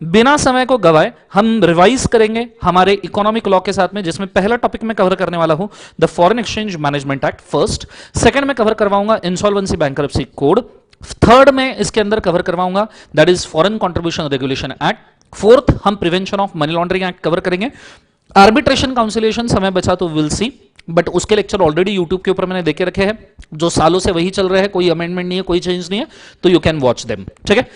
बिना समय को गवाए हम रिवाइज करेंगे हमारे इकोनॉमिक लॉ के साथ में, जिसमें पहला टॉपिक मैं कवर करने वाला हूं the foreign exchange management act first, second में कवर करवाऊंगा इंसॉल्वेंसी बैंकरप्सी कोड, थर्ड में इसके अंदर कवर करवाऊंगा that is foreign contribution regulation act, fourth हम prevention of money laundering act cover करेंगे, आर्बिट्रेशन काउंसिलेशन समय बचा तो विल सी, बट उसके लेक्चर ऑलरेडी यूट्यूब के ऊपर मैंने देके रखे हैं, जो सालों से वही चल रहे हैं, कोई अमेंडमेंट नहीं है, कोई चेंज नहीं है, तो यू कैन वॉच देम। ठीक है,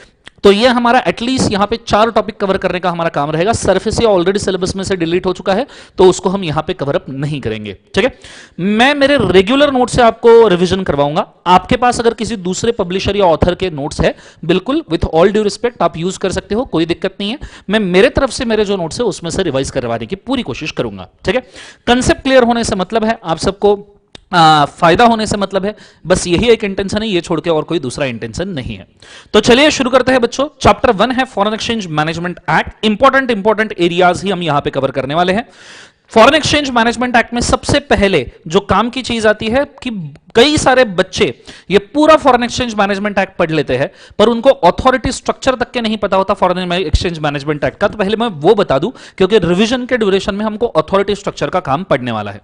तो ये हमारा एटलीस्ट यहां पे 4 टॉपिक कवर करने का हमारा काम रहेगा। सरफेस या ऑलरेडी सिलेबस में से डिलीट हो चुका है, तो उसको हम यहां पे कवर अप नहीं करेंगे। ठीक है, मैं मेरे रेगुलर नोट से आपको रिवीजन करवाऊंगा। आपके पास अगर किसी दूसरे पब्लिशर या ऑथर के नोट्स है, बिल्कुल विथ ऑल ड्यू रिस्पेक्ट आप यूज कर सकते हो, कोई दिक्कत नहीं है। मैं मेरे तरफ से मेरे जो नोट्स है उसमें से रिवाइज करवाने की पूरी कोशिश करूंगा। ठीक है, कंसेप्ट क्लियर होने से मतलब है आप सबको फायदा होने से मतलब है, बस यही एक इंटेंशन है, ये छोड़ के और कोई दूसरा इंटेंशन नहीं है। तो चलिए शुरू करते हैं बच्चों। चैप्टर 1 है foreign exchange management act. Important areas ही हम यहां पे कवर करने वाले हैं। फॉरेन एक्सचेंज मैनेजमेंट एक्ट में सबसे पहले जो काम की चीज आती है कि कई सारे बच्चे ये पूरा फॉरेन एक्सचेंज मैनेजमेंट एक्ट पढ़ लेते हैं, पर उनको अथॉरिटी स्ट्रक्चर तक के नहीं पता होता फॉरेन एक्सचेंज मैनेजमेंट एक्ट का। तो पहले मैं वो बता दूं, क्योंकि रिवीजन के ड्यूरेशन में हमको अथॉरिटी स्ट्रक्चर का काम पढ़ने वाला है।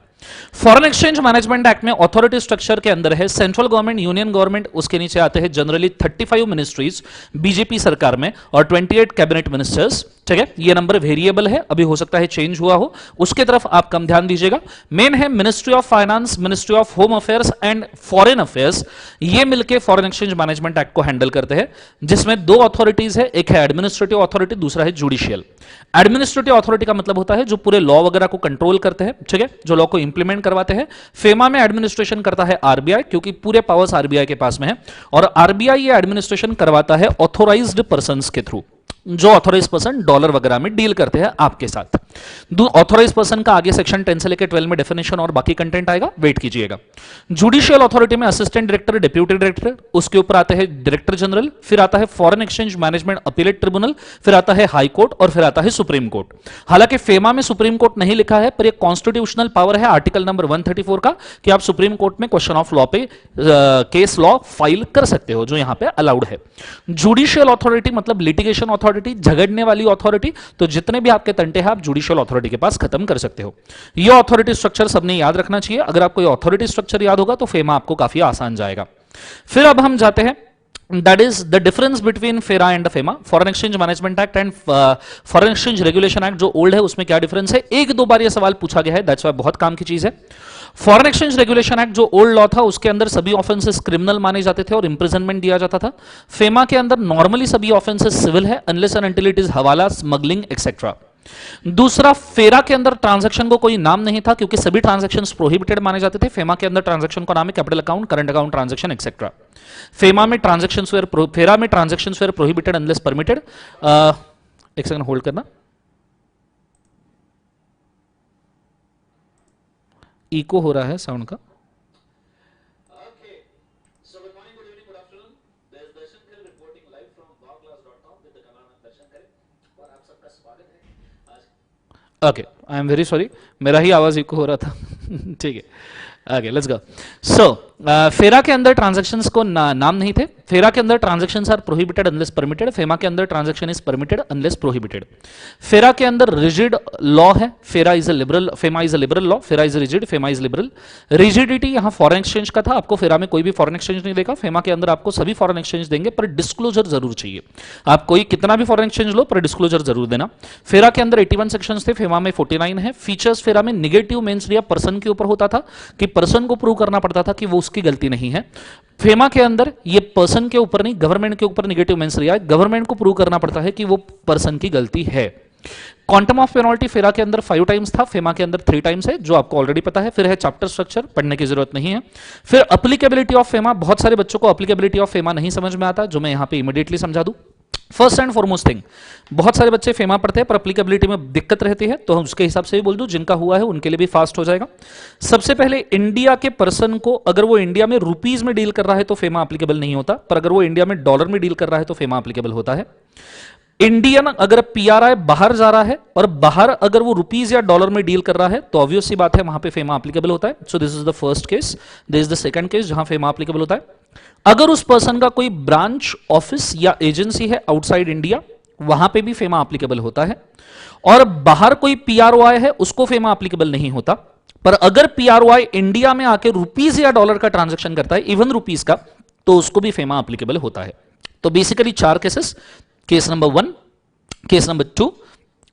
फॉरेन एक्सचेंज मैनेजमेंट एक्ट में अथॉरिटी स्ट्रक्चर के अंदर है सेंट्रल गवर्नमेंट, यूनियन गवर्नमेंट, उसके नीचे आते हैं जनरली 35 मिनिस्ट्रीज बीजेपी सरकार में और 28 कैबिनेट मिनिस्टर्स। ठीक है, ये नंबर वेरिएबल है, अभी हो सकता है चेंज हुआ हो, उसके तरफ आप कम ध्यान दीजिएगा। मेन है ministry of finance, ministry of home affairs and foreign affairs, ये मिलकर फॉरेन एक्सचेंज मैनेजमेंट एक्ट को हैंडल करते हैं, जिसमें 2 अथॉरिटीज है, एक है एडमिनिस्ट्रेटिव अथॉरिटी, दूसरा है जुडिशियल। एडमिनिस्ट्रेटिव अथॉरिटी का मतलब होता है जो पूरे लॉ वगैरह को कंट्रोल करते हैं, ठीक है, जो लॉ को इंप्लीमेंट करवाते हैं। फेमा में एडमिनिस्ट्रेशन करता है आरबीआई, क्योंकि पूरे पावर्स आरबीआई के पास में है, और आरबीआई ये एडमिनिस्ट्रेशन करवाता है ऑथोराइज्ड पर्संस के थ्रू, जो ऑथोराइज पर्सन डॉलर वगैरह में डील करते हैं आपके साथ। ऑथोराइज पर्सन का आगे सेक्शन 10 से लेकर 12 में डेफिनेशन और बाकी कंटेंट आएगा, वेट कीजिएगा। जुडिशियल अथॉरिटी में असिस्टेंट डायरेक्टर, डिप्यूटी डायरेक्टर, उसके ऊपर आते हैं डायरेक्टर जनरल, फिर आता है foreign exchange management appellate tribunal, फिर आता है हाई कोर्ट और फिर आता है सुप्रीम कोर्ट। हालांकि फेमा में सुप्रीम कोर्ट नहीं लिखा है, पर एक कॉन्स्टिट्यूशनल पावर है आर्टिकल नंबर 134 का कि आप सुप्रीम कोर्ट में क्वेश्चन ऑफ लॉ पे केस लॉ फाइल कर सकते हो, जो यहां पे अलाउड है। जुडिशियल अथॉरिटी मतलब लिटिगेशन अथॉरिटी, झगड़ने वाली अथॉरिटी, तो जितने भी आपके तंटे हैं आप जुडिशियल अथॉरिटी के पास खत्म कर सकते हो। ये अथॉरिटी स्ट्रक्चर सबने याद रखना चाहिए। अगर आपको ये अथॉरिटी स्ट्रक्चर याद होगा तो फेमा आपको काफी आसान जाएगा। फिर अब हम जाते हैं, that is the difference between FERA and FEMA, foreign exchange management act and foreign exchange regulation act, जो ओल्ड है उसमें क्या डिफरेंस है। 1-2 बार ये सवाल पूछा गया है, दैट्स व्हाई बहुत काम की चीज है। फॉरेन एक्सचेंज रेगुलेशन एक्ट जो ओल्ड लॉ था, उसके अंदर सभी ऑफेंसेस क्रिमिनल माने जाते थे और इंप्रिजनमेंट दिया जाता था। फेमा के अंदर नॉर्मली सभी ऑफेंसेस सिविल है, unless and until it is हवाला, स्मगलिंग एक्सेट्रा। दूसरा, फेरा के अंदर ट्रांजैक्शन को कोई नाम नहीं था, क्योंकि सभी ट्रांजैक्शंस प्रोहिबिटेड माने जाते थे। फेमा के अंदर ट्रांजैक्शन का नाम है capital account, current account transaction etcetera. FERA में transactions were prohibited unless permitted. एक सेकंड होल्ड करना, इको हो रहा है साउंड का। Okay, I am very sorry, मेरा ही आवाज इको हो रहा था। ठीक है, ओके लेट्स गो। सो फेरा के अंदर ट्रांजैक्शंस को नाम नहीं थे। फेरा के अंदर transactions are prohibited unless permitted, FEMA के अंदर transaction is permitted unless prohibited. FERA के अंदर रिजिड लॉ है, FEMA is a liberal law, FERA is rigid, FEMA is liberal. Rigidity यहां फॉरेन एक्सचेंज का था, आपको फेरा में कोई भी फॉरेन एक्सचेंज नहीं देगा, फेमा के अंदर आपको सभी फॉरेन एक्सचेंज देंगे, पर डिस्क्लोजर जरूर चाहिए। आप कोई कितना भी फॉरेन एक्सचेंज लो, पर डिस्क्लोजर जरूर देना। फेरा के अंदर 81 सेक्शंस थे, फेमा में 49 है। फीचर्स फेरा में निगेटिव मेंस या पर्सन के ऊपर होता था, कि पर्सन को प्रूव करना पड़ता था कि वो उसकी गलती नहीं है। फेमा के अंदर ये पर्सन के ऊपर नहीं, गवर्नमेंट के ऊपर निगेटिव मेंस रिया है, गवर्नमेंट को प्रूव करना पड़ता है कि वो पर्सन की गलती है। क्वांटम ऑफ पेनल्टी फेरा के अंदर 5 टाइम्स था, फेमा के अंदर 3 टाइम्स है, जो आपको ऑलरेडी पता है। फिर है चैप्टर स्ट्रक्चर, पढ़ने की जरूरत नहीं है। फिर एप्लीकेबिलिटी ऑफ फेमा, बहुत सारे बच्चों को एप्लीकेबिलिटी ऑफ फेमा नहीं समझ में आता, जो मैं यहां पे इमीडिएटली समझा दूं। फर्स्ट एंड फॉरमोस्ट थिंग, बहुत सारे बच्चे फेमा पढ़ते हैं पर एप्लीकेबिलिटी में दिक्कत रहती है, तो हम उसके हिसाब से भी बोल दूं, जिनका हुआ है उनके लिए भी फास्ट हो जाएगा। सबसे पहले, इंडिया के पर्सन को अगर वो इंडिया में रुपीज में डील कर रहा है तो फेमा एप्लीकेबल नहीं होता, पर अगर वो इंडिया में डॉलर में डील कर रहा है तो फेमा एप्लीकेबल होता है। इंडियन अगर पीआरआई बाहर जा रहा है और बाहर अगर वो रुपीज या डॉलर में डील कर रहा है, तो ऑब्वियस सी बात है वहां पे फेमा एप्लीकेबल होता है। So this is the first case, this is the second case जहां फेमा एप्लीकेबल होता है। अगर उस पर्सन का कोई ब्रांच, ऑफिस या एजेंसी है आउटसाइड इंडिया, वहां पे भी फेमा एप्लीकेबल होता है, और बाहर कोई पीआरओआई है उसको फेमा एप्लीकेबल नहीं होता। पर अगर पीआरओआई इंडिया में आके रुपीस या डॉलर का ट्रांजैक्शन करता है, इवन रुपीस का, तो उसको भी फेमा एप्लीकेबल होता है। तो basically 4 cases, case number 1, case number 2,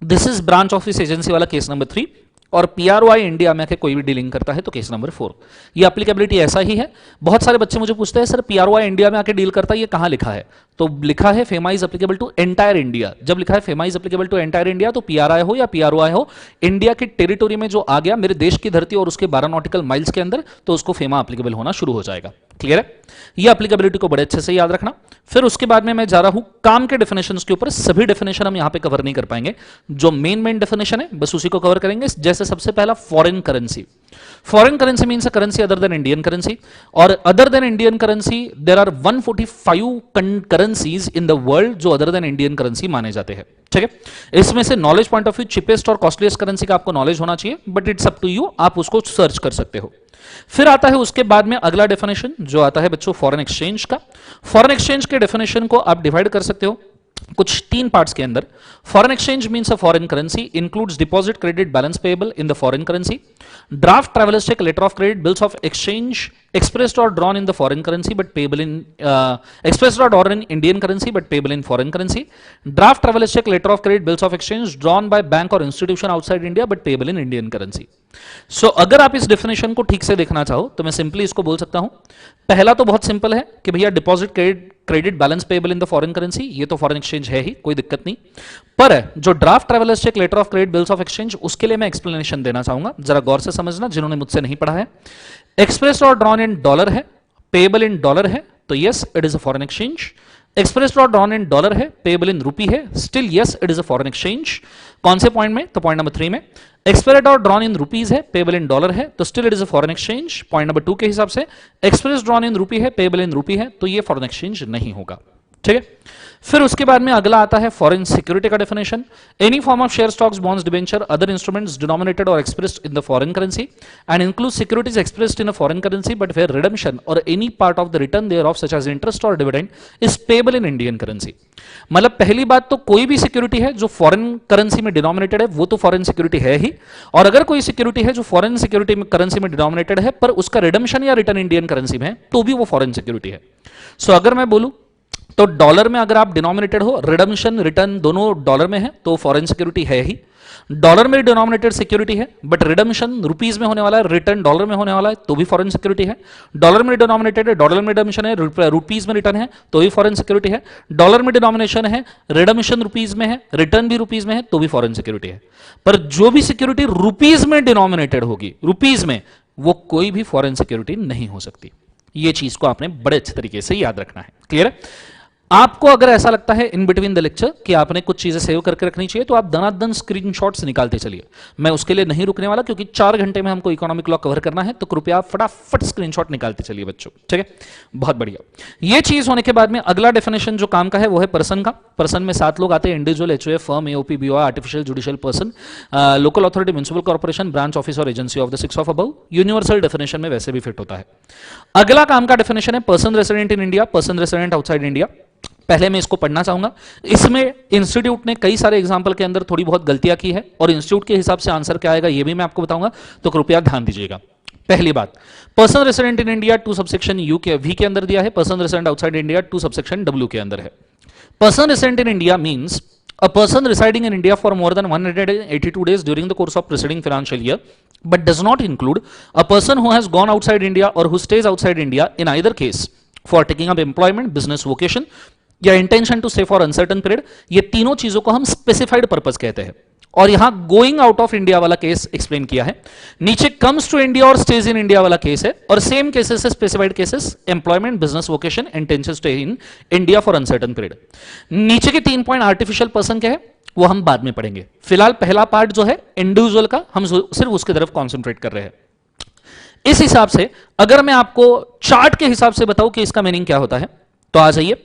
this is branch office agency वाला केस नंबर 3, और पीआरओआई इंडिया में आके कोई भी डीलिंग करता है तो केस नंबर 4। ये एप्लीकेबिलिटी ऐसा ही है। बहुत सारे बच्चे मुझे पूछते हैं सर पीआरओआई इंडिया में आके डील करता है, ये कहां लिखा है? तो लिखा है FEMA is applicable to entire India. जब लिखा है FEMA is applicable to entire India, तो पीआरआई हो या पीआरओआई हो, इंडिया की टेरिटोरी में जो आ गया, मेरे देश की धरती और उसके 12 नॉटिकल माइल्स के अंदर, तो उसको फेमा एप्लीकेबल होना शुरू हो जाएगा। क्लियर है? ये एप्लीकेबिलिटी को बड़े अच्छे से याद रखना। फिर उसके बाद में मैं जा रहा हूं काम के डेफिनेशंस के ऊपर। सभी डेफिनेशन हम यहां पे कवर नहीं कर पाएंगे, जो मेन डेफिनेशन है बस उसी को कवर करेंगे। जैसे सबसे पहला foreign currency. Foreign currency means a currency other than Indian currency, और other than Indian currency there are 145 currencies in the world जो अदर देन इंडियन करेंसी माने जाते हैं। ठीक है, इसमें से knowledge point of view cheapest और कॉस्टलीस्ट करेंसी का आपको नॉलेज होना चाहिए, but it's up to you, आप उसको सर्च कर सकते हो। फिर आता है उसके बाद में अगला डेफिनेशन जो आता है बच्चों फॉरेन एक्सचेंज का। फॉरेन एक्सचेंज के डेफिनेशन को आप डिवाइड कर सकते हो कुछ 3 पार्ट्स के अंदर। Foreign exchange means a foreign currency includes deposit credit balance payable in the foreign currency, draft travellers cheque letter of credit bills of exchange expressed or drawn in the foreign currency but payable in expressed or drawn in Indian currency but payable in foreign currency, draft traveler's check letter of credit bills of exchange drawn by bank or institution outside India but payable in Indian currency. So अगर आप इस definition को ठीक से देखना चाहो तो मैं सिंपली इसको बोल सकता हूं, पहला तो बहुत सिंपल है कि भैया deposit credit balance payable in the foreign currency, ये तो फॉरेन एक्सचेंज है ही, कोई दिक्कत नहीं। पर जो draft travellers cheque letter of credit bills of exchange, उसके लिए मैं एक्सप्लेनेशन देना चाहूंगा, जरा गौर से समझना जिन्होंने मुझसे नहीं पढ़ा है। एक्सप्रेस्ड और ड्रॉन इन डॉलर है, पेएबल इन डॉलर है, तो yes it is a foreign exchange. Expressed और ड्रॉन इन डॉलर है, पेएबल इन रूपी है, still yes it is a foreign exchange. कौन से पॉइंट में? तो पॉइंट नंबर 3 में। एक्सप्रेस्ड और ड्रॉन इन रूपीज है, पेएबल इन डॉलर है, तो still it is a foreign exchange. Point number 2 के हिसाब से एक्सप्रेस्ड ड्रॉन इन रूपी है, पेएबल इन रूपी है, तो ये फॉरेन एक्सचेंज नहीं होगा। ठीक है, फिर उसके बाद में अगला आता है फॉरेन सिक्योरिटी का definition. Any form of share stocks bonds debenture other instruments denominated और expressed in the foreign currency and include securities expressed in a foreign currency but where redemption और any part of the return thereof such as interest और dividend is payable in Indian currency. मतलब पहली बात तो कोई भी security है जो फॉरेन करेंसी में डिनोमिनेटेड है वो तो फॉरेन सिक्योरिटी है ही, और अगर कोई सिक्योरिटी है जो फॉरेन सिक्योरिटी में करेंसी में डिनोमिनेटेड है पर उसका रिडेम्पशन या रिटर्न इंडियन करेंसी में है तो भी वो फॉरेन सिक्योरिटी है। सो अगर मैं बोलूं तो डॉलर में अगर आप डिनोमिनेटेड हो, रिडेम्पशन रिटर्न दोनों डॉलर में है तो फॉरेन सिक्योरिटी है ही। डॉलर में डिनोमिनेटेड सिक्योरिटी है बट रिडेम्पशन रुपीज में होने वाला है, रिटर्न डॉलर में होने वाला है तो भी फॉरेन सिक्योरिटी है। डॉलर में डिनोमिनेटेड है, डॉलर में रिडेम्पशन है, रुपीज में रिटर्न है तो भी फॉरेन सिक्योरिटी है। डॉलर में डिनोमिनेशन है, रिडेम्पशन रुपीज में है, रिटर्न भी रुपीज में है तो भी फॉरेन सिक्योरिटी है। पर जो भी सिक्योरिटी रुपीज में डिनोमिनेटेड होगी, रुपीज में, वो कोई भी फॉरेन सिक्योरिटी नहीं हो सकती। ये चीज को आपने बड़े अच्छे तरीके से याद रखना है। क्लियर है? आपको अगर ऐसा लगता है इन बिटवीन द लेक्चर कि आपने कुछ चीजें सेव करके रखनी चाहिए तो आप दनादन स्क्रीनशॉट्स निकालते चलिए। मैं उसके लिए नहीं रुकने वाला क्योंकि 4 घंटे में हमको इकोनॉमिक लॉ कवर करना है, तो कृपया आप फटाफट स्क्रीनशॉट निकालते चलिए बच्चों। ठीक है, बहुत बढ़िया। ये चीज होने के बाद में अगला डेफिनेशन जो काम का है वो है पर्सन का। पर्सन में 7 लोग आते हैं, individual, HUF, firm, AOP, BOI, artificial judicial person, local authority, municipal corporation, branch office और agency of the 6 of above. Universal definition में वैसे भी फिट होता है। अगला काम का डेफिनेशन है person resident in India, person resident outside India. पहले मैं इसको पढ़ना चाहूंगा। इसमें इंस्टीट्यूट ने कई सारे एग्जाम्पल के अंदर थोड़ी बहुत गलतियां की है और इंस्टीट्यूट के हिसाब से आंसर क्या आएगा ये भी मैं आपको बताऊंगा, तो कृपया ध्यान दीजिएगा। पहली बात, person resident in India 2 subsection you के वी के अंदर दिया है, person resident outside India 2 subsection W के अंदर है। Person resident in India means a person residing in India for more than 182 days during the course of preceding financial year, but does not include a person who has gone outside India or who stays outside India in either case for taking up employment, business, vocation या intention to stay for uncertain period. ये तीनों चीजों को हम specified purpose कहते हैं, और यहां गोइंग आउट ऑफ इंडिया वाला केस एक्सप्लेन किया है। नीचे कम्स टू इंडिया और स्टेज इन इंडिया वाला केस है, और सेम केसेस है specified cases, employment, business, vocation, intention stay in India for uncertain period. नीचे के 3 पॉइंट आर्टिफिशियल पर्सन के हैं, वो हम बाद में पढ़ेंगे। फिलहाल पहला पार्ट जो है इंडिविजुअल का, हम सिर्फ उसकी तरफ कॉन्सेंट्रेट कर रहे हैं। इस हिसाब से अगर मैं आपको चार्ट के हिसाब से बताऊं कि इसका मीनिंग क्या होता है, तो आ जाइए,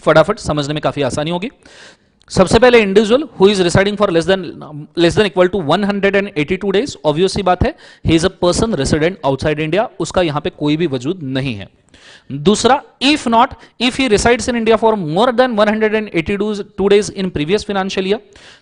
फटाफट समझने में काफी आसानी होगी। सबसे पहले individual who is residing for less than equal to 182 days, obvious सी बात है, he is a person resident outside India, उसका यहां पे कोई भी वजूद नहीं है। दूसरा, if not, if he resides in India for more than 182 days in previous financial year,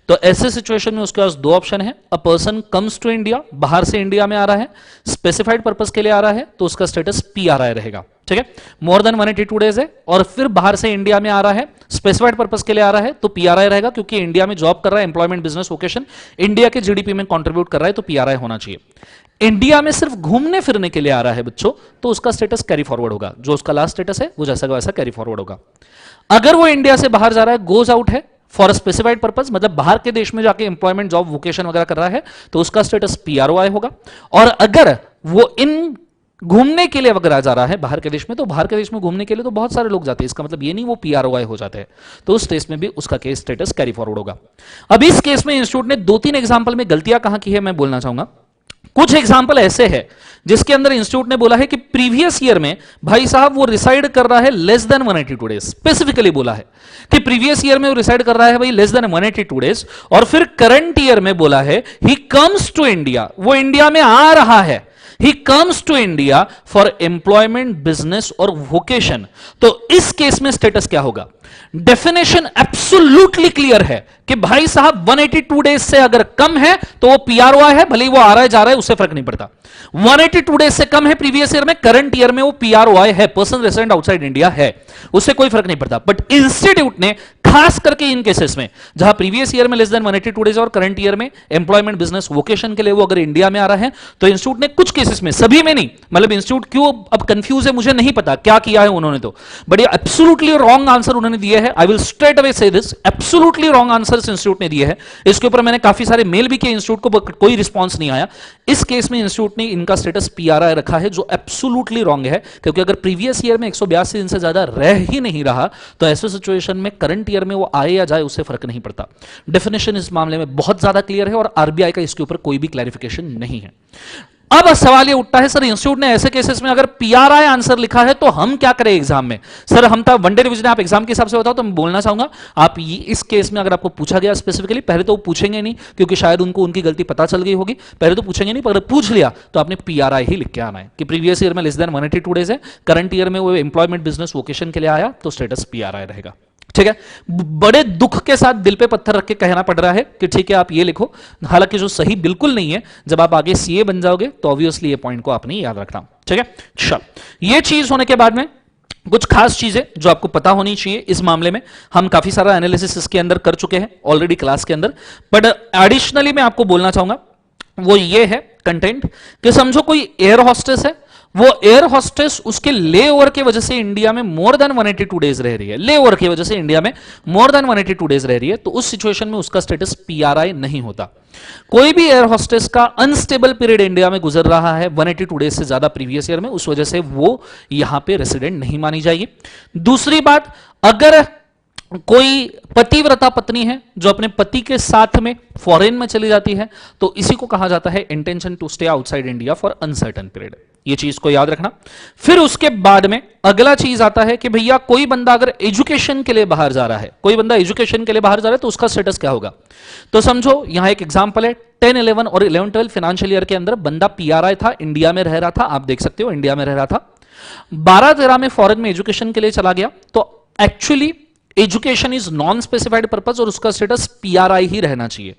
तो ऐसे सिचुएशन में उसके पास दो ऑप्शन है, a person comes to India, बाहर से इंडिया में आ रहा है, स्पेसिफाइड पर्पस के लिए आ रहा है, तो उसका स्टेटस पीआरआई रहेगा, ठीक है। मोर देन 182 डेज है और फिर बाहर से इंडिया में आ रहा है, स्पेसिफाइड पर्पस के लिए आ रहा है, तो पीआरआई रहेगा, क्योंकि इंडिया में जॉब कर रहा है, एम्प्लॉयमेंट बिजनेस वोकेशन, इंडिया के जीडीपी में कंट्रीब्यूट कर रहा है, तो पीआरआई होना चाहिए। इंडिया में सिर्फ घूमने फिरने के लिए आ रहा है बच्चों, तो उसका स्टेटस कैरी फॉरवर्ड होगा, जो उसका लास्ट स्टेटस है वो जैसा का वैसा कैरी फॉरवर्ड होगा। अगर वो इंडिया से बाहर जा रहा है, गोज आउट है फॉर अ स्पेसिफाइड पर्पस, मतलब बाहर के देश में जाके एम्प्लॉयमेंट जॉब वोकेशन वगैरह कर रहा है, तो उसका स्टेटस पीआरओआई होगा। और अगर वो इन घूमने के लिए वगैरह जा रहा है बाहर के देश में, तो बाहर के देश में घूमने के लिए तो बहुत सारे लोग जाते हैं, इसका मतलब ये नहीं वो पीआरओआई हो जाते हैं, तो उस केस में भी उसका केस स्टेटस कैरी फॉरवर्ड होगा। अब इस केस में इंस्टीट्यूट ने 2-3 एग्जांपल में गलतियां कहां की है मैं बोलना चाहूंगा। कुछ एग्जाम्पल ऐसे है जिसके अंदर इंस्टीट्यूट ने बोला है कि प्रीवियस ईयर में भाई साहब वो रिसाइड कर रहा है लेस देन 182 डेज, स्पेसिफिकली बोला है कि प्रीवियस ईयर में वो रिसाइड कर रहा है भाई लेस देन 182 डेज, और फिर करंट ईयर में बोला है ही कम्स टू इंडिया, वो इंडिया में आ रहा है, he comes to India for employment business और वोकेशन, तो इस केस में स्टेटस क्या होगा? डेफिनेशन एब्सोल्युटली क्लियर है कि भाई साहब 182 डेज से अगर कम है तो वो पीआरओआई है, भले ही वो आ रहा है जा रहा है उससे फर्क नहीं पड़ता। 182 डेज से कम है प्रीवियस ईयर में, करंट ईयर में वो पीआरओआई है, पर्सन रेसिडेंट आउटसाइड इंडिया है, उससे कोई फर्क नहीं पड़ता। बट इंस्टीट्यूट ने खास करके इन केसेस में जहां प्रीवियस ईयर में लेस देन 182 डेज और करंट ईयर में एम्प्लॉयमेंट बिजनेस वोकेशन के लिए वो अगर इंडिया में आ रहा है, तो इंस्टीट्यूट ने कुछ केसेस में, सभी में नहीं, मतलब इंस्टीट्यूट क्यों अब कंफ्यूज है मुझे नहीं पता क्या किया है उन्होंने, तो बट ये एब्सोल्युटली रॉन्ग आंसर उन्होंने दिए है। आई विल स्ट्रेट अवे से this, absolutely wrong answers institute ने दिए हैं। इसके ऊपर मैंने काफी सारे मेल भी किए इंस्टीट्यूट को, कोई रिस्पांस नहीं आया। इस केस में इंस्टीट्यूट ने इनका स्टेटस पीआरआई रखा है, जो एब्सोल्युटली रॉन्ग है, क्योंकि अगर प्रीवियस ईयर में 182 दिन से ज्यादा रह ही नहीं रहा, तो ऐसे सिचुएशन में करंट ईयर में वो आए या जाए उससे फर्क नहीं पड़ता। डेफिनेशन इस मामले में बहुत ज्यादा क्लियर है और आरबीआई का इसके ऊपर कोई भी क्लैरिफिकेशन नहीं है। अब सवाल ये उठता है, सर इंस्टीट्यूट ने ऐसे केसेस में अगर पीआरआई आंसर लिखा है तो हम क्या करें एग्जाम में? सर हम तो वनडे रिवीजन, आप एग्जाम के हिसाब से बताओ, तो मैं बोलना चाहूंगा आप इस केस में अगर आपको पूछा गया स्पेसिफिकली, पहले तो वो पूछेंगे नहीं क्योंकि शायद उनको उनकी गलती पता चल गई होगी, पहले तो पूछेंगे नहीं, पर अगर पूछ लिया तो आपने पीआरआई ही लिख के आना है कि प्रीवियस ईयर में लेस देन 182 डेज है, करंट ईयर में वो एम्प्लॉयमेंट बिजनेस वोकेशन के लिए आया, तो स्टेटस पीआरआई रहेगा। ठीक है, बड़े दुख के साथ दिल पे पत्थर रख के कहना पड़ रहा है कि ठीक है आप ये लिखो, हालांकि जो सही बिल्कुल नहीं है, जब आप आगे सीए बन जाओगे तो ऑब्वियसली ये पॉइंट को आपने याद रखना। ठीक है, चल ये चीज होने के बाद में कुछ खास चीजें जो आपको पता होनी चाहिए इस मामले में, हम काफी सारा एनालिसिस इसके अंदर कर चुके हैं ऑलरेडी क्लास के अंदर, बट एडिशनली मैं आपको बोलना चाहूंगा वो ये है कंटेंट कि समझो कोई एयर हॉस्टेस है, वो एयर हॉस्टेस उसके ले ओवर की वजह से इंडिया में मोर देन 182 डेज रह रही है, ले ओवर की वजह से इंडिया में मोर देन 182 डेज रह रही है, तो उस सिचुएशन में उसका स्टेटस पीआरआई नहीं होता। कोई भी एयर हॉस्टेस का अनस्टेबल पीरियड इंडिया में गुजर रहा है 182 डेज से ज्यादा प्रीवियस ईयर में, उस वजह से वो यहां पे रेसिडेंट नहीं मानी जाएगी। दूसरी बात, अगर कोई पतिव्रता पत्नी है जो अपने पति के साथ में फॉरेन में चली जाती है, तो इसी को कहा जाता है intention to stay outside India for uncertain period, ये चीज को याद रखना। फिर उसके बाद में अगला चीज आता है कि भैया कोई बंदा अगर एजुकेशन के लिए बाहर जा रहा है, कोई बंदा एजुकेशन के लिए बाहर जा रहा है, तो उसका स्टेटस क्या होगा? तो समझो यहां एक एग्जांपल है, 10-11 और 11-12 फाइनेंशियल ईयर के अंदर बंदा पीआरआई था, इंडिया में रह रहा था, आप देख सकते हो इंडिया में रह रहा था, 12-13 में फॉरेन में एजुकेशन के लिए चला गया, तो actually education is non specified purpose और उसका स्टेटस पीआरआई ही रहना चाहिए,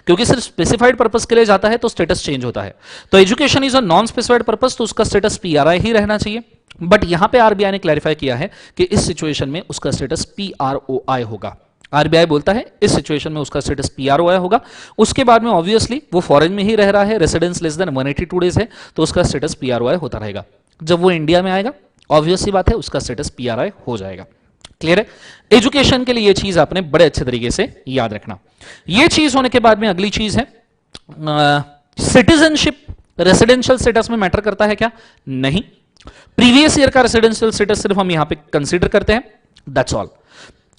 क्योंकि सिर्फ स्पेसिफाइड पर्पस के लिए जाता है तो स्टेटस चेंज होता है। तो education is a non specified purpose, तो उसका स्टेटस पीआरआई ही रहना चाहिए। बट यहां पे आरबीआई ने क्लैरिफाई किया है कि इस सिचुएशन में उसका स्टेटस पीआरओआई होगा। आरबीआई बोलता है इस सिचुएशन में उसका स्टेटस पीआरओआई होगा। उसके बाद में ऑब्वियसली वो फॉरेन में ही रह रहा है, रेसिडेंस लेस देन 182 डेज है, तो उसका स्टेटस पीआरओआई होता रहेगा। जब वो इंडिया में आएगा ऑब्वियसली बात है उसका स्टेटस पीआरआई हो जाएगा। क्लियर है? एजुकेशन के लिए ये चीज आपने बड़े अच्छे तरीके से याद रखना। ये चीज होने के बाद में अगली चीज है सिटीजनशिप। रेसिडेंशियल स्टेटस में मैटर करता है क्या? नहीं। प्रीवियस ईयर का रेसिडेंशियल स्टेटस सिर्फ हम यहां पे कंसीडर करते हैं, दैट्स ऑल।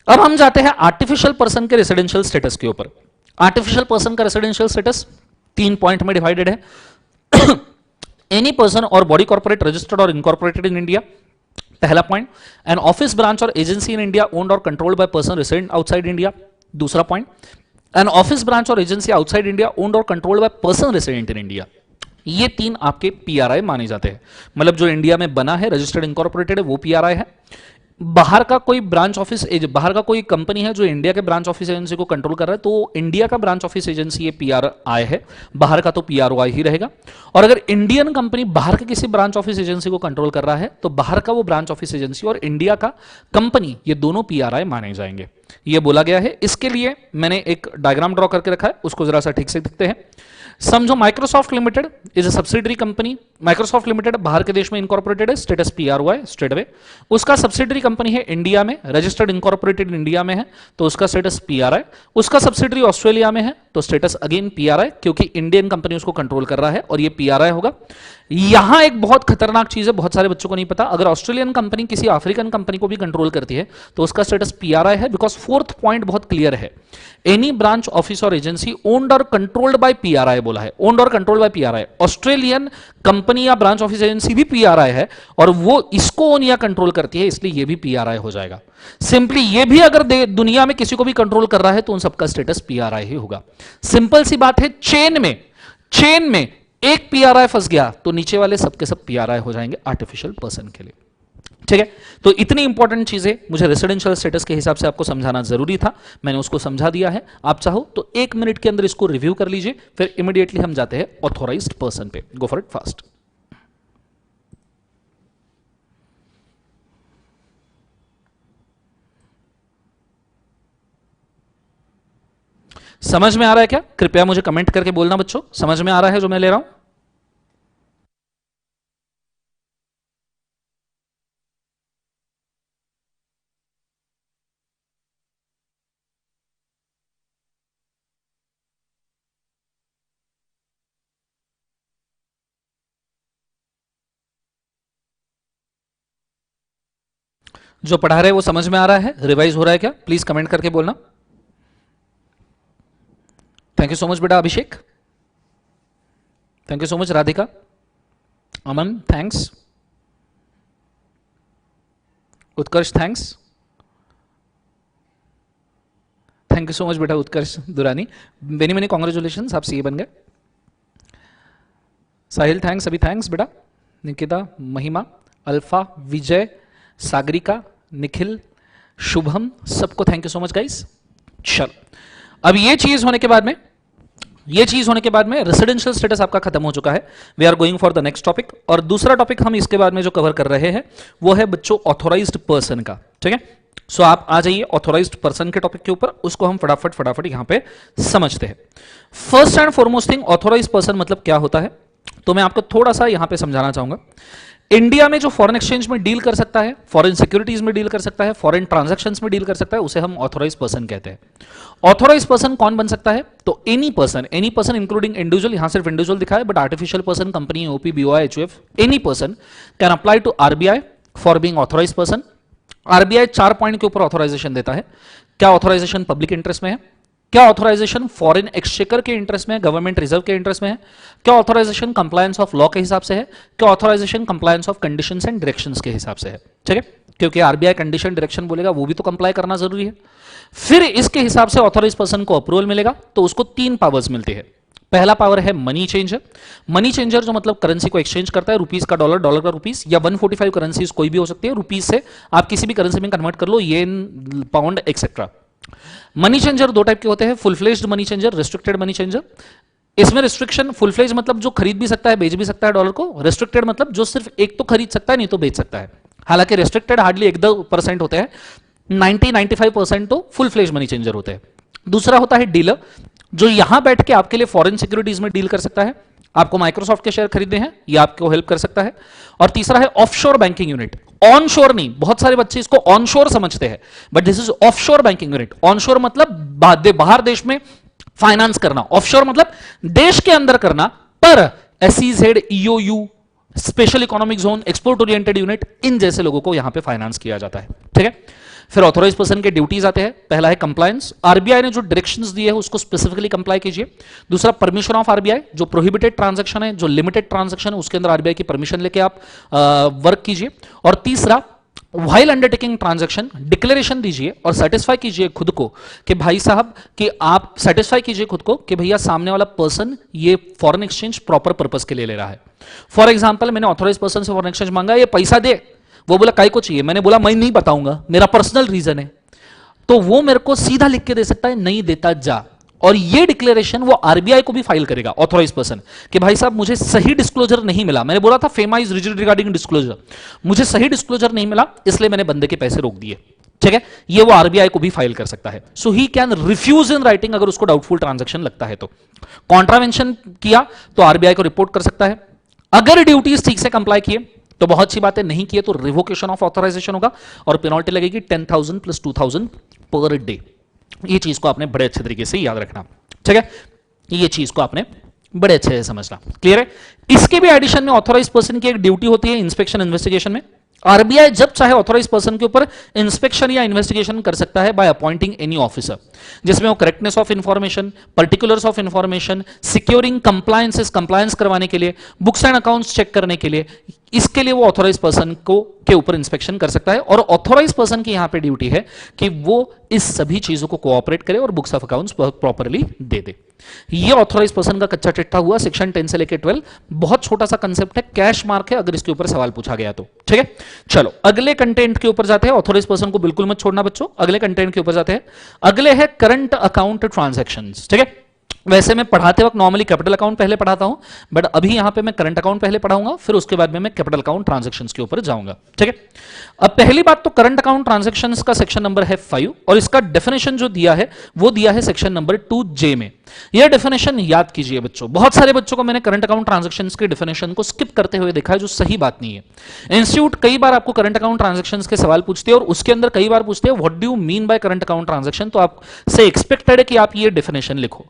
अब हम जाते हैं आर्टिफिशियल पर्सन के रेसिडेंशियल स्टेटस के ऊपर। आर्टिफिशियल पर्सन का रेसिडेंशियल स्टेटस 3 पॉइंट में डिवाइडेड है। एनी पर्सन और बॉडी कॉर्पोरेट रजिस्टर्ड और इनकॉर्पोरेटेड इन इंडिया, पहला पॉइंट। एन ऑफिस ब्रांच और एजेंसी इन इंडिया ओन्ड और controlled by person resident outside India, दूसरा पॉइंट, एन ऑफिस ब्रांच और एजेंसी आउटसाइड इंडिया ओन्ड और controlled by person resident in India. ये तीन आपके PRI माने जाते हैं, मतलब जो इंडिया में बना है, रजिस्टर्ड इनकॉर्पोरेटेड है, वो पीआरआई है। बाहर का कोई ब्रांच ऑफिस, बाहर का कोई कंपनी है जो इंडिया के ब्रांच ऑफिस एजेंसी को कंट्रोल कर रहा है, तो इंडिया का ब्रांच ऑफिस एजेंसी ये पीआरआई है, बाहर का तो पीआरओआई ही रहेगा। और अगर इंडियन कंपनी बाहर के किसी ब्रांच ऑफिस एजेंसी को कंट्रोल कर रहा है, तो बाहर का वो ब्रांच ऑफिस एजेंसी और इंडिया का कंपनी, ये दोनों पीआरआई माने जाएंगे, ये बोला गया है। इसके लिए मैंने एक डायग्राम ड्रॉ करके रखा है, उसको जरा सा ठीक से देखते हैं। समझो Microsoft limited is a subsidiary company. Microsoft limited बाहर के देश में इनकॉर्पोरेटेड है, स्टेटस पीआरओआई स्ट्रेट अवे। उसका सब्सिडरी कंपनी है इंडिया में, रजिस्टर्ड इनकॉर्पोरेटेड इंडिया में है, तो उसका स्टेटस पीआरआई। उसका सब्सिडरी ऑस्ट्रेलिया में है, तो स्टेटस अगेन पीआरआई, क्योंकि इंडियन कंपनी उसको कंट्रोल कर रहा है और ये पीआरआई होगा। यहां एक बहुत खतरनाक चीज है, बहुत सारे बच्चों को नहीं पता, अगर ऑस्ट्रेलियन कंपनी किसी अफ्रीकन कंपनी को भी कंट्रोल करती है तो उसका स्टेटस पीआरआई है, बिकॉज फोर्थ पॉइंट बहुत क्लियर है, एनी ब्रांच ऑफिस और एजेंसी ओन्ड और कंट्रोल्ड बाय पीआरआई बोला है, ओन्ड और controlled by PRI. Australian company या ब्रांच ऑफिस एजेंसी भी पीआरआई है और वो इसको ओन या कंट्रोल करती है, इसलिए ये भी पीआरआई हो जाएगा। सिंपली ये भी अगर दुनिया में किसी को भी कंट्रोल कर रहा है तो उन सबका स्टेटस पीआरआई ही होगा। सिंपल सी बात है, चेन में एक पीआरआई फंस गया तो नीचे वाले सबके सब पीआरआई हो जाएंगे आर्टिफिशियल पर्सन के लिए। ठीक है, तो इतनी इंपॉर्टेंट चीजें मुझे रेसिडेंशियल स्टेटस के हिसाब से आपको समझाना जरूरी था, मैंने उसको समझा दिया है। आप चाहो तो 1 मिनट के अंदर इसको रिव्यू कर लीजिए, फिर इमीडिएटली हम जाते हैं ऑथोराइज्ड पर्सन पे। Go for it fast. समझ में आ रहा है क्या? कृपया मुझे कमेंट करके बोलना बच्चों, समझ में आ रहा है जो मैं ले रहा हूं? जो पढ़ा रहे वो समझ में आ रहा है, रिवाइज हो रहा है क्या? प्लीज कमेंट करके बोलना। थैंक यू सो मच बेटा Abhishek, thank you so much Radhika, Aman thanks, Utkarsh thanks, thank you so much बेटा Utkarsh Durrani, many many congratulation, आप सीए बन गए। साहिल थैंक्स, अभी थैंक्स बेटा, निकिता, महिमा, अल्फा, विजय, सागरिका, निखिल, शुभम, सबको thank you so much guys. चलो अब ये चीज होने के बाद में रेसिडेंशियल स्टेटस आपका खत्म हो चुका है। We are going for the next topic, और दूसरा टॉपिक हम इसके बाद में जो कवर कर रहे हैं वो है बच्चों ऑथोराइज्ड पर्सन का। ठीक है, सो आप आ जाइए ऑथोराइज्ड पर्सन के टॉपिक के ऊपर, उसको हम फटाफट यहां पे समझते हैं। First and foremost thing, authorised person मतलब क्या होता है, तो मैं आपको थोड़ा सा यहां पे समझाना चाहूंगा। इंडिया में जो फॉरेन एक्सचेंज में डील कर सकता है, फॉरेन सिक्योरिटीज में डील कर सकता है, फॉरेन ट्रांजैक्शंस में डील कर सकता है, उसे हम ऑथोराइज्ड पर्सन कहते हैं। ऑथोराइज्ड पर्सन कौन बन सकता है, तो एनी पर्सन इंक्लूडिंग इंडिविजुअल, यहां सिर्फ इंडिविजुअल दिखा है but artificial person, company, OP, BOI, HUF, any person can apply to RBI for being authorised person. RBI 4 point के ऊपर ऑथोराइजेशन देता है। क्या ऑथोराइजेशन पब्लिक इंटरेस्ट में है, क्या ऑथोराइजेशन फॉरेन एक्सचेकर के इंटरेस्ट में है, गवर्नमेंट रिजर्व के इंटरेस्ट में है, क्या ऑथोराइजेशन कंप्लायंस ऑफ लॉ के हिसाब से है, क्या authorisation compliance of conditions and directions के हिसाब से है। ठीक है, क्योंकि आरबीआई कंडीशन डायरेक्शन बोलेगा वो भी तो कंप्लाई करना जरूरी है। फिर इसके हिसाब से ऑथोराइज पर्सन को अप्रूवल मिलेगा, तो उसको 3 पावर्स मिलती है। पहला पावर है मनी चेंजर। मनी चेंजर जो मतलब करेंसी को एक्सचेंज करता है, रुपीस का डॉलर, डॉलर का रुपीस, या 145 करेंसीज कोई भी हो सकती है, रुपीस से आप किसी भी करेंसी में कन्वर्ट कर लो, yen, pound etcetera. Money changer 2 type के होते हैं, full fledged money changer, restricted money changer. इसमें रिस्ट्रिक्शन, फुल फ्लेज मतलब जो खरीद भी सकता है, बेच भी सकता है डॉलर को, रिस्ट्रिक्टेड मतलब जो सिर्फ एक तो खरीद सकता है, नहीं तो बेच सकता है। हालांकि रिस्ट्रिक्टेड हार्डली 1-2% होते हैं, 90-95% तो फुल फ्लेज मनी चेंजर होते हैं। दूसरा होता है डीलर, जो यहां बैठ के आपके लिए फॉरेन सिक्योरिटीज में डील कर सकता है, आपको माइक्रोसॉफ्ट के शेयर खरीदने हैं, ये आपको हेल्प कर सकता है। और तीसरा है ऑफशोर बैंकिंग यूनिट, ऑनशोर नहीं, बहुत सारे बच्चे इसको ऑनशोर समझते हैं, but this is offshore banking unit. Onshore मतलब बाहर देश में फाइनेंस करना, ऑफशोर मतलब देश के अंदर करना, पर SEZ, EOU, special economic zone, export oriented unit, इन जैसे लोगों को यहां पे फाइनेंस किया जाता है। ठीक है, फिर ऑथोराइज पर्सन के ड्यूटीज आते हैं। पहला है कंप्लायंस, आरबीआई ने जो डायरेक्शंस दिए हैं उसको स्पेसिफिकली कंप्लाई कीजिए। दूसरा परमिशन ऑफ आरबीआई, जो प्रोहिबिटेड ट्रांजैक्शन है, जो लिमिटेड ट्रांजैक्शन है, उसके अंदर आरबीआई की परमिशन लेके आप वर्क कीजिए। और तीसरा व्हाइल अंडरटेकिंग ट्रांजैक्शन डिक्लेरेशन दीजिए और सेटिस्फाई कीजिए खुद को कि भाई साहब कि आप सेटिस्फाई कीजिए खुद को कि भैया सामने वाला पर्सन ये फॉरेन एक्सचेंज प्रॉपर पर्पस के लिए ले रहा है। फॉर एग्जांपल मैंने ऑथोराइज पर्सन से फॉरेन एक्सचेंज मांगा, ये पैसा दे, वो बोला काय को चाहिए, मैंने बोला मैं नहीं बताऊंगा, मेरा पर्सनल रीजन है, तो वो मेरे को सीधा लिख के दे सकता है नहीं देता जा, और ये डिक्लेरेशन वो आरबीआई को भी फाइल करेगा ऑथोराइज पर्सन कि भाई साहब मुझे सही डिस्क्लोजर नहीं मिला, मैंने बोला था FEMA is rigid regarding disclosure, मुझे सही डिस्क्लोजर नहीं मिला इसलिए मैंने बंदे के पैसे रोक दिए, ठीक है, ये वो आरबीआई को भी फाइल कर सकता है। So he can refuse in writing अगर उसको डाउटफुल ट्रांजैक्शन लगता है तो। कॉन्ट्रावेंशन किया तो आरबीआई को रिपोर्ट कर सकता है। अगर ड्यूटीज ठीक से कंप्लाई किए तो बहुत सी बातें नहीं किए तो रिवोकेशन ऑफ ऑथराइजेशन होगा और पेनल्टी लगेगी 10,000 प्लस 2,000 पर डे। ये चीज को आपने बड़े अच्छे तरीके से याद रखना, ठीक है, ये चीज को आपने बड़े अच्छे से समझना, क्लियर है। इसके भी एडिशन में ऑथोराइज पर्सन की एक ड्यूटी होती है इंस्पेक्शन इन्वेस्टिगेशन में। आरबीआई जब चाहे ऑथोराइज पर्सन के ऊपर इंस्पेक्शन या इन्वेस्टिगेशन कर सकता है बाय अपॉइंटिंग एनी ऑफिसर, जिसमें वो correctness of information, particulars of information, securing compliances, compliance करवाने के लिए, बुक्स एंड अकाउंट्स चेक करने के लिए, इसके लिए वो ऑथोराइज पर्सन को के ऊपर इंस्पेक्शन कर सकता है। और ऑथोराइज पर्सन की यहां पे ड्यूटी है कि वो इस सभी चीजों को कोऑपरेट करे और बुक्स ऑफ अकाउंट्स प्रॉपर्ली दे दे। ये ऑथोराइज पर्सन का कच्चा चिट्ठा हुआ सेक्शन 10 से लेकर 12, बहुत छोटा सा कंसेप्ट है, कैश मार्क है अगर इसके ऊपर सवाल पूछा गया तो, ठीक है। चलो अगले कंटेंट के ऊपर जाते हैं, ऑथोराइज पर्सन को बिल्कुल मत छोड़ना बच्चों, अगले कंटेंट के ऊपर जाते हैं। अगले है करंट अकाउंट ट्रांजैक्शंस, ठीक है। वैसे मैं पढ़ाते वक्त नॉर्मली कैपिटल अकाउंट पहले पढ़ाता हूं, बट अभी यहां पे मैं करंट अकाउंट पहले पढ़ाऊंगा, फिर उसके बाद में मैं कैपिटल अकाउंट ट्रांजैक्शंस के ऊपर जाऊंगा, ठीक है। अब पहली बात तो करंट अकाउंट ट्रांजैक्शंस का सेक्शन नंबर है 5 और इसका डेफिनेशन जो दिया है वो दिया है सेक्शन नंबर 2J में। यह डेफिनेशन याद कीजिए बच्चों, बहुत सारे बच्चों को मैंने करंट अकाउंट ट्रांजैक्शंस के डेफिनेशन को स्किप करते हुए देखा है, जो सही बात नहीं है। इंस्टीट्यूट कई बार आपको करंट अकाउंट ट्रांजैक्शंस के सवाल पूछते हैं और उसके अंदर कई बार पूछते हैं what do you mean by current account transaction, तो आपसे एक्सपेक्टेड है कि आप ये डेफिनेशन लिखो।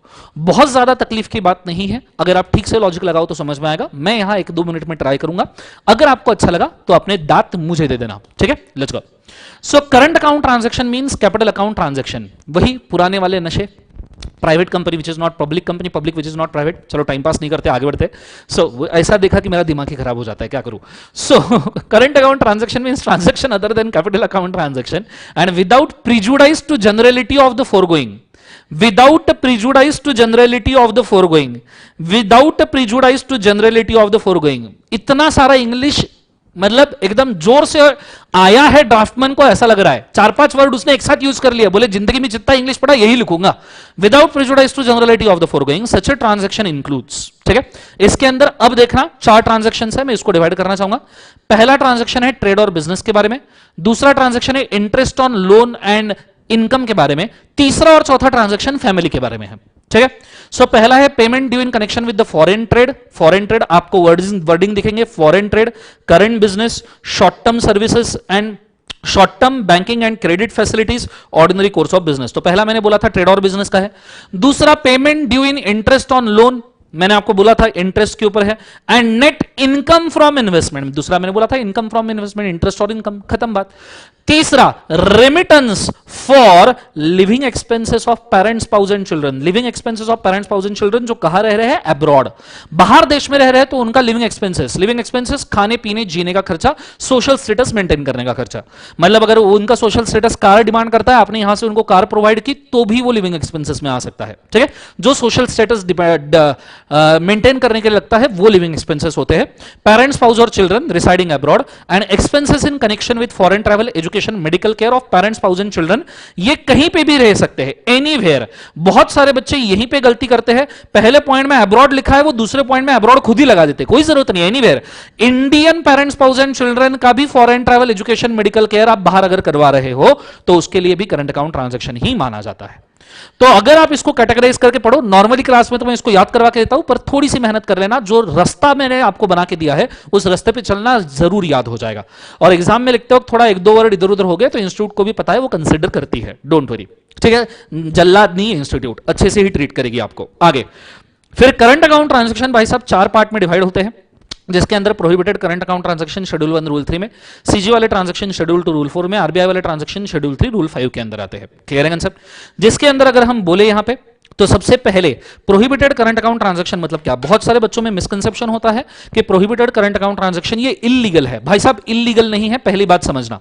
बहुत ज्यादा तकलीफ की बात नहीं है, अगर आप ठीक से लॉजिक लगाओ तो समझ में आएगा। मैं यहां 1-2 मिनट में ट्राई करूंगा, अगर आपको अच्छा लगा तो अपने दांत मुझे दे देना, ठीक है। Let's go. So current account transaction means capital account transaction, वही पुराने वाले नशे, private company which is not public company, public which is not private. चलो टाइम पास नहीं करते, आगे बढ़ते। सो ऐसा देखा कि मेरा दिमाग ही खराब हो जाता है, क्या करूं। So current account transaction means transaction other than capital account transaction and without prejudice to generality of the foregoing, without prejudice to generality of the foregoing, without prejudice to generality of the foregoing। इतना सारा English मतलब एकदम जोर से आया है draughtsman को, ऐसा लग रहा है 4-5 वर्ड उसने एक साथ यूज कर लिया, बोले जिंदगी में जितना इंग्लिश पढ़ा यही लिखूंगा। Without prejudice to generality of the foregoing such a transaction includes, ठीक है। इसके अंदर अब देखना 4 ट्रांजैक्शन है, मैं इसको डिवाइड करना चाहूंगा। पहला ट्रांजैक्शन है ट्रेड और बिजनेस के बारे में, दूसरा ट्रांजैक्शन है interest on loan and income के बारे में, तीसरा और चौथा ट्रांजैक्शन फैमिली के बारे में है, ठीक है। सो पहला है payment due in connection with the foreign trade. Foreign trade आपको वर्डिंग दिखेंगे, foreign trade, current business, short term services and short term banking and credit facilities, ordinary course of business. तो पहला मैंने बोला था ट्रेड और बिजनेस का है। दूसरा payment due in interest on loan, मैंने आपको बोला था इंटरेस्ट के ऊपर है। And net income from investment, दूसरा मैंने बोला था इनकम फ्रॉम इन्वेस्टमेंट, इंटरेस्ट और इनकम, खत्म बात। तीसरा remittance for living expenses of parents, spouse and children. Living expenses of parents, spouse and children जो कहां रह रहे हैं, अब्रॉड, बाहर देश में रह रहे हैं, तो उनका लिविंग एक्सपेंसेस खाने पीने जीने का खर्चा, सोशल स्टेटस मेंटेन करने का खर्चा। मतलब अगर उनका सोशल स्टेटस कार डिमांड करता है, आपने यहां से उनको कार प्रोवाइड की तो भी वो लिविंग एक्सपेंसेस में आ सकता है, ठीक है। जो सोशल स्टेटस मेंटेन करने के लिए लगता है वो लिविंग एक्सपेंसेस होते हैं। पेरेंट्स, स्पाउस और children residing abroad and expenses in connection with foreign travel, education, medical care of parents, spouse and children, ये कहीं पे भी रह सकते हैं, एनीवेयर। बहुत सारे बच्चे यहीं पे गलती करते हैं, पहले पॉइंट में अब्रॉड लिखा है, वो दूसरे पॉइंट में अब्रॉड खुद ही लगा देते, कोई जरूरत नहीं, anywhere. Indian parents, spouse and children का भी foreign travel, education, medical care आप बाहर अगर करवा रहे हो तो उसके लिए भी करंट अकाउंट ट्रांजैक्शन ही माना जाता है। तो अगर आप इसको कैटेगराइज करके पढ़ो, नॉर्मली क्लास में तो मैं इसको याद करवा के देता हूं, पर थोड़ी सी मेहनत कर लेना, जो रास्ता मैंने आपको बना के दिया है उस रास्ते पे चलना, जरूर याद हो जाएगा। और एग्जाम में लिखते वक्त थोड़ा 1-2 वर्ड इधर उधर हो गए तो इंस्टीट्यूट को भी पता है, वो कंसिडर करती है, डोंट वरी, ठीक है। जल्लाद नहीं है इंस्टीट्यूट, अच्छे से ही ट्रीट करेगी आपको। आगे फिर करंट अकाउंट ट्रांजैक्शन भाई साहब 4 पार्ट में डिवाइड होते हैं, जिसके अंदर prohibited current account transaction schedule 1 rule 3 में, सीजी वाले ट्रांजैक्शन शेड्यूल 2 रूल 4 में, आरबीआई वाले ट्रांजैक्शन शेड्यूल 3 रूल 5 के अंदर आते हैं। क्लियर है कंसेप्ट। जिसके अंदर अगर हम बोले यहां पे तो सबसे पहले प्रोहिबिटेड करंट अकाउंट ट्रांजैक्शन मतलब क्या? बहुत सारे बच्चों में मिसकंसेप्शन होता है कि प्रोहिबिटेड करंट अकाउंट ट्रांजैक्शन ये इल्लीगल है। भाई साहब इल्लीगल नहीं है, पहली बात समझना,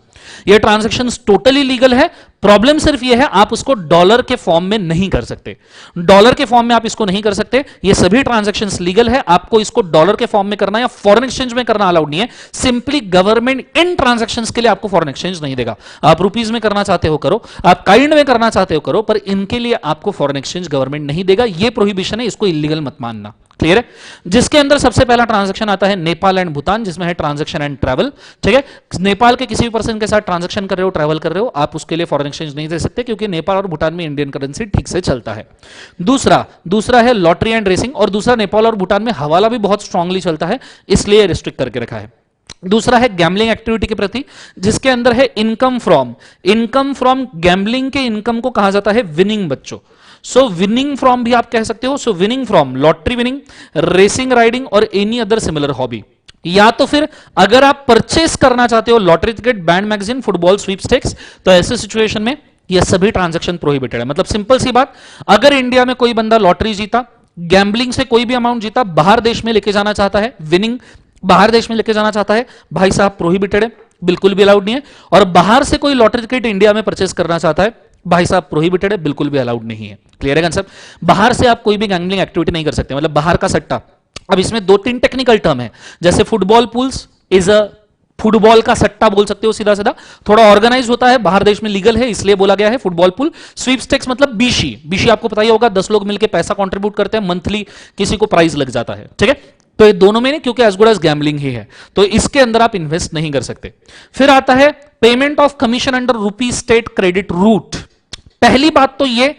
ये ट्रांजैक्शन टोटली लीगल है। प्रॉब्लम सिर्फ ये है आप उसको डॉलर के फॉर्म में नहीं कर सकते, डॉलर के फॉर्म में आप इसको नहीं कर सकते। ये सभी ट्रांजैक्शंस लीगल है, आपको इसको डॉलर के फॉर्म में करना या फॉरेन एक्सचेंज में करना अलाउड नहीं है। सिंपली गवर्नमेंट इन ट्रांजैक्शंस के लिए आपको फॉरेन एक्सचेंज नहीं देगा। आप रुपीज में करना चाहते हो करो, आप काइंड में करना चाहते हो करो, पर इनके लिए आपको फॉरेन एक्सचेंज गवर्नमेंट नहीं देगा। ये प्रोहिबिशन है, इसको इलीगल मत मानना। क्लियर है? जिसके अंदर सबसे पहला ट्रांजैक्शन आता है नेपाल एंड भूटान, जिसमें है ट्रांजैक्शन एंड ट्रैवल। ठीक है, नेपाल के किसी भी पर्सन के साथ ट्रांजैक्शन कर रहे हो, ट्रैवल कर रहे हो, आप उसके लिए फॉरेन एक्सचेंज नहीं दे सकते, क्योंकि नेपाल और भूटान में इंडियन करेंसी ठीक से चलता है। दूसरा है लॉटरी एंड रेसिंग, और दूसरा नेपाल और भूटान में हवाला भी बहुत स्ट्रांगली चलता है, इसलिए रिस्ट्रिक्ट करके रखा है। दूसरा है गैम्बलिंग एक्टिविटी के प्रति, जिसके अंदर है इनकम फ्रॉम गैम्बलिंग के इनकम को कहा जाता है विनिंग बच्चों। सो विनिंग फ्रॉम भी आप कह सकते हो। So winning from lottery winning, racing riding और एनी अदर सिमिलर हॉबी। या तो फिर अगर आप परचेस करना चाहते हो lottery ticket, band magazine, football, sweepstakes, तो ऐसे सिचुएशन में ये सभी ट्रांजैक्शन प्रोहिबिटेड है। मतलब सिंपल सी बात, अगर इंडिया में कोई बंदा लॉटरी जीता, गैम्बलिंग से कोई भी अमाउंट जीता, बाहर देश में लेके जाना चाहता है, विनिंग बाहर देश में लेके जाना चाहता है, भाई साहब प्रोहिबिटेड है, बिल्कुल भी अलाउड नहीं है। और बाहर से कोई लॉटरी टिकट इंडिया में परचेस करना चाहता है, भाई साहब प्रोहिबिटेड है, बिल्कुल भी अलाउड नहीं है। क्लियर है कंसेप्ट? बाहर से आप कोई भी गैम्बलिंग एक्टिविटी नहीं कर सकते, मतलब बाहर का सट्टा। अब इसमें 2-3 टेक्निकल टर्म है, जैसे football pools is a football का सट्टा बोल सकते हो सीधा सीधा, थोड़ा ऑर्गेनाइज होता है, बाहर देश में लीगल है इसलिए बोला गया है फुटबॉल पूल। स्वीपस्टेक्स मतलब बीशी आपको पता ही होगा, 10 लोग मिलकर पैसा कंट्रीब्यूट करते हैं, मंथली किसी को प्राइज लग जाता है। ठीक है, तो ये दोनों में नहीं, क्योंकि एज गुड एज गैम्बलिंग ही है, तो इसके अंदर आप इन्वेस्ट नहीं कर सकते। फिर आता है payment of commission under rupee state credit route. पहली बात तो ये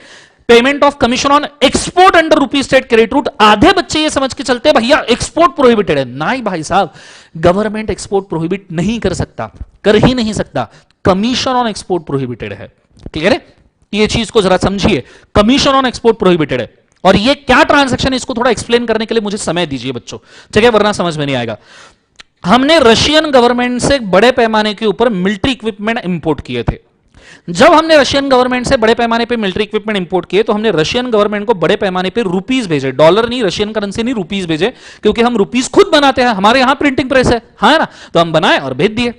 payment of commission on export under rupee state credit route. आधे बच्चे ये समझ के चलते हैं भैया एक्सपोर्ट प्रोहिबिटेड है। नहीं भाई साहब, गवर्नमेंट एक्सपोर्ट प्रोहिबिट नहीं कर सकता, कर ही नहीं सकता। कमीशन ऑन एक्सपोर्ट प्रोहिबिटेड है। क्लियर है? ये चीज को जरा समझिए, कमीशन ऑन एक्सपोर्ट प्रोहिबिटेड है। और ये क्या ट्रांजैक्शन है, इसको थोड़ा एक्सप्लेन करने के लिए मुझे समय दीजिए बच्चों, ठीक है, वरना समझ में नहीं आएगा। हमने रशियन गवर्नमेंट से बड़े पैमाने के ऊपर मिलिट्री इक्विपमेंट इंपोर्ट किए थे। जब हमने रशियन गवर्नमेंट से बड़े पैमाने पे मिलिट्री इक्विपमेंट इंपोर्ट किए, तो हमने रशियन गवर्नमेंट को बड़े पैमाने पे रुपीस भेजे, डॉलर नहीं, रशियन करेंसी नहीं, रुपीस भेजे, क्योंकि हम रुपीस खुद बनाते हैं, हमारे यहां प्रिंटिंग प्रेस है, हाँ ना, तो हम बनाए और भेज दिए।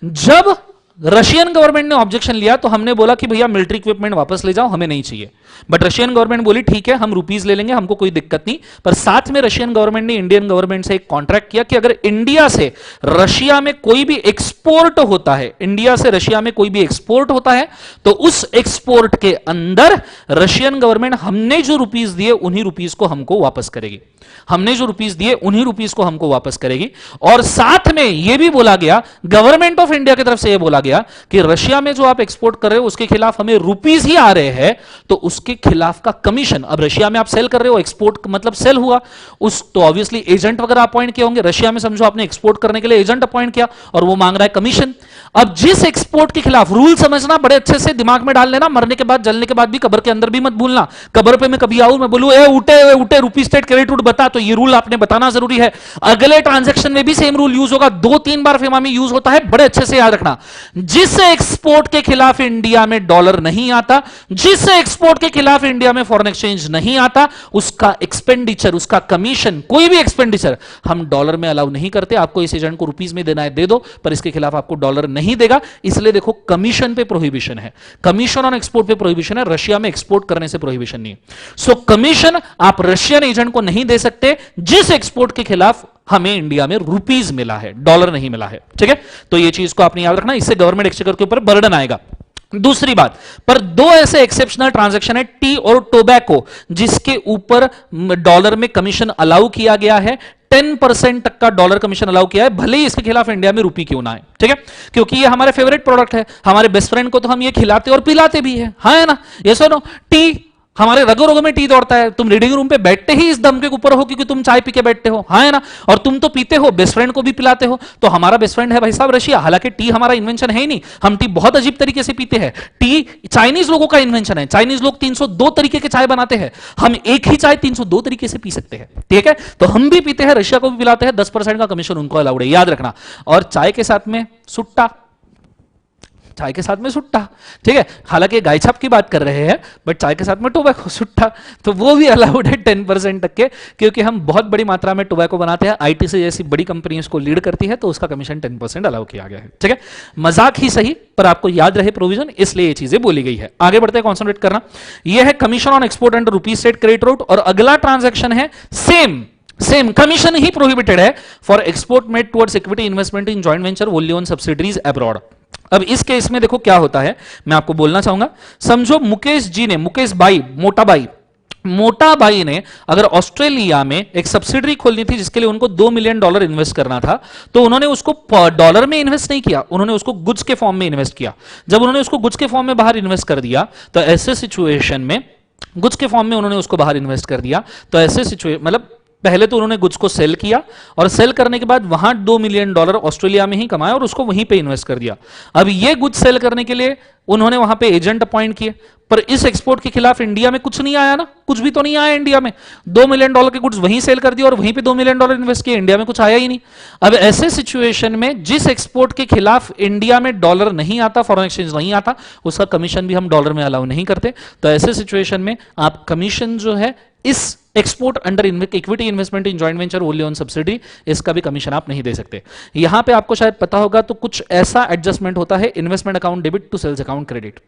जब रशियन गवर्नमेंट ने ऑब्जेक्शन लिया तो हमने बोला कि भैया मिलिट्री इक्विपमेंट वापस ले जाओ, हमें नहीं चाहिए। बट रशियन गवर्नमेंट बोली ठीक है हम रुपीस ले लेंगे, हमको कोई दिक्कत नहीं। पर साथ में रशियन गवर्नमेंट ने इंडियन गवर्नमेंट से एक कॉन्ट्रैक्ट किया कि अगर इंडिया से रशिया में कोई भी एक्सपोर्ट होता है, इंडिया से रशिया में कोई भी एक्सपोर्ट होता है, तो उस एक्सपोर्ट के अंदर रशियन गवर्नमेंट हमने जो रुपीस दिए उन्हीं रुपीस को हमको वापस करेगी, हमने जो रुपीस दिए उन्हीं रुपीस को हमको वापस करेगी। और साथ में यह भी बोला गया, गवर्नमेंट ऑफ इंडिया की तरफ से यह बोला गया कि रशिया में जो आप एक्सपोर्ट कर रहे हो उसके खिलाफ हमें रुपीस ही आ रहे हैं, तो उसके खिलाफ का कमीशन, अब रशिया में आप सेल कर रहे हो, एक्सपोर्ट मतलब सेल हुआ, उस तो ऑब्वियसली एजेंट वगैरह अपॉइंट किए होंगे। रशिया में समझो आपने एक्सपोर्ट करने के लिए एजेंट अपॉइंट किया और वो मांग रहा है कमीशन। अब जिस एक्सपोर्ट के खिलाफ, रूल समझना बड़े अच्छे से, दिमाग में डाल लेना, मरने के बाद जलने के बाद भी कब्र के अंदर भी मत भूलना। कब्र पे मैं कभी आऊं, मैं बोलूं ए उठे रुपी स्टेट क्रेडिट रूट बता, तो ये रूल आपने बताना जरूरी है। अगले ट्रांजैक्शन में भी सेम रूल यूज होगा, 2-3 बार फेमा में यूज होता है, बड़े अच्छे से याद रखना। जिस एक्सपोर्ट के खिलाफ इंडिया में डॉलर नहीं आता, जिस एक्सपोर्ट के खिलाफ इंडिया में फॉरेन एक्सचेंज नहीं आता, उसका एक्सपेंडिचर, उसका कमीशन, कोई भी एक्सपेंडिचर हम डॉलर में अलाउ नहीं करते। आपको इस एजेंट को रुपीस में देना है दे दो, पर इसके खिलाफ आपको डॉलर नहीं देगा। इसलिए देखो कमीशन पे प्रोहिबिशन है, कमीशन ऑन एक्सपोर्ट पे प्रोहिबिशन है, रशिया में एक्सपोर्ट करने से प्रोहिबिशन नहीं है। सो कमीशन आप रशियन एजेंट को नहीं दे सकते जिस एक्सपोर्ट के खिलाफ हमें इंडिया में रुपीस मिला है, डॉलर नहीं मिला है। ठीक है, तो ये चीज को आपने याद रखना, इससे गवर्नमेंट एक्सचेकर के ऊपर बर्डन आएगा। दूसरी बात, पर 2 ऐसे एक्सेप्शनल ट्रांजैक्शन है, टी और टोबैको, जिसके ऊपर डॉलर में कमीशन अलाउ किया गया है। 10% तक का डॉलर कमीशन अलाउ किया है, भले ही इसके खिलाफ इंडिया में रुपी क्यों ना है। ठीक है, क्योंकि ये हमारे फेवरेट प्रोडक्ट है, हमारे बेस्ट फ्रेंड को तो हम ये खिलाते और पिलाते भी है, हाँ है ना, ये सुनो, टी हमारे रगों रगों में टी दौड़ता है। तुम रीडिंग रूम पे बैठते ही इस दम के ऊपर हो क्योंकि तुम चाय पी के बैठते हो, हाँ है ना, और तुम तो पीते हो, बेस्ट फ्रेंड को भी पिलाते हो। तो हमारा बेस्ट फ्रेंड है भाई साहब रशिया, हालांकि टी हमारा इन्वेंशन है ही नहीं, हम टी बहुत अजीब तरीके से पीते हैं। टी चाइनीज लोगों का इन्वेंशन है, चाइनीज लोग 302 तरीके के चाय बनाते हैं, हम एक ही चाय 302 तरीके से पी सकते हैं। ठीक है, तो हम भी पीते हैं, रशिया को भी पिलाते हैं, 10% का कमीशन उनको अलाउड है, याद रखना। और चाय के साथ में सुट्टा, चाय के साथ में सुट्टा, ठीक है, हालांकि गाय छाप की बात कर रहे हैं, बट चाय के साथ में टोबैको सुट्टा, तो वो भी अलाउड है 10% तक के, क्योंकि हम बहुत बड़ी मात्रा में टोबैको बनाते हैं, आईटीसी जैसी बड़ी कंपनी इसको लीड करती है, तो उसका कमीशन 10% अलाउ किया गया है, ठीक है। मजाक ही सही, पर आपको याद रहे प्रोविजन, इसलिए ये चीजें बोली गई है। आगे बढ़ते हैं, कॉन्सेंट्रेट करना। यह है commission on export under rupees state credit route, और अगला ट्रांजैक्शन है सेम कमीशन ही प्रोहिबिटेड है for export made towards equity investment in joint venture wholly owned subsidiaries abroad. अब इस केस में देखो क्या होता है, मैं आपको बोलना चाहूंगा। समझो मुकेश मोटा बाई ने अगर ऑस्ट्रेलिया में एक सब्सिडरी खोलनी थी जिसके लिए उनको $2 मिलियन इन्वेस्ट करना था, तो उन्होंने उसको डॉलर में इन्वेस्ट नहीं किया, उन्होंने उसको गुड्स के फॉर्म में इन्वेस्ट किया। जब उन्होंने उसको गुड्स के फॉर्म में बाहर इन्वेस्ट कर दिया, तो ऐसे सिचुएशन में गुड्स के फॉर्म में उन्होंने उसको बाहर इन्वेस्ट कर दिया, तो ऐसे सिचुएशन मतलब पहले तो उन्होंने गुड्स को सेल किया, और सेल करने के बाद वहां $2 मिलियन ऑस्ट्रेलिया में ही कमाया और उसको वहीं पे इन्वेस्ट कर दिया। अब ये गुड्स सेल करने के लिए उन्होंने वहां पे एजेंट अपॉइंट किए, पर इस एक्सपोर्ट के खिलाफ इंडिया में कुछ नहीं आया ना, कुछ भी तो नहीं आया इंडिया में। $2 मिलियन के गुड्स वहीं सेल कर दिए और वहीं पे $2 मिलियन इन्वेस्ट किए, इंडिया में कुछ आया ही नहीं। अब ऐसे सिचुएशन में जिस एक्सपोर्ट के खिलाफ इंडिया में डॉलर नहीं आता, फॉरेन एक्सचेंज नहीं आता, उसका कमीशन भी हम डॉलर में अलाउ नहीं करते। तो ऐसे सिचुएशन में आप कमीशन जो है इस export under equity investment in joint venture wholly owned subsidy, इसका भी कमीशन आप नहीं दे सकते। यहां पे आपको शायद पता होगा, तो कुछ ऐसा एडजस्टमेंट होता है investment account debit to sales account credit,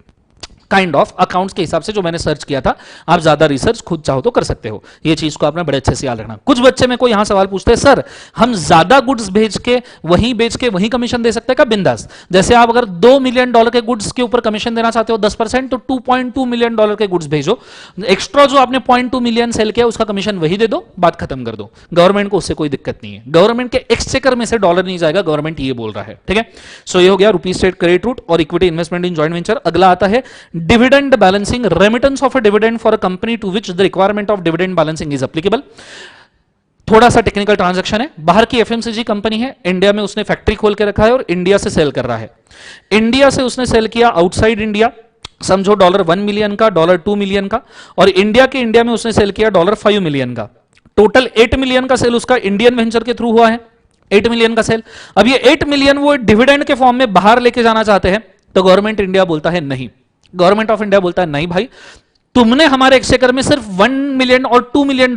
kind of accounts के हिसाब से जो मैंने सर्च किया था। आप ज्यादा रिसर्च खुद चाहो तो कर सकते हो, ये चीज को आपने बड़े अच्छे से याद रखना। कुछ बच्चे मेरे को यहां सवाल पूछते हैं, सर हम ज्यादा गुड्स बेच के वहीं कमीशन दे सकते हैं क्या? बिंदास। जैसे आप अगर $2 मिलियन के गुड्स के ऊपर कमीशन देना चाहते हो 10%, तो $2.2 मिलियन के गुड्स भेजो, एक्स्ट्रा जो आपने 0.2 मिलियन सेल किया उसका कमीशन वही दे दो, बात खत्म कर दो। गवर्नमेंट को उससे कोई दिक्कत नहीं है, गवर्नमेंट के एक्सचेकर में से डॉलर नहीं जाएगा, गवर्नमेंट ये बोल रहा है, ठीक है। सो ये हो गया रुपीज स्टेट क्रेडिट रूट और equity investment in joint venture. अगला आता है dividend balancing, remittance of a dividend for a company to which the requirement of dividend balancing is applicable. थोड़ा सा टेक्निकल ट्रांजैक्शन है, बाहर की एफएमसीजी कंपनी है, इंडिया में उसने फैक्ट्री खोल के रखा है और इंडिया से सेल कर रहा है। इंडिया से उसने सेल किया आउटसाइड इंडिया, समझो $1 मिलियन का, $2 मिलियन का, और इंडिया में उसने सेल किया $5 मिलियन का। टोटल 8 मिलियन का सेल उसका इंडियन वेंचर के थ्रू हुआ है, 8 मिलियन का सेल। अब ये 8 मिलियन वो डिविडेंड के फॉर्म में बाहर लेके जाना चाहते हैं, तो गवर्नमेंट इंडिया बोलता है नहीं, गवर्नमेंट ऑफ इंडिया बोलता है नहीं भाई, तुमने हमारे एक्सचेकर में सिर्फ $1 मिलियन और $2 मिलियन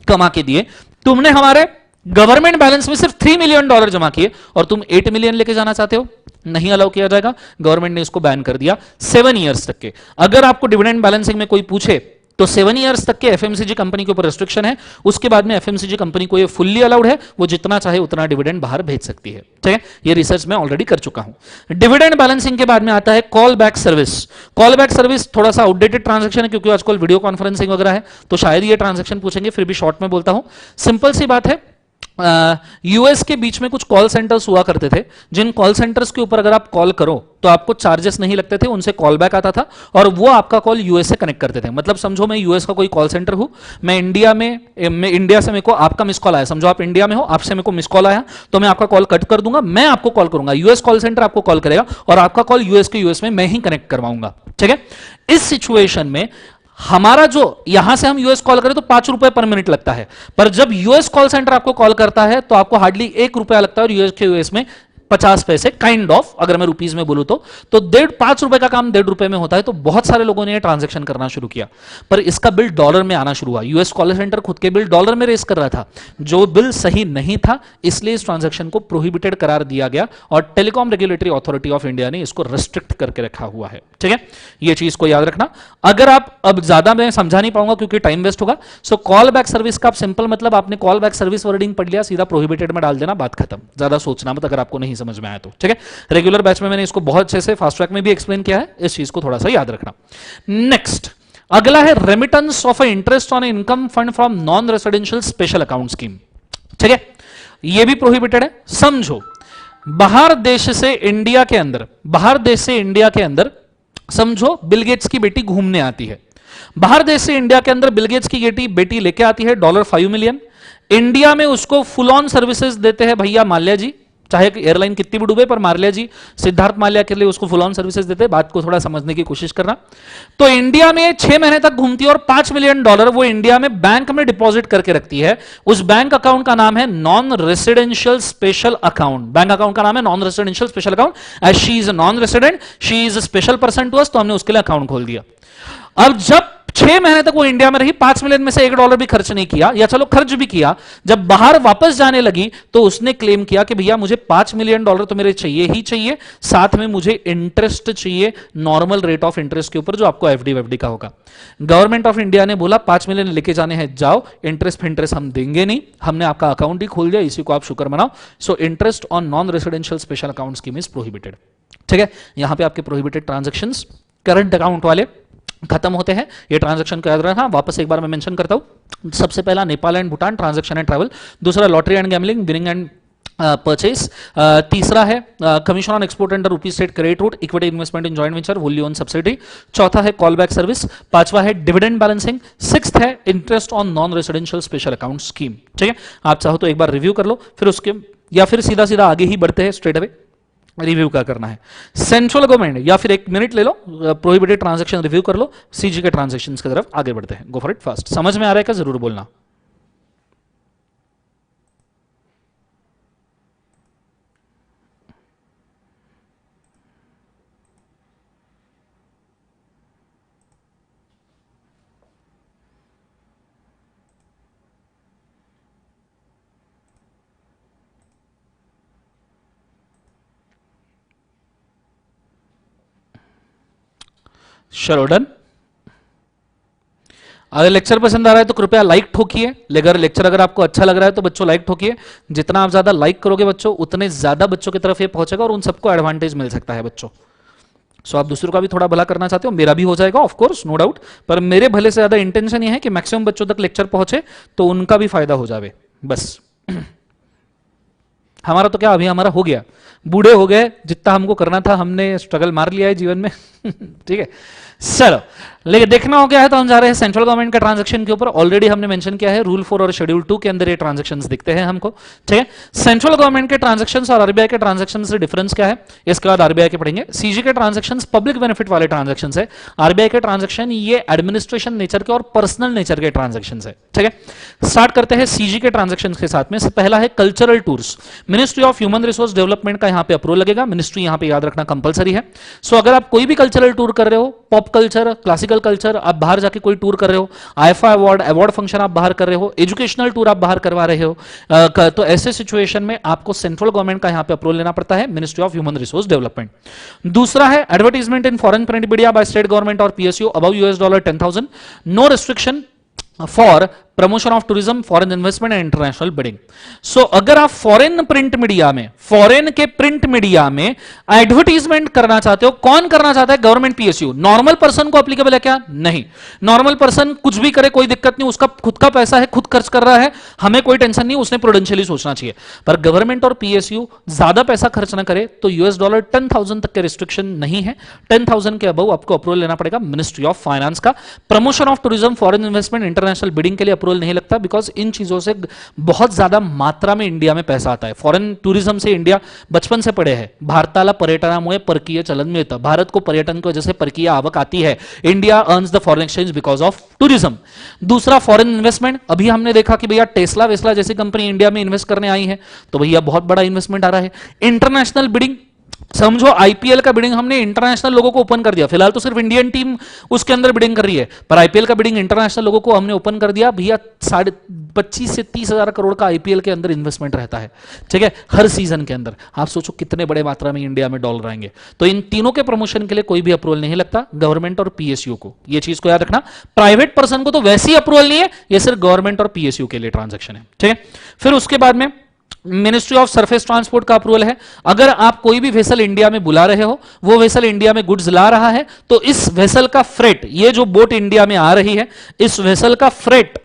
कमा के दिए, तुमने हमारे गवर्नमेंट बैलेंस में सिर्फ $3 मिलियन जमा किए, और तुम 8 मिलियन लेके जाना चाहते हो, नहीं अलाउ किया जाएगा। गवर्नमेंट ने इसको बैन कर दिया 7 इयर्स तक के। अगर आपको डिविडेंड बैलेंसिंग में कोई पूछे तो 7 इयर्स तक के एफएमसीजी कंपनी के ऊपर रेस्ट्रिक्शन है, उसके बाद में एफएमसीजी कंपनी को ये फुल्ली अलाउड है, वो जितना चाहे उतना डिविडेंड बाहर भेज सकती है, ठीक है। ये रिसर्च मैं ऑलरेडी कर चुका हूं। डिविडेंड बैलेंसिंग के बाद में आता है call back service. Call back service थोड़ा सा आउटडेटेड ट्रांजैक्शन है, क्योंकि आजकल वीडियो कॉन्फ्रेंसिंग वगैरह है, तो शायद ये ट्रांजैक्शन पूछेंगे, फिर भी शॉर्ट में बोलता हूं। सिंपल सी बात है, यूएस के बीच में कुछ कॉल सेंटर्स हुआ करते थे, जिन कॉल सेंटर्स के ऊपर अगर आप कॉल करो तो आपको चार्जेस नहीं लगते थे, उनसे कॉल बैक आता था और वो आपका कॉल यूएस से कनेक्ट करते थे। मतलब समझो मैं यूएस का कोई कॉल सेंटर हूं, मैं इंडिया से मेरे को आपका मिस कॉल आया, समझो आप इंडिया में हो, आपसे मेरे को मिस कॉल आया, तो मैं आपका कॉल कट कर दूंगा, मैं आपको कॉल करूंगा, यूएस कॉल सेंटर आपको कॉल करेगा और आपका कॉल यूएस में मैं ही कनेक्ट करवाऊंगा, ठीक है। इस सिचुएशन में हमारा जो यहां से हम यूएस कॉल करें तो ₹5 पर मिनट लगता है, पर जब यूएस कॉल सेंटर आपको कॉल करता है तो आपको हार्डली ₹1 लगता है, और यूएस में 50 पैसे, काइंड ऑफ, अगर मैं रुपीज में बोलूं तो ₹5 का काम ₹1.5 में होता है। तो बहुत सारे लोगों ने ट्रांजैक्शन करना शुरू किया, पर इसका बिल डॉलर में आना शुरू हुआ। यूएस कॉल सेंटर खुद के बिल डॉलर में रेस कर रहा था, जो बिल सही नहीं था, इसलिए इस ट्रांजैक्शन को प्रोहिबिटेड करार दिया गया और telecom regulatory authority of India ने इसको रेस्ट्रिक्ट करके रखा हुआ है, ठीक है। ये चीज को याद रखना। अगर आप, अब ज्यादा मैं समझा नहीं पाऊंगा क्योंकि टाइम वेस्ट होगा, सो कॉल बैक सर्विस का आप सिंपल मतलब आपने कॉल बैक सर्विस वर्डिंग पढ़ लिया, सीधा प्रोहिबिटेड में डाल देना, बात खत्म, ज्यादा सोचना मत अगर आपको नहीं समझ में आया तो, ठीक है। रेगुलर बैच में मैंने इसको बहुत अच्छे से फास्ट ट्रैक में भी एक्सप्लेन किया है, इस चीज को थोड़ा सा याद रखना। नेक्स्ट अगला है remittance of interest on income fund from non residential special account scheme, ठीक है। यह भी प्रोहिबिटेड है। समझो बाहर देश से इंडिया के अंदर समझो बिल गेट्स की बेटी घूमने आती है, बाहर देश से इंडिया के अंदर बिल गेट्स की बेटी लेके आती है $5 मिलियन, इंडिया में उसको फुल ऑन सर्विसेज देते हैं भैया माल्या जी, चाहे एयरलाइन कितनी भी डूबे, पर माल्या जी, सिद्धार्थ माल्या के लिए उसको फुल ऑन सर्विसेज देते, बात को थोड़ा समझने की कोशिश करना। तो इंडिया में 6 महीने तक घूमती है और $5 मिलियन वो इंडिया में बैंक में डिपॉजिट करके रखती है। उस बैंक अकाउंट का नाम है non residential special account. Bank account का नाम है non residential special account. As she is non resident, she is special person to us, तो हमने उसके लिए अकाउंट खोल दिया। अब जब 6 महीने तक वो इंडिया में रही, $5 मिलियन में से $1 भी खर्च नहीं किया, या चलो खर्च भी किया, जब बाहर वापस जाने लगी तो उसने क्लेम किया कि भैया मुझे $5 मिलियन तो मेरे चाहिए ही चाहिए, साथ में मुझे इंटरेस्ट चाहिए, नॉर्मल रेट ऑफ इंटरेस्ट के ऊपर, जो आपको एफडी वेफडी का होगा। गवर्नमेंट ऑफ इंडिया ने बोला 5 मिलियन लेके जाने हैं, जाओ, इंटरेस्ट हम देंगे नहीं, हमने आपका अकाउंट ही खोल दिया, इसी को आप शुक्र मनाओ। So interest on non residential special account scheme is prohibited. ठीक है, यहां पे आपके प्रोहिबिटेड ट्रांजेक्शंस करंट अकाउंट वाले खत्म होते हैं। ये ट्रांजैक्शन को याद रखना, वापस एक बार मैं मेंशन करता हूं। सबसे पहला Nepal and Bhutan, transaction and travel. दूसरा lottery and gambling, winning and purchase. तीसरा है commission on export under rupee state credit route, equity investment in joint venture, wholly owned subsidy. चौथा है कॉल बैक सर्विस। पांचवा है डिविडेंड बैलेंसिंग। सिक्स्थ है interest on non residential special account scheme. ठीक है, आप चाहो तो एक बार रिव्यू कर लो, फिर उसके या फिर सीधा सीधा आगे ही बढ़ते हैं, स्ट्रेट अवे रिव्यू क्या करना है। सेंट्रल गवर्नमेंट, या फिर 1 मिनट ले लो, प्रोहिबिटेड ट्रांजैक्शन रिव्यू कर लो, सीजी के ट्रांजैक्शंस की तरफ आगे बढ़ते हैं। Go for it fast. समझ में आ रहा है क्या, जरूर बोलना। चलो डन। अगर लेक्चर पसंद आ रहा है तो कृपया लाइक ठोकिए। अगर लेक्चर अगर आपको अच्छा लग रहा है तो बच्चों लाइक ठोकिए। जितना आप ज्यादा लाइक करोगे बच्चों, उतने ज्यादा बच्चों की तरफ ये पहुंचेगा और उन सबको एडवांटेज मिल सकता है बच्चों। सो आप दूसरों का भी थोड़ा भला करना चाहते हो, मेरा भी हो जाएगा ऑफ कोर्स, नो डाउट, पर मेरे भले से ज्यादा इंटेंशन ये है कि मैक्सिमम बच्चों तक लेक्चर पहुंचे तो उनका भी फायदा हो जाए बस। हमारा तो क्या, अभी हमारा हो गया, बूढ़े हो गए, जितना हमको करना था हमने स्ट्रगल मार लिया है जीवन में। ठीक है, चलो, लेकिन देखना हो गया है तो हम जा रहे हैं सेंट्रल गवर्नमेंट के ट्रांजैक्शन के ऊपर। ऑलरेडी हमने मेंशन किया है, रूल 4 और शेड्यूल 2 के अंदर ये ट्रांजैक्शंस दिखते हैं हमको। ठीक है, सेंट्रल गवर्नमेंट के ट्रांजैक्शंस और आरबीआई के ट्रांजैक्शंस से डिफरेंस क्या है, इसके बाद आरबीआई के पढ़ेंगे। सीजी के ट्रांजैक्शंस पब्लिक बेनिफिट वाले ट्रांजैक्शंस है, आरबीआई के ट्रांजैक्शन ये एडमिनिस्ट्रेशन नेचर के और पर्सनल नेचर के ट्रांजैक्शंस है। ठीक है, स्टार्ट करते हैं सीजी के ट्रांजैक्शंस के साथ में। पहला है cultural tours. Ministry of human resource development का यहां पे अप्रूवल लगेगा, मिनिस्ट्री यहां पे याद रखना कंपलसरी है। सो अगर आप कोई भी कल्चरल टूर कर रहे हो, पॉप कल्चर, क्लासिकल कल्चर, आप बाहर जाके कोई टूर कर रहे हो, आईफा अवार्ड फंक्शन आप बाहर कर रहे हो, एजुकेशनल टूर आप बाहर करवा रहे हो, तो ऐसे सिचुएशन में आपको सेंट्रल गवर्नमेंट का यहां पे अप्रूवल लेना पड़ता है, ministry of human resource development. दूसरा है advertisement in foreign print media by state government और PSU above $10,000, no restriction for promotion of tourism, foreign investment and international bidding. So अगर आप फॉरेन प्रिंट मीडिया में, foreign के print media में advertisement करना चाहते हो, कौन करना चाहता है, गवर्नमेंट पीएसयू। नॉर्मल पर्सन को एप्लीकेबल है क्या, नहीं। नॉर्मल पर्सन कुछ भी करे कोई दिक्कत नहीं, उसका खुद का पैसा है, खुद खर्च कर रहा है, हमें कोई टेंशन नहीं, उसने प्रूडेंशियली सोचना चाहिए। पर गवर्नमेंट और पीएसयू ज्यादा पैसा खर्च ना करे तो $10,000 तक के रिस्ट्रिक्शन नहीं है। 10,000 के अबव आपको अप्रूवल लेना पड़ेगा मिनिस्ट्री ऑफ फाइनेंस का। Promotion of tourism, foreign investment, international bidding के लिए अप्रूवल नहीं लगता, बिकॉज इन चीजों से बहुत ज्यादा मात्रा में इंडिया में पैसा आता है। फॉरेन टूरिज्म से इंडिया बचपन से पड़े है, भारताला पर्यटनामुळे परकीय चलन मिळतं, भारत को पर्यटन की वजह से परकीय आवक आती है, India earns the foreign exchange because of tourism. दूसरा फॉरेन इन्वेस्टमेंट, अभी हमने देखा कि भैया टेस्ला वेस्ला जैसी कंपनी इंडिया में इन्वेस्ट करने आई है, तो भैया बहुत बड़ा इन्वेस्टमेंट आ रहा है। इंटरनेशनल बिडिंग, समझो आईपीएल का बिडिंग हमने इंटरनेशनल लोगों को ओपन कर दिया, फिलहाल तो सिर्फ इंडियन टीम उसके अंदर बिडिंग कर रही है, पर आईपीएल का बिडिंग इंटरनेशनल लोगों को हमने ओपन कर दिया। भैया 25,000 से 30,000 करोड़ का आईपीएल के अंदर इन्वेस्टमेंट रहता है, ठीक है, हर सीजन के अंदर। आप सोचो कितने बड़े मात्रा में इंडिया में डॉलर आएंगे। तो इन तीनों के प्रमोशन के लिए कोई भी अप्रूवल नहीं लगता, गवर्नमेंट और पीएसयू को, ये चीज को याद रखना। प्राइवेट पर्सन को तो वैसे ही अप्रूवल नहीं है, ये सिर्फ गवर्नमेंट और पीएसयू के लिए ट्रांजेक्शन है, ठीक है। फिर उसके बाद में मिनिस्ट्री ऑफ सरफेस ट्रांसपोर्ट का अप्रूवल है। अगर आप कोई भी वेसल इंडिया में बुला रहे हो, वो वेसल इंडिया में गुड्स ला रहा है, तो इस वेसल का फ्रेट, ये जो बोट इंडिया में आ रही है, इस वेसल का फ्रेट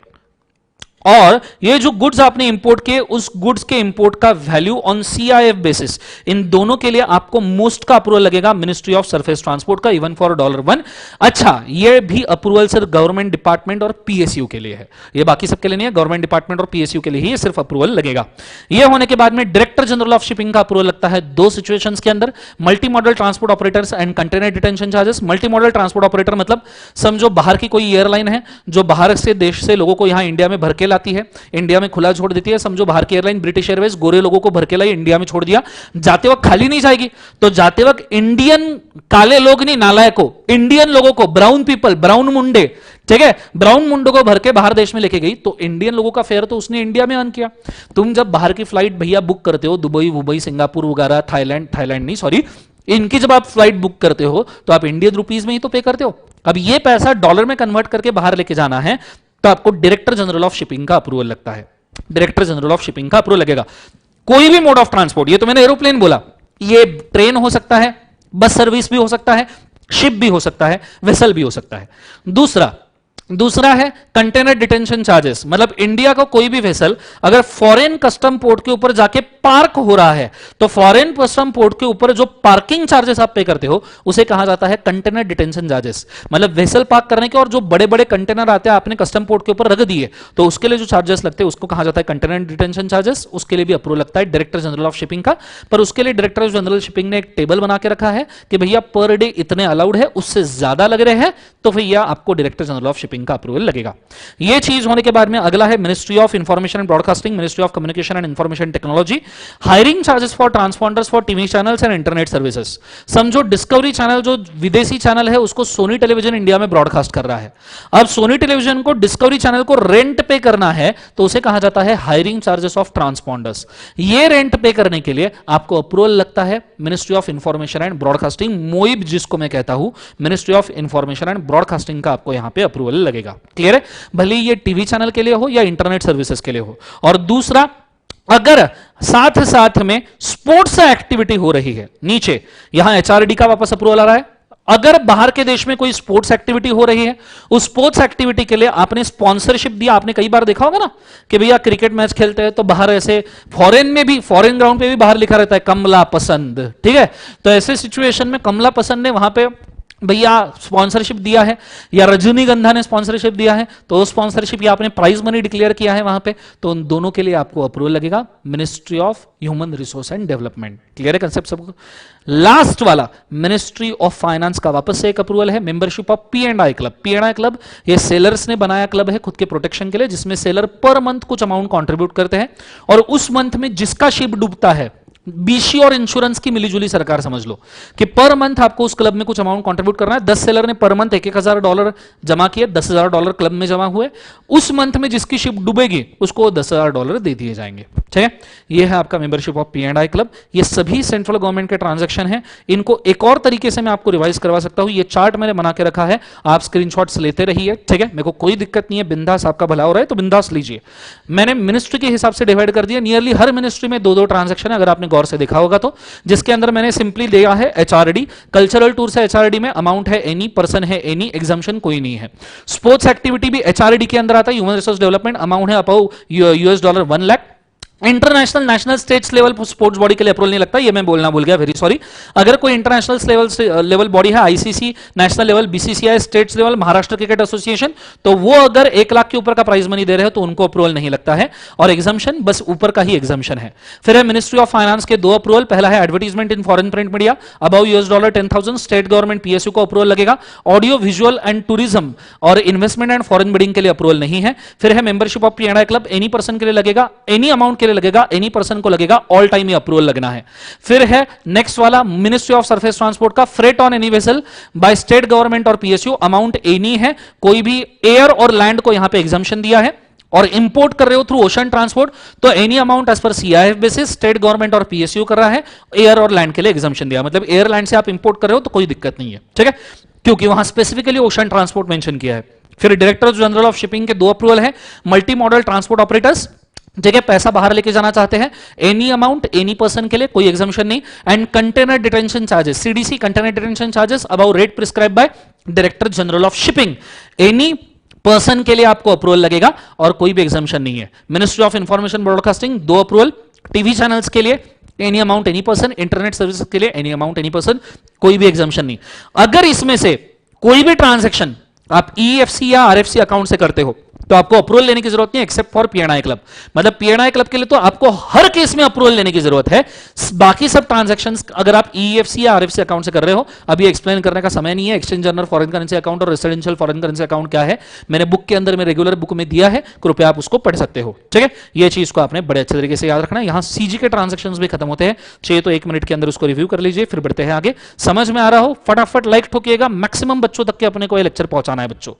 और ये जो गुड्स आपने इंपोर्ट किए उस गुड्स के इंपोर्ट का वैल्यू ऑन सीआईएफ बेसिस, इन दोनों के लिए आपको मोस्ट का अप्रूवल लगेगा मिनिस्ट्री ऑफ सरफेस ट्रांसपोर्ट का, इवन फॉर $1। अच्छा, ये भी अप्रूवल सिर्फ गवर्नमेंट डिपार्टमेंट और पीएसयू के लिए है, ये बाकी सबके लिए नहीं है, गवर्नमेंट डिपार्टमेंट और पीएसयू के लिए ही सिर्फ अप्रूवल लगेगा। ये होने के बाद में डायरेक्टर जनरल ऑफ शिपिंग का अप्रूवल लगता है दो सिचुएशंस के अंदर, multi modal transport operators and container detention charges. Multi modal transport operator मतलब समझो बाहर की कोई एयरलाइन है जो बाहर से देश से लोगों को यहां इंडिया में भर के लाती है, इंडिया में खुला छोड़ देती है। समझो बाहर की एयरलाइन ब्रिटिश एयरवेज गोरे लोगों को भर के लाई, इंडिया में छोड़ दिया, जाते वक्त खाली नहीं जाएगी, तो जाते वक्त इंडियन काले लोग नहीं, नालायकों, इंडियन लोगों को, ब्राउन पीपल, ब्राउन मुंडे, ठीक है, ब्राउन मुंडों को भर के बाहर देश में लेके गई, तो इंडियन लोगों का फेयर तो उसने इंडिया में अर्न किया। तुम जब बाहर की फ्लाइट भैया बुक करते हो, दुबई वुबई सिंगापुर वगैरह, थाईलैंड नहीं सॉरी, इनकी जब आप फ्लाइट बुक करते हो तो आप इंडियन रुपीज में ही तो पे करते हो। अब ये पैसा डॉलर में कन्वर्ट करके बाहर लेके जाना है तो आपको डायरेक्टर जनरल ऑफ शिपिंग का अप्रूवल लगता है, डायरेक्टर जनरल ऑफ शिपिंग का अप्रूवल लगेगा। कोई भी मोड ऑफ ट्रांसपोर्ट, ये तो मैंने एरोप्लेन बोला, ये ट्रेन हो सकता है, बस सर्विस भी हो सकता है, शिप भी हो सकता है, वेसल भी हो सकता है। दूसरा है कंटेनर डिटेंशन चार्जेस, मतलब इंडिया का कोई भी वेसल अगर फॉरेन कस्टम पोर्ट के ऊपर जाके पार्क हो रहा है तो फॉरेन कस्टम पोर्ट के ऊपर जो पार्किंग चार्जेस आप पे करते हो उसे कहा जाता है कंटेनर डिटेंशन चार्जेस। मतलब वेसल पार्क करने के और जो बड़े बड़े कंटेनर आते हैं आपने कस्टम पोर्ट के ऊपर रख दिए तो उसके लिए जो चार्जेस लगते हैं उसको कहा जाता है कंटेनर डिटेंशन चार्जेस। उसके लिए भी अप्रूवल लगता है डायरेक्टर जनरल ऑफ शिपिंग का, पर उसके लिए डायरेक्टर जनरल शिपिंग ने एक टेबल बना के रखा है कि भैया पर डे इतने अलाउड है, उससे ज्यादा लग रहे हैं तो भैया आपको डायरेक्टर जनरल ऑफ शिपिंग का अप्रूवल लगेगा। यह चीज होने के बाद में अगला है ministry of information and broadcasting, ministry of communication and information technology, hiring charges for transponders for TV channels and internet services. समझो डिस्कवरी चैनल जो विदेशी चैनल है उसको सोनी टेलीविजन इंडिया में ब्रॉडकास्ट कर रहा है, अब सोनी टेलीविजन को डिस्कवरी चैनल को रेंट पे करना है तो उसे कहा जाता है हायरिंग चार्जेस ऑफ ट्रांसपॉन्डर्स। ये रेंट पे करने के लिए आपको अप्रूवल लगता है ministry of information and broadcasting, MOIB जिसको मैं कहता हूं, ministry of information and broadcasting का आपको यहां पे अप्रूवल लगेगा। क्लियर है, भले ये टीवी चैनल के लिए हो या इंटरनेट सर्विसेज के लिए हो। और दूसरा, अगर साथ साथ में स्पोर्ट्स एक्टिविटी हो रही है, नीचे यहां एचआरडी का वापस अप्रूवल आ रहा है, अगर बाहर के देश में कोई स्पोर्ट्स एक्टिविटी हो रही है उस स्पोर्ट्स एक्टिविटी के लिए आपने स्पॉन्सरशिप दिया, आपने कई बार देखा होगा ना कि भैया क्रिकेट मैच खेलते हैं तो बाहर ऐसे फॉरेन में भी, फॉरेन ग्राउंड पे भी बाहर लिखा रहता है कमला पसंद, ठीक है, तो ऐसे सिचुएशन में कमला पसंद ने वहां पे भैया स्पॉन्सरशिप दिया है या रजनीगंधा ने स्पॉन्सरशिप दिया है तो स्पॉन्सरशिप या आपने प्राइज मनी डिक्लेयर किया है वहां पे, तो उन दोनों के लिए आपको अप्रूवल लगेगा ministry of human resource and development. Clear है कंसेप्ट सबको। लास्ट वाला मिनिस्ट्री ऑफ फाइनेंस का वापस से एक अप्रूवल है, membership of P&I club. P&I club ये सेलर्स ने बनाया क्लब है खुद के प्रोटेक्शन के लिए, जिसमें सेलर पर मंथ कुछ अमाउंट कंट्रीब्यूट करते हैं और उस मंथ में जिसका शिप डूबता है, बीसी और इंश्योरेंस की मिलीजुली सरकार समझ लो कि पर मंथ आपको उस क्लब में कुछ अमाउंट कंट्रीब्यूट करना है। 10 सेलर ने पर मंथ $1,000 जमा किए, $10,000 क्लब में जमा हुए, उस मंथ में जिसकी शिप डूबेगी उसको $10,000 दे दिए जाएंगे। ठीक है, ये है आपका मेंबरशिप ऑफ P&I क्लब। ये सभी सेंट्रल गवर्नमेंट के ट्रांजैक्शन है। इनको एक और तरीके से मैं आपको रिवाइज करवा सकता हूं, ये चार्ट मैंने बना के रखा है, आप स्क्रीनशॉट्स लेते रहिए। ठीक है, मेरे को कोई दिक्कत नहीं है, बिंदास आपका भला हो रहा है तो बिंदास लीजिए। मैंने मिनिस्ट्री के हिसाब से डिवाइड कर दिया, नियरली हर मिनिस्ट्री में 2-2 ट्रांजैक्शन है, अगर आपने गौर से देखा होगा तो, जिसके अंदर मैंने सिंपली दिया है एचआरडी, कल्चरल टूर से एचआरडी में अमाउंट है एनी, पर्सन है एनी, एग्जाम्पशन कोई नहीं है। स्पोर्ट्स एक्टिविटी भी एचआरडी के अंदर आता है, ह्यूमन रिसोर्स डेवलपमेंट, अमाउंट है above $1 lakh. International national states level sports body के लिए अप्रूवल नहीं लगता, ये मैं बोलना भूल गया, वेरी सॉरी। अगर कोई इंटरनेशनल लेवल बॉडी है, ICC national level, BCCI states level, Maharashtra cricket association, तो वो अगर 1 लाख के ऊपर का प्राइज मनी दे रहे हो तो उनको अप्रूवल नहीं लगता है, और एग्जाम्पशन बस ऊपर का ही एग्जाम्पशन है। फिर है मिनिस्ट्री ऑफ फाइनेंस के 2 अप्रूवल, पहला है advertisement in foreign print media above $10,000, state government PSU को अप्रूवल लगेगा। ऑडियो विजुअल एंड टूरिज्म और इन्वेस्टमेंट एंड फॉरेन बिडिंग के लिए अप्रूवल नहीं है। फिर है membership of P&I club, any person के लिए लगेगा, एनी अमाउंट के लिए लगेगा, एनी पर्सन को लगेगा, ऑल टाइम ही अप्रूवल लगना है। फिर है नेक्स्ट वाला मिनिस्ट्री ऑफ सरफेस ट्रांसपोर्ट का, freight on any vessel bye state government और पीएसयू, अमाउंट एनी है, कोई भी एयर और लैंड को यहां पे एग्जम्पशन दिया है, और इंपोर्ट कर रहे हो थ्रू ओशन ट्रांसपोर्ट तो any amount as per CIF basis, state government और पीएसयू कर रहा है, एयर और लैंड के लिए एग्जम्पशन दिया, मतलब एयरलैंड से आप इंपोर्ट कर रहे हो तो कोई दिक्कत नहीं है। ठीक है, क्योंकि वहां स्पेसिफिकली ओशन ट्रांसपोर्ट मेंशन किया है। फिर डायरेक्टर जनरल ऑफ शिपिंग के 2 अप्रूवल है, मल्टी मॉडल ट्रांसपोर्ट ऑपरेटर्स, जगह पैसा बाहर लेके जाना चाहते हैं, एनी अमाउंट एनी पर्सन के लिए, कोई एग्जाम्पशन नहीं, and container detention charges, CDC container detention charges about rate prescribe by director general of shipping, any person के लिए आपको अप्रूवल लगेगा और कोई भी एग्जामिशन नहीं है। Ministry of information broadcasting 2 approval, TV channels के लिए any amount any person, internet services के लिए एनी अमाउंट एनी पर्सन, कोई भी एग्जामिशन नहीं। अगर इसमें से कोई भी ट्रांजैक्शन आप ईएफसी या आरएफसी अकाउंट से करते हो तो आपको अप्रूवल लेने की जरूरत नहीं, एक्सेप्ट फॉर पीएनआई क्लब। मतलब पीएनआई क्लब के लिए तो आपको हर केस में अप्रूवल लेने की जरूरत है। बाकी सब ट्रांजैक्शंस अगर आप ईएफसी या आरएफसी अकाउंट से कर रहे हो, अभी एक्सप्लेन करने का समय नहीं है। Exchange general foreign currency account और रेसिडेंशियल फॉरेन करेंसी अकाउंट क्या है मैंने बुक के अंदर में रेगुलर बुक में दिया है, कृपया आप उसको पढ़ सकते हो। ठीक है, ये चीज को आपने बड़े अच्छे तरीके से याद रखना है। यहां सीजी के ट्रांजेक्शन भी खत्म होते हैं, चाहिए तो 1 मिनट के अंदर उसको रिव्यू कर लीजिए, फिर बढ़ते हैं आगे। समझ में आ रहा हो फटाफट लाइक ठोकिएगा, मैक्सिमम बच्चों तक के अपने को ये लेक्चर पहुंचाना है बच्चों।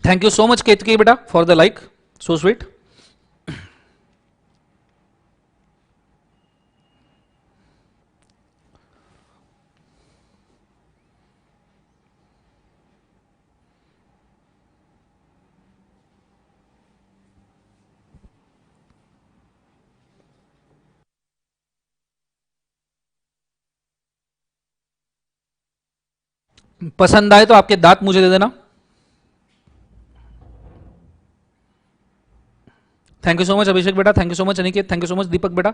Thank you so much Ketaki बेटा for the like, so sweet. पसंद आए तो आपके दांत मुझे दे देना। Thank you so much Abhishek बेटा, thank you so much Aniket, thank you so much Deepak बेटा।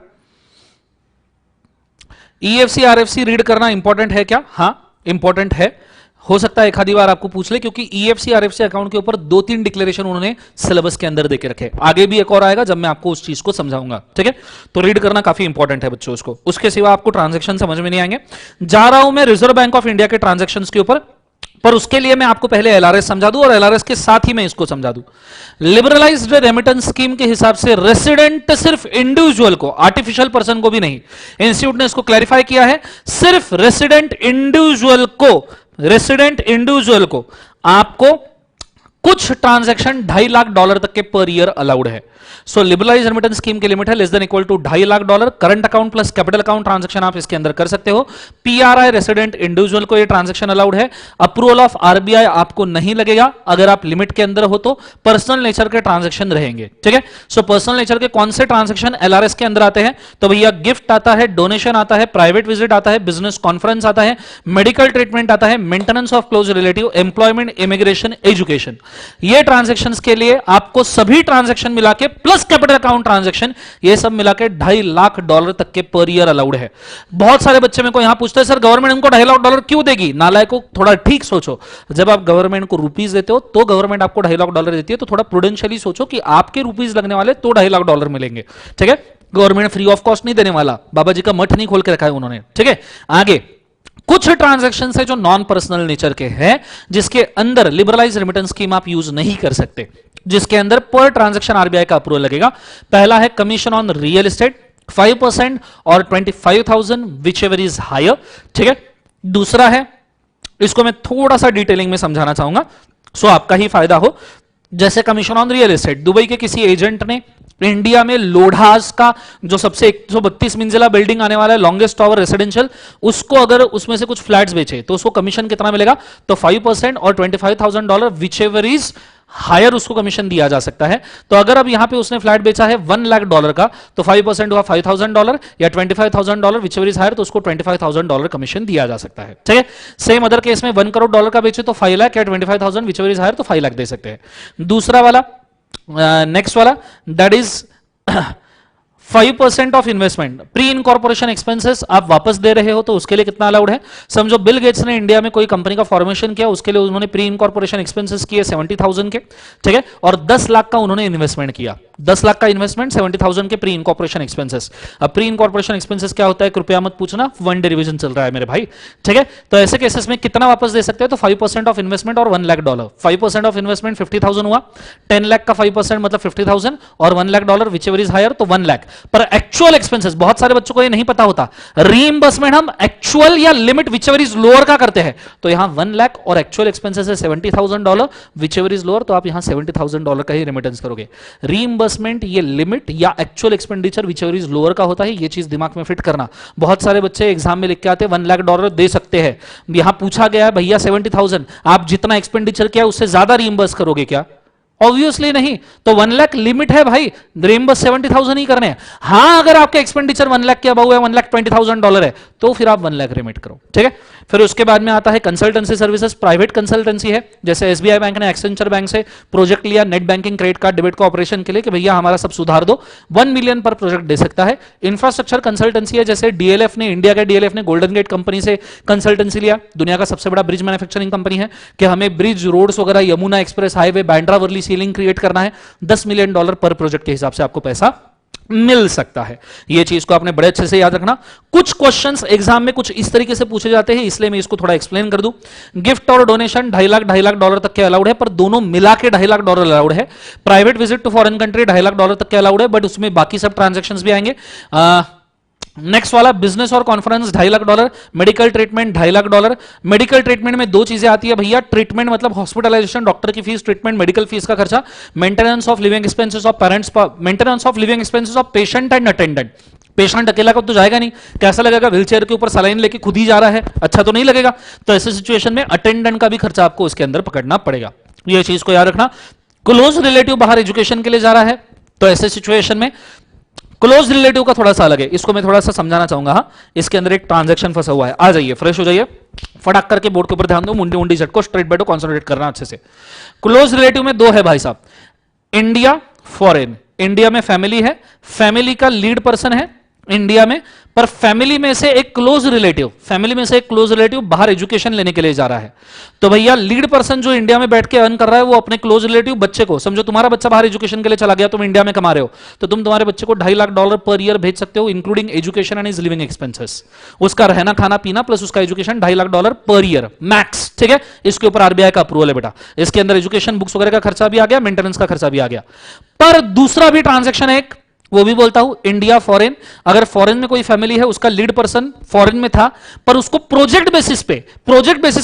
ईएफसी आरएफसी रीड करना इंपॉर्टेंट है क्या? हाँ इंपॉर्टेंट है, हो सकता है एक आधी बार आपको पूछ ले, क्योंकि ईएफसी आरएफसी अकाउंट के ऊपर 2-3 डिक्लेरेशन उन्होंने सिलेबस के अंदर देके रखे। आगे भी एक और आएगा जब मैं आपको उस चीज को समझाऊंगा। ठीक है, तो रीड करना काफी इंपॉर्टेंट है बच्चों उसको। उसके सिवा आपको ट्रांजेक्शन समझ में नहीं आएंगे। जा रहा हूं मैं रिजर्व बैंक ऑफ इंडिया के ट्रांजेक्शन के ऊपर, पर उसके लिए मैं आपको पहले एलआरएस समझा दूं और एलआरएस के साथ ही मैं इसको समझा दूं। लिबरलाइज्ड रेमिटेंस स्कीम के हिसाब से रेसिडेंट सिर्फ इंडिविजुअल को, आर्टिफिशियल पर्सन को भी नहीं, इंस्टीट्यूट ने इसको क्लैरिफाई किया है, सिर्फ रेसिडेंट इंडिविजुअल को, रेसिडेंट इंडिविजुअल को आपको कुछ ट्रांजैक्शन $2.5 लाख तक के पर ईयर अलाउड है। सो लिबरलाइज रेमिटेंस स्कीम की लिमिट है less than equal to $2.5 lakh. Current account plus capital account transaction आप इसके अंदर कर सकते हो। पीआरआई रेसिडेंट इंडिविजुअल को ये ट्रांजैक्शन अलाउड है। अप्रूवल ऑफ आरबीआई आपको नहीं लगेगा अगर आप लिमिट के अंदर हो तो। पर्सनल नेचर के ट्रांजैक्शन रहेंगे। ठीक है, सो पर्सनल नेचर के कौन से ट्रांजैक्शन एलआरएस के अंदर आते हैं? तो भैया गिफ्ट आता है, डोनेशन आता है, प्राइवेट विजिट आता है, बिजनेस कॉन्फ्रेंस आता है, मेडिकल ट्रीटमेंट आता है, maintenance of close relative, employment, immigration, education. ये ट्रांजैक्शंस के लिए आपको सभी ट्रांजैक्शन मिला के प्लस कैपिटल अकाउंट ट्रांजैक्शन ये सब मिला के $2.5 लाख तक के पर ईयर अलाउड है। बहुत सारे बच्चे मेरे को यहां पूछते हैं सर गवर्नमेंट हमको $2.5 लाख क्यों देगी? नालायक को थोड़ा ठीक सोचो, जब आप गवर्नमेंट को रुपीस देते हो तो गवर्नमेंट आपको $2.5 लाख देती है, तो थोड़ा प्रूडेंशियली सोचो कि आपके रुपीस लगने वाले तो $2.5 लाख मिलेंगे। ठीक है, गवर्नमेंट फ्री ऑफ कॉस्ट नहीं देने वाला, बाबा जी का मठ नहीं खोल के रखा है उन्होंने। ठीक है, आगे कुछ ट्रांजैक्शन है जो नॉन पर्सनल नेचर के हैं, जिसके अंदर लिबरलाइज रेमिटेंस स्कीम आप यूज नहीं कर सकते, जिसके अंदर पर ट्रांजैक्शन आरबीआई का अप्रूवल लगेगा। पहला है कमीशन ऑन रियल एस्टेट 5% और 25,000 विच एवर इज हायर। ठीक है, दूसरा है, इसको मैं थोड़ा सा डिटेलिंग में समझाना चाहूंगा सो आपका ही फायदा हो। जैसे commission on real estate, Dubai के किसी एजेंट ने इंडिया में लोढ़ास का जो सबसे 132 मंजिला बिल्डिंग आने वाला है, लॉन्गेस्ट टावर रेसिडेंशियल, उसको अगर उसमें से कुछ फ्लैट्स बेचे तो उसको कमीशन कितना मिलेगा? तो 5% और $25,000 विच एवर इज हायर उसको कमीशन दिया जा सकता है। तो अगर अब यहां पे उसने फ्लैट बेचा है $1 लाख का, तो 5% हुआ $5,000 या $25,000 विच एवर इज हायर, तो उसको $25,000 कमीशन दिया जा सकता है। ठीक है, सेम अदर केस में $1 करोड़ का बेचे तो 5 लाख या 25,000 विच एवर इज हायर तो 5 लाख दे सकते हैं। दूसरा वाला नेक्स्ट वाला that is 5% of investment pre incorporation expenses आप वापस दे रहे हो तो उसके लिए कितना अलाउड है? समझो बिल गेट्स ने इंडिया में कोई कंपनी का फॉर्मेशन किया, उसके लिए उन्होंने प्री इनकॉर्पोरेशन एक्सपेंसेस किए 70,000 के। ठीक है, और 10 लाख का उन्होंने इन्वेस्टमेंट किया, 10 लाख का इन्वेस्टमेंट, 70,000 के प्री इनकॉर्पोरेशन एक्सपेंसेस। अब प्री इनकॉर्पोरेशन एक्सपेंसेस क्या होता है कृपया मत पूछना, वन डे रिवीजन चल रहा है मेरे भाई। ठीक है, तो ऐसे केसेस में कितना वापस दे सकते हैं? तो 5% ऑफ इन्वेस्टमेंट और $1 लाख। 5% ऑफ इन्वेस्टमेंट 50,000 हुआ, 10 लाख का 5% मतलब 50,000 और $1 lakh which ever is higher तो 1 लाख। पर एक्चुअल एक्सपेंसेस बहुत सारे बच्चों को ये नहीं पता होता, रीइंबर्समेंट हम एक्चुअल या limit which ever is lower का करते हैं। तो यहां 1 लाख और एक्चुअल एक्सपेंसेस है $70,000 विच एवर इज लोअर, तो आप यहां $70,000 का ही रेमिटेंस करोगे। रीइंबर्समेंट ये लिमिट या actual expenditure which ever is lower का होता है, ये चीज दिमाग में फिट करना। बहुत सारे बच्चे एग्जाम में लिख के आते हैं $1 लाख दे सकते हैं, यहां पूछा गया है भैया 70,000 आप जितना एक्सपेंडिचर किया उससे ज्यादा रीइंबर्स करोगे क्या? ऑब्वियसली नहीं। तो 1 लाख लिमिट है भाई, रेमबस 70,000 ही करने हैं। हां अगर आपके एक्सपेंडिचर 1 लाख के अबव है, $1,20,000 है, तो फिर आप 1 लाख रेमिट करो, ठीक है। फिर उसके बाद में आता है कंसल्टेंसी सर्विसेज, प्राइवेट कंसल्टेंसी है, जैसे एसबीआई बैंक ने एक्सेंचर बैंक से प्रोजेक्ट लिया net banking credit card debit को ऑपरेशन के लिए कि भैया हमारा सब सुधार दो, 1 मिलियन पर प्रोजेक्ट दे सकता है। इंफ्रास्ट्रक्चर कंसल्टेंसी है, जैसे डीएलएफ ने, इंडिया के डीएलएफ ने गोल्डन गेट कंपनी से कंसल्टेंसी लिया, दुनिया का सबसे बड़ा ब्रिज मैन्युफैक्चरिंग कंपनी है, कि हमें ब्रिज रोड्स वगैरह, Yamuna express highway, Bandra Worli sea link create करना है, $10 मिलियन पर प्रोजेक्ट के हिसाब से आपको पैसा मिल सकता है। यह चीज को आपने बड़े अच्छे से याद रखना। कुछ क्वेश्चंस एग्जाम में कुछ इस तरीके से पूछे जाते हैं, इसलिए मैं इसको थोड़ा एक्सप्लेन कर दूं। गिफ्ट और डोनेशन $2.5 लाख तक के अलाउड है, पर दोनों मिला के $2.5 लाख अलाउड है। Private visit to foreign country $2.5 lakh तक के अलाउड है, बट उसमें बाकी सब ट्रांजेक्शन्स भी आएंगे। नेक्स्ट वाला बिजनेस और conference $2.5 lakh, medical treatment $2.5 lakh. Medical treatment में दो चीजें आती है भैया, ट्रीटमेंट मतलब हॉस्पिटलाइजेशन, डॉक्टर की फीस, ट्रीटमेंट मेडिकल फीस का खर्चा, maintenance of living expenses of parents, maintenance of living expenses of patient and attendant. Patient अकेला को तो जाएगा नहीं, कैसा लगेगा, व्हीलचेयर के ऊपर सलाइन लेके खुद ही जा रहा है, अच्छा तो नहीं लगेगा। तो ऐसे सिचुएशन में अटेंडेंट का भी खर्चा आपको उसके अंदर पकड़ना पड़ेगा, यह चीज को याद रखना। क्लोज रिलेटिव बाहर एजुकेशन के लिए जा रहा है, तो ऐसे सिचुएशन में क्लोज रिलेटिव का थोड़ा सा अलग है, इसको मैं थोड़ा सा समझाना चाहूंगा। हाँ, इसके अंदर एक ट्रांजैक्शन फंसा हुआ है। आ जाइए, फ्रेश हो जाइए, फटाक करके बोर्ड के ऊपर ध्यान दो, मुंडी मुंडी झटको, स्ट्रेट बैठो, कॉन्सेंट्रेट करना अच्छे से। क्लोज रिलेटिव में दो है भाई साहब, इंडिया, फॉरेन। इंडिया में फैमिली है, फैमिली का लीड पर्सन है इंडिया में, पर फैमिली में से एक क्लोज रिलेटिव बाहर एजुकेशन लेने के लिए जा रहा है। तो भैया लीड पर्सन जो इंडिया में बैठ के अर्न कर रहा है, वो अपने क्लोज रिलेटिव बच्चे को, समझो तुम्हारा बच्चा बाहर एजुकेशन के लिए चला गया, तुम इंडिया में कमा रहे हो, तो तुम तुम्हारे बच्चे को $2.5 लाख पर ईयर भेज सकते हो, including education and is living expenses. उसका रहना खाना पीना प्लस उसका education $2.5 lakh per year max, ठीक है। इसके ऊपर आरबीआई का अप्रूवल है बेटा, इसके अंदर एजुकेशन बुक्स वगैरह का खर्चा भी आ गया, मेंटेनेंस का खर्चा भी आ गया। पर दूसरा भी ट्रांजेक्शन है एक, वो भी बोलता हूं, इंडिया फॉरेन। अगर फॉरेन में कोई फैमिली है, उसका लीड पर्सन फॉरेन में था, पर उसको प्रोजेक्ट बेसिस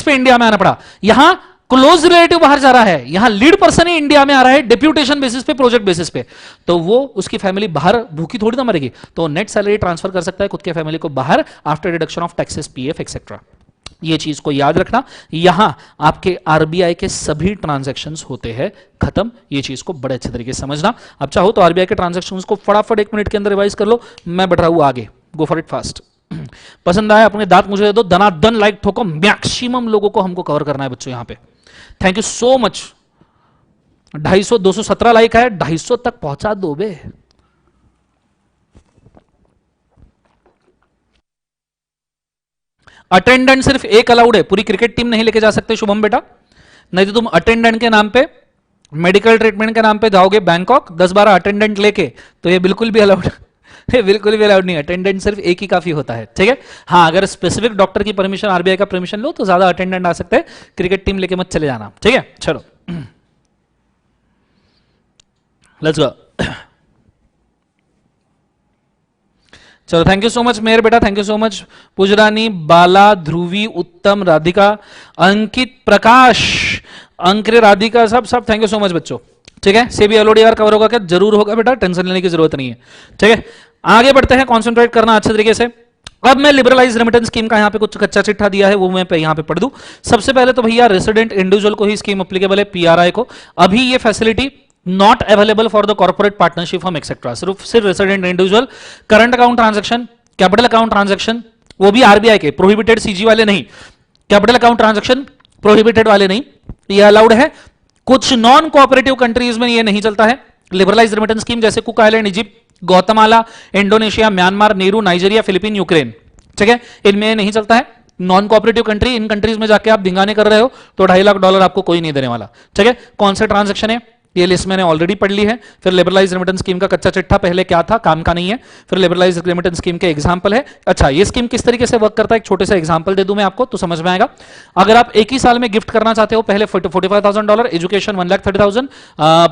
पे इंडिया में आना पड़ा। यहां क्लोज रिलेटिव बाहर जा रहा है, यहां लीड पर्सन ही इंडिया में आ रहा है, डेप्यूटेशन बेसिस पे, प्रोजेक्ट बेसिस पे, तो वो उसकी फैमिली बाहर भूखी थोड़ी ना मरेगी, तो नेट सैलरी ट्रांसफर कर सकता है खुद के फैमिली को बाहर, after deduction of taxes, PF etcetera. ये चीज को याद रखना, यहां आपके आरबीआई के सभी ट्रांजैक्शंस होते हैं खत्म। ये चीज को बड़े अच्छे तरीके से समझना। अब चाहो तो आरबीआई के ट्रांजैक्शंस को फटाफट 1 मिनट के अंदर रिवाइज कर लो, मैं बढ़ रहा हूं आगे, गो फॉर इट फास्ट। पसंद आया अपने दांत मुझे दे दो, दनादन लाइक ठोको, मैक्सिमम लोगों को हमको कवर करना है बच्चों यहां पे। Thank you so much. 250 217 like है, 250 तक पहुंचा दो बे। अटेंडेंट सिर्फ एक अलाउड है, पूरी क्रिकेट टीम नहीं लेके जा सकते शुभम बेटा, नहीं तो तुम अटेंडेंट के नाम पे, मेडिकल ट्रीटमेंट के नाम पे जाओगे बैंकॉक 10-12 अटेंडेंट लेके, तो ये बिल्कुल भी अलाउड बिल्कुल भी अलाउड नहीं, अटेंडेंट सिर्फ एक ही काफी होता है, ठीक है। हाँ, अगर स्पेसिफिक डॉक्टर की परमिशन, आरबीआई का परमिशन लो तो ज्यादा अटेंडेंट आ सकते हैं, क्रिकेट टीम लेके मत चले जाना, ठीक है। चलो लेट्स गो। चलो, thank you so much mayor बेटा, थैंक यू सो मच। पुजरानी, बाला, ध्रुवी, उत्तम, राधिका, अंकित, प्रकाश, अंक्रे, राधिका, सब थैंक यू सो मच बच्चों, ठीक है। सेबी एलओडीआर कवर होगा क्या? जरूर होगा बेटा, टेंशन लेने की जरूरत नहीं है, ठीक है। आगे बढ़ते हैं, कॉन्सेंट्रेट करना अच्छे तरीके से। अब मैं लिबरलाइज रेमिटेंस स्कीम का यहाँ पे कुछ कच्चा चिट्ठा दिया है, वो मैं यहाँ पे पढ़ दूं। सबसे पहले तो भैया रेसिडेंट इंडिविजुअल को ही स्कीम अप्लीकेबल है, पीआरआई को। अभी ये facility not available for the corporate partnership form etcetera, सिर्फ resident individual. Current account transaction, capital account transaction, वो भी आरबीआई के, प्रोहिबिटेड सीजी वाले नहीं, कैपिटल अकाउंट ट्रांजैक्शन प्रोहिबिटेड वाले नहीं, ये अलाउड है। कुछ नॉन कोऑपरेटिव कंट्रीज में ये नहीं चलता है। लिबरलाइज रेमिटेंस स्कीम जैसे cook island, Egypt, गौतमाला, Indonesia, Myanmar, Nehru, Nigeria, Philippine, Ukraine, ठीक है, इनमें नहीं चलता है। नॉन कोऑपरेटिव कंट्री, इन कंट्रीज में जाके आप धिंगाने कर रहे हो तो $2.5 लाख आपको कोई नहीं देने वाला, ठीक है। कौन से ट्रांजैक्शन है ये लिस्ट मैंने ऑलरेडी पढ़ ली है। फिर लिबरलाइज रेमिटेंस स्कीम का कच्चा चिट्ठा पहले क्या था, काम का नहीं है। फिर लिबरलाइज रेमिटेंस स्कीम के एग्जांपल है। अच्छा, ये स्कीम किस तरीके से वर्क करता है, एक छोटे से एग्जांपल दे दूं मैं आपको तो समझ में आएगा। अगर आप एक ही साल में गिफ्ट करना चाहते हो, पहले $45,000, एजुकेशन $1,30,000,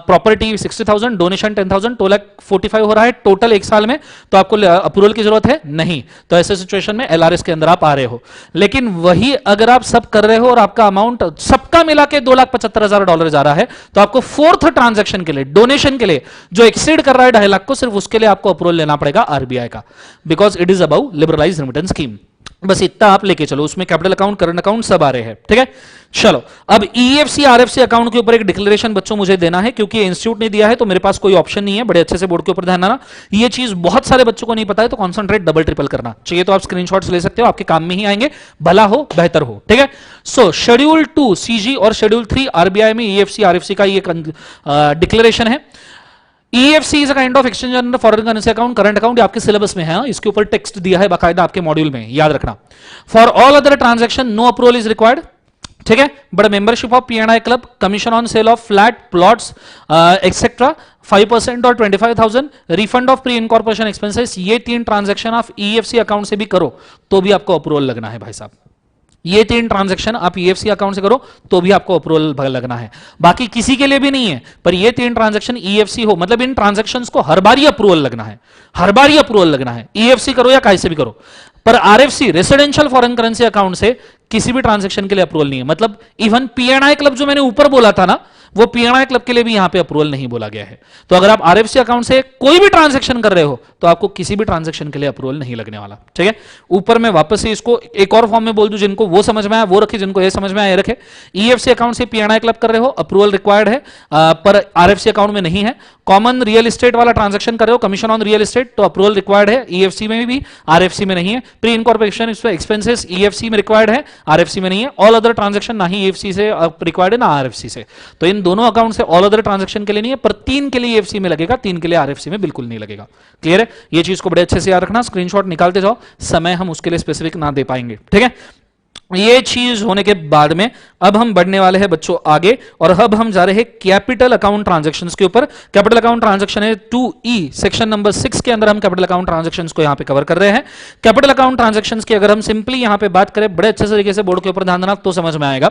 प्रॉपर्टी $60,000, डोनेशन $10,000, $2,45,000 हो रहा है टोटल एक साल में, तो आपको अप्रूवल की जरूरत है नहीं। तो ऐसे सिचुएशन में एलआरएस के अंदर आप आ रहे हो। लेकिन वही अगर आप सब कर रहे हो और आपका अमाउंट सबका मिला के $2,75,000 जा रहा है, तो आपको फोर्थ ट्रांजैक्शन के लिए, डोनेशन के लिए, जो एक्सीड कर रहा है 2.5 लाख को, सिर्फ उसके लिए आपको अप्रूवल लेना पड़ेगा आरबीआई का, because it is about liberalise remittance scheme. बस इतना आप लेके चलो, उसमें कैपिटल अकाउंट, करंट अकाउंट सब आ रहे हैं, ठीक है। चलो, अब ईएफसी आरएफसी अकाउंट के ऊपर एक डिक्लेरेशन बच्चों मुझे देना है, क्योंकि इंस्टीट्यूट ने दिया है तो मेरे पास कोई ऑप्शन नहीं है। बड़े अच्छे से बोर्ड के ऊपर ध्यान देना, ये चीज बहुत सारे बच्चों को नहीं पता है, तो कॉन्सेंट्रेट डबल ट्रिपल करना चाहिए। तो आप स्क्रीनशॉट्स ले सकते हो, आपके काम में ही आएंगे, भला हो बेहतर हो, ठीक है। सो शेड्यूल 2 सीजी और शेड्यूल 3 आरबीआई में ईएफसी आरएफसी का ये डिक्लेरेशन है। EFC is a kind of exchange under foreign currency account, current account आपके सिलेबस में है, इसके ऊपर टेक्स्ट दिया है बाकायदा आपके मॉड्यूल में, याद रखना। For all other transaction no approval is required, ठीक है। But membership of PNI club, commission on sale of flat plots etcetera 5% और 25,000, refund of pre incorporation expenses, ये 3 ट्रांजैक्शन आप EFC अकाउंट से भी करो तो भी आपको अप्रूवल लगना है भाई साहब। ये 3 ट्रांजैक्शन आप EFC अकाउंट से करो तो भी आपको अप्रूवल लगना है, बाकी किसी के लिए भी नहीं है। पर ये 3 ट्रांजैक्शन EFC हो, मतलब इन ट्रांजैक्शंस को हर बार ही अप्रूवल लगना है, हर बार ही अप्रूवल लगना है, EFC करो या कैसे भी करो। पर RFC residential foreign currency account से किसी भी ट्रांजैक्शन के लिए अप्रूवल नहीं है। मतलब इवन पीएनआई क्लब जो मैंने ऊपर बोला था ना, वो पीएनआई क्लब के लिए भी यहां पे अप्रूवल नहीं बोला गया है। तो अगर आप आरएफसी अकाउंट से कोई भी ट्रांजैक्शन कर रहे हो तो आपको किसी भी ट्रांजैक्शन के लिए अप्रूवल नहीं लगने वाला, ठीक है। ऊपर मैं वापस से इसको एक और फॉर्म में बोल दूं, जिनको वो समझ में आया वो रखे, जिनको ये समझ में आया ये रखे। ईएफसी अकाउंट से पीएनआई क्लब कर रहे हो, अप्रूवल रिक्वायर्ड है, पर आरएफसी अकाउंट में नहीं है। कॉमन रियल एस्टेट वाला ट्रांजैक्शन कर रहे हो, कमीशन ऑन रियल एस्टेट, तो अप्रूवल रिक्वायर्ड है, ईएफसी में भी, आरएफसी में नहीं है। प्री इनकॉर्पोरेशन एक्सपेंसेस ईएफसी में रिक्वायर्ड है, आरएफसी में नहीं है। ऑल अदर ट्रांजैक्शन ना ही ईएफसी से रिक्वायर्ड है ना आरएफसी से, तो इन दोनों अकाउंट से ऑल अदर ट्रांजैक्शन के लिए नहीं है, पर 3 के लिए ईएफसी में लगेगा, 3 के लिए आरएफसी में बिल्कुल नहीं लगेगा। क्लियर है, ये चीज को बड़े अच्छे से याद रखना, स्क्रीनशॉट निकालते जाओ, समय हम उसके लिए स्पेसिफिक ना दे पाएंगे, ठीक है। ये चीज होने के बाद में अब हम बढ़ने वाले हैं बच्चों आगे, और अब हम जा रहे हैं कैपिटल अकाउंट ट्रांजैक्शंस के ऊपर। कैपिटल अकाउंट ट्रांजैक्शन है 2E सेक्शन नंबर 6 के अंदर हम कैपिटल अकाउंट ट्रांजैक्शंस को यहां पे कवर कर रहे हैं। कैपिटल अकाउंट ट्रांजैक्शंस की अगर हम सिंपली यहां पे बात करें, बड़े अच्छे तरीके से बोर्ड के ऊपर ध्यान देना तो समझ में आएगा।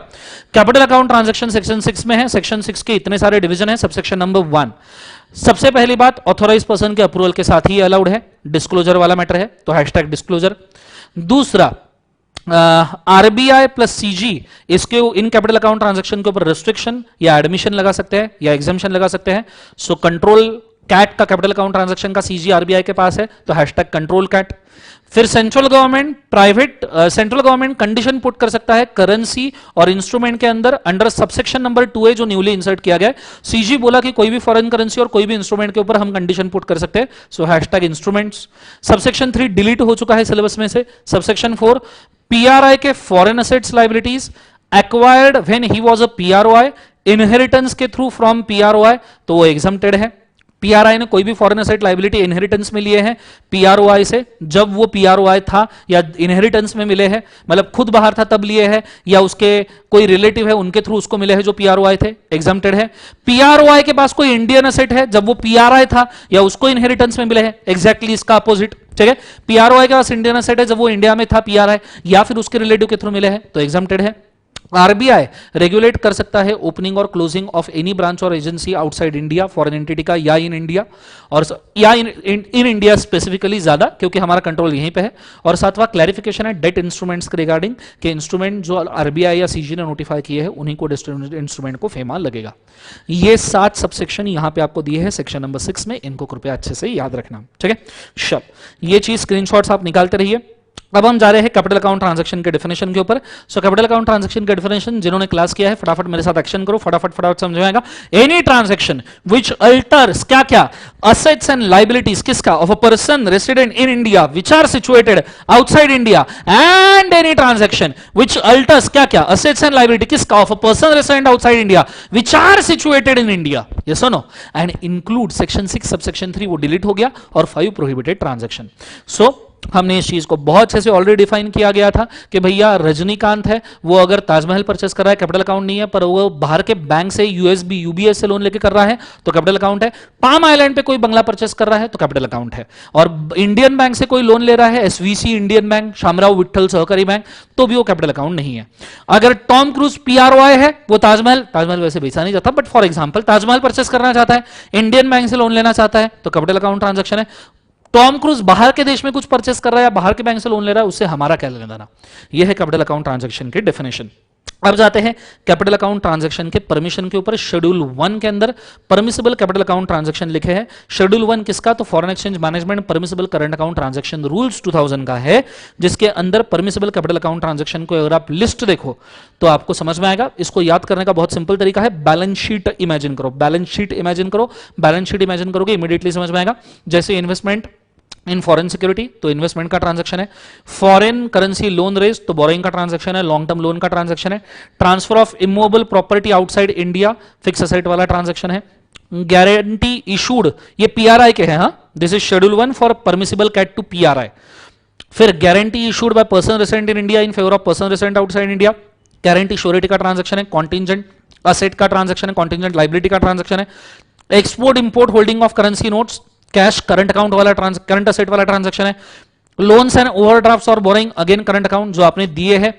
कैपिटल अकाउंट ट्रांजैक्शन सेक्शन 6 में है। सेक्शन 6 के इतने सारे डिवीजन है। सबसेक्शन नंबर 1, सबसे पहली बात, ऑथोराइज पर्सन के अप्रूवल के साथ ही अलाउड है, डिस्क्लोजर वाला मैटर है तो हैशटैग डिस्क्लोजर। दूसरा, आरबीआई प्लस सीजी, इसके इन कैपिटल अकाउंट ट्रांजैक्शन के ऊपर रिस्ट्रिक्शन या एडमिशन लगा सकते हैं या एग्जाम्शन लगा सकते हैं। सो कंट्रोल कैट का कैपिटल अकाउंट ट्रांजैक्शन का सीजी आरबीआई के पास है तो हैशटैग कंट्रोल कैट। फिर central government central government condition put कर सकता है करेंसी और इंस्ट्रूमेंट के अंदर, अंडर सबसेक्शन नंबर 2A जो न्यूली इंसर्ट किया गया है। सीजी बोला कि कोई भी फॉरेन करेंसी और कोई भी इंस्ट्रूमेंट के ऊपर हम कंडीशन पुट कर सकते हैं, so hashtag instruments. Subsection 3 delete हो चुका है सिलेबस में से। सबसेक्शन 4, पीआरआई के foreign assets liabilities acquired when he was a PROI, inheritance के थ्रू फ्रॉम पीआरओआई तो वो एग्जम्प्टेड है। पीआरआई ने कोई भी फॉरेन असेट लाइबिलिटी इनहेरिटेंस में लिए हैं पीआरओआई से, जब वो पीआरओआई था या इनहेरिटेंस में मिले हैं, मतलब खुद बाहर था तब लिए हैं, या उसके कोई रिलेटिव है उनके थ्रू उसको मिले हैं जो पीआरओआई थे, एग्जम्प्टेड है। पीआरओआई के पास कोई इंडियन असेट है जब वो पीआरआई था या उसको इनहेरिटेंस में मिले हैं, एग्जैक्टली इसका अपोजिट, ठीक है। पीआरओआई के पास इंडियन असेट है जब वो इंडिया में था पीआरआई, या फिर उसके रिलेटिव के थ्रू मिले हैं तो एग्जम्प्टेड है। आरबीआई रेगुलेट कर सकता है ओपनिंग और क्लोजिंग ऑफ एनी ब्रांच और agency outside India, foreign entity का या इन इंडिया, और या इन इंडिया स्पेसिफिकली ज्यादा क्योंकि हमारा कंट्रोल यहीं पे है। और सातवां क्लैरिफिकेशन है डेट इंस्ट्रूमेंट्स के रिगार्डिंग के इंस्ट्रूमेंट जो आरबीआई या सीजी ने नोटिफाई किए हैं उन्हीं को इंस्ट्रूमेंट को फेमा लगेगा। ये 7 सबसेक्शन यहां पे आपको दिए हैं सेक्शन नंबर 6 में, इनको कृपया अच्छे से याद रखना, ठीक है। शब ये चीज स्क्रीनशॉट्स आप निकालते रहिए। अब हम जा रहे हैं कैपिटल अकाउंट ट्रांजैक्शन के डेफिनेशन के ऊपर। सो कैपिटल अकाउंट ट्रांजैक्शन के डेफिनेशन जिन्होंने क्लास किया है फटाफट मेरे साथ एक्शन करो, फटाफट समझ में आएगा। एनी ट्रांजैक्शन व्हिच अल्टर्स क्या क्या असेट्स एंड लायबिलिटीज किसका of a person resident in India which are situated outside India, and any transaction which alters क्या क्या असेट्स एंड लायबिलिटी किसका of a person resident outside India which are situated in India, yes और no, and include section 6 subsection 3 वो delete हो गया, और 5 prohibited transaction. सो हमने इस चीज को बहुत अच्छे से ऑलरेडी डिफाइन किया गया था कि भैया रजनीकांत है वो अगर ताजमहल परचेस कर रहा है कैपिटल अकाउंट नहीं है, पर वो बाहर के बैंक से यूएसबी यूबीएस से लोन लेके कर रहा है तो कैपिटल अकाउंट है। पाम आइलैंड पे कोई बंगला परचेस कर रहा है तो कैपिटल अकाउंट है। और इंडियन बैंक से कोई लोन ले रहा है, SVC Indian bank, Shamrao Vitthal सहकारी बैंक, तो भी वो कैपिटल अकाउंट नहीं है। अगर टॉम क्रूज पीआरओआई है, वो ताजमहल वैसे बेचा नहीं जाता but for example Taj Mahal purchase करना चाहता है, इंडियन बैंक से लोन लेना चाहता है तो कैपिटल अकाउंट ट्रांजेक्शन है। टॉम क्रूज बाहर के देश में कुछ परचेस कर रहा है या बाहर के बैंक से लोन ले रहा है, उससे हमारा क्या लेना देना। यह है कैपिटल अकाउंट ट्रांजैक्शन की डेफिनेशन। अब जाते हैं कैपिटल अकाउंट ट्रांजैक्शन के परमिशन के ऊपर। शेड्यूल 1 के अंदर परमिसिबल कैपिटल अकाउंट ट्रांजैक्शन लिखे हैं। शेड्यूल 1 किसका? तो foreign exchange management permissible current account transaction rules 2000 का है, जिसके अंदर परमिसिबल कैपिटल अकाउंट ट्रांजैक्शन को अगर आप लिस्ट देखो तो आपको समझ में आएगा। इसको याद करने का बहुत सिंपल तरीका है, बैलेंस शीट इमेजिन करो। बैलेंस शीट इमेजिन करो, बैलेंस शीट इमेजिन करोगे इमीडिएटली समझ में आएगा। जैसे इन्वेस्टमेंट इन फॉरेन सिक्योरिटी तो इन्वेस्टमेंट का ट्रांजैक्शन है, फॉरेन करेंसी लोन रेज तो बोरोइंग का ट्रांजैक्शन है, लॉन्ग टर्म लोन का ट्रांजैक्शन है, transfer of immovable property outside India fix asset वाला ट्रांजैक्शन है, गारंटी इशूड ये पीआरआई के हैं, this is schedule 1 for permissible cat to PRI. फिर guarantee issued by person resident in India in favour of person resident outside India, guarantee surety का transaction है, contingent asset का transaction है, contingent liability का transaction है, export import holding of currency notes cash current account वाला current asset वाला transaction है, loans and ओवरड्राफ्ट्स और बोरिंग अगेन करंट अकाउंट जो आपने दिए हैं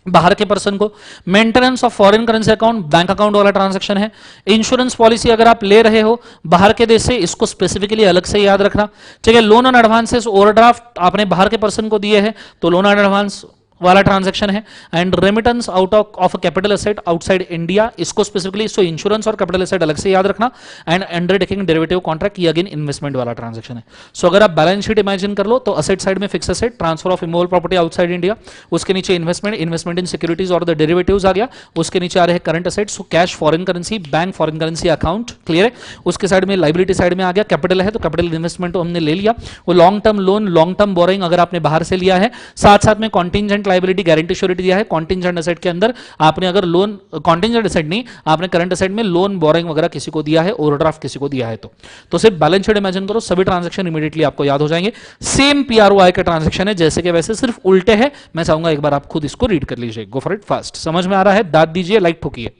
बाहर के पर्सन को, maintenance of foreign currency account bank account वाला ट्रांजैक्शन है, इंश्योरेंस पॉलिसी अगर आप ले रहे हो बाहर के देश से इसको स्पेसिफिकली अलग से याद रखना, ठीक है। लोन एंड एडवांसेस ओवरड्राफ्ट आपने बाहर के पर्सन को दिए हैं तो लोन एंड एडवांस वाला ट्रांजैक्शन है, and remittance out of capital asset outside India इसको स्पेसिफिकली, सो इंश्योरेंस और कैपिटल एसेट अलग से याद रखना, एंड अंडरटेकिंग डेरिवेटिव कॉन्ट्रैक्ट ये अगेन इन्वेस्टमेंट वाला ट्रांजैक्शन है। सो अगर आप बैलेंस शीट इमेजिन कर लो तो असेट साइड में fix asset, transfer of immovable property outside India, उसके नीचे इन्वेस्टमेंट, इन्वेस्टमेंट इन सिक्योरिटीज और द डेरिवेटिव्स आ गया, उसके नीचे आ रहे current asset, so cash foreign currency bank foreign currency account clear है, उसके साइड में लाइबिलिटी साइड में आ गया कैपिटल है तो कैपिटल इन्वेस्टमेंट तो हमने ले लिया, वो long term loan long term borrowing अगर आपने बाहर से लिया है, साथ साथ में कॉन्टिजेंट लाइबिलिटी गारंटी दिया है, कॉन्टिजेंट एसेट के अंदर आपने अगर लोन कॉन्टिजेंट एसेट नहीं आपने करंट एसेट में लोन बोरिंग वगैरह किसी को दिया है, ओवरड्राफ्ट किसी को दिया है तो सिर्फ बैलेंस शीट इमेजिन करो, सभी ट्रांजैक्शन इमीडिएटली आपको याद हो जाएंगे। सेम पीआरओआई के ट्रांजैक्शन है जैसे कि वैसे, सिर्फ उल्टे है। मैं चाहूंगा एक बार आप खुद इसको रीड कर लीजिए, गो फॉर इट फास्ट। समझ में आ रहा है? दाद दीजिए, लाइक ठोकिए।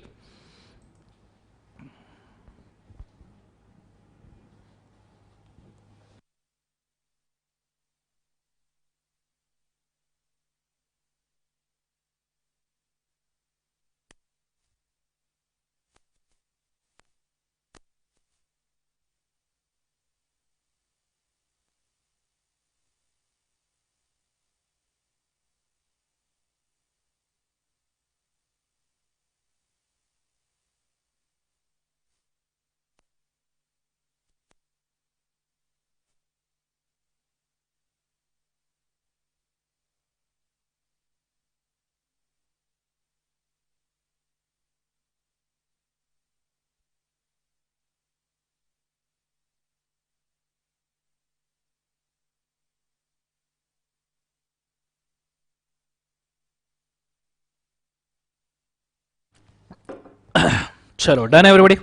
चलो डन एवरीबॉडी,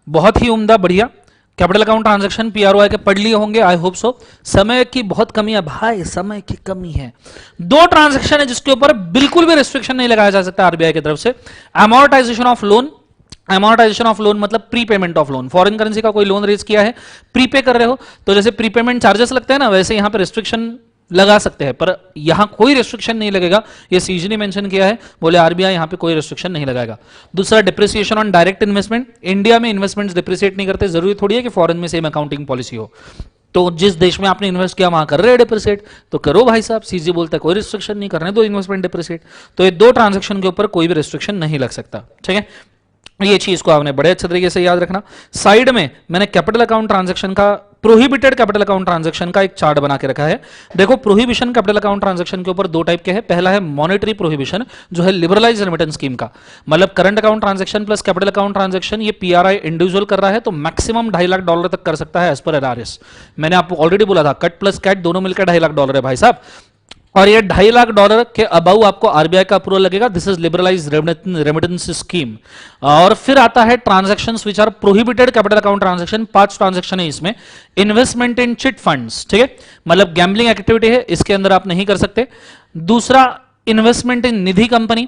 बहुत ही उम्दा, बढ़िया। कैपिटल अकाउंट ट्रांजैक्शन पीआरओआई के पढ़ लिए होंगे, आई होप सो। समय की बहुत कमी है भाई, समय की कमी है। दो ट्रांजैक्शन है जिसके ऊपर बिल्कुल भी रिस्ट्रिक्शन नहीं लगाया जा सकता आरबीआई की तरफ से। Amortisation of loan, amortisation of loan मतलब prepayment of loan. Foreign currency का कोई लोन रेज किया है, प्रीपे कर रहे हो तो जैसे प्रीपेमेंट चार्जेस लगते हैं ना, वैसे यहां पर रिस्ट्रिक्शन लगा सकते हैं, पर यहां कोई रिस्ट्रिक्शन नहीं लगेगा। ये सीजी ने मेंशन किया है, बोले आरबीआई यहां पे कोई रिस्ट्रिक्शन नहीं लगाएगा। दूसरा depreciation on direct investment, India में इन्वेस्टमेंट्स डिप्रिसिएट नहीं करते, जरूरी थोड़ी है कि फॉरेन में सेम अकाउंटिंग पॉलिसी हो। तो जिस देश में आपने इन्वेस्ट किया वहां कर रहे हैं डिप्रिसिएट, तो करो भाई साहब। सीजी बोलता है कोई रिस्ट्रिक्शन नहीं करने दो इन्वेस्टमेंट डिप्रिसिएट। तो ये दो ट्रांजेक्शन के ऊपर कोई भी रिस्ट्रिक्शन नहीं लग सकता, ठीक है। ये चीज को आपने बड़े अच्छे तरीके से याद रखना। साइड में मैंने कैपिटल अकाउंट ट्रांजैक्शन का, प्रोहिबिटेड कैपिटल अकाउंट ट्रांजैक्शन का एक चार्ट बना के रखा है। देखो प्रोहिबिशन कैपिटल अकाउंट ट्रांजैक्शन के ऊपर दो टाइप के हैं। पहला है मॉनेटरी प्रोहिबिशन, जो है लिबरलाइज रेमिटेंस स्कीम का, मतलब current account transaction plus capital account transaction ये पीआरआई इंडिविजुअल कर रहा है तो मैक्सिमम $2.5 लाख तक कर सकता है एज पर एनआरएस। मैंने आपको ऑलरेडी बोला था कट प्लस कैट दोनों मिलकर $2.5 लाख है भाई साहब, और ये $2.5 लाख के अबाउ आपको आरबीआई का अप्रूवल लगेगा। This is liberalised remittance scheme. और फिर आता है transactions which are prohibited capital account transaction. 5 transaction है इसमें। इन्वेस्टमेंट इन चिट फंड्स, ठीक है, मतलब गैम्बलिंग एक्टिविटी है, इसके अंदर आप नहीं कर सकते। दूसरा इन्वेस्टमेंट इन निधि कंपनी,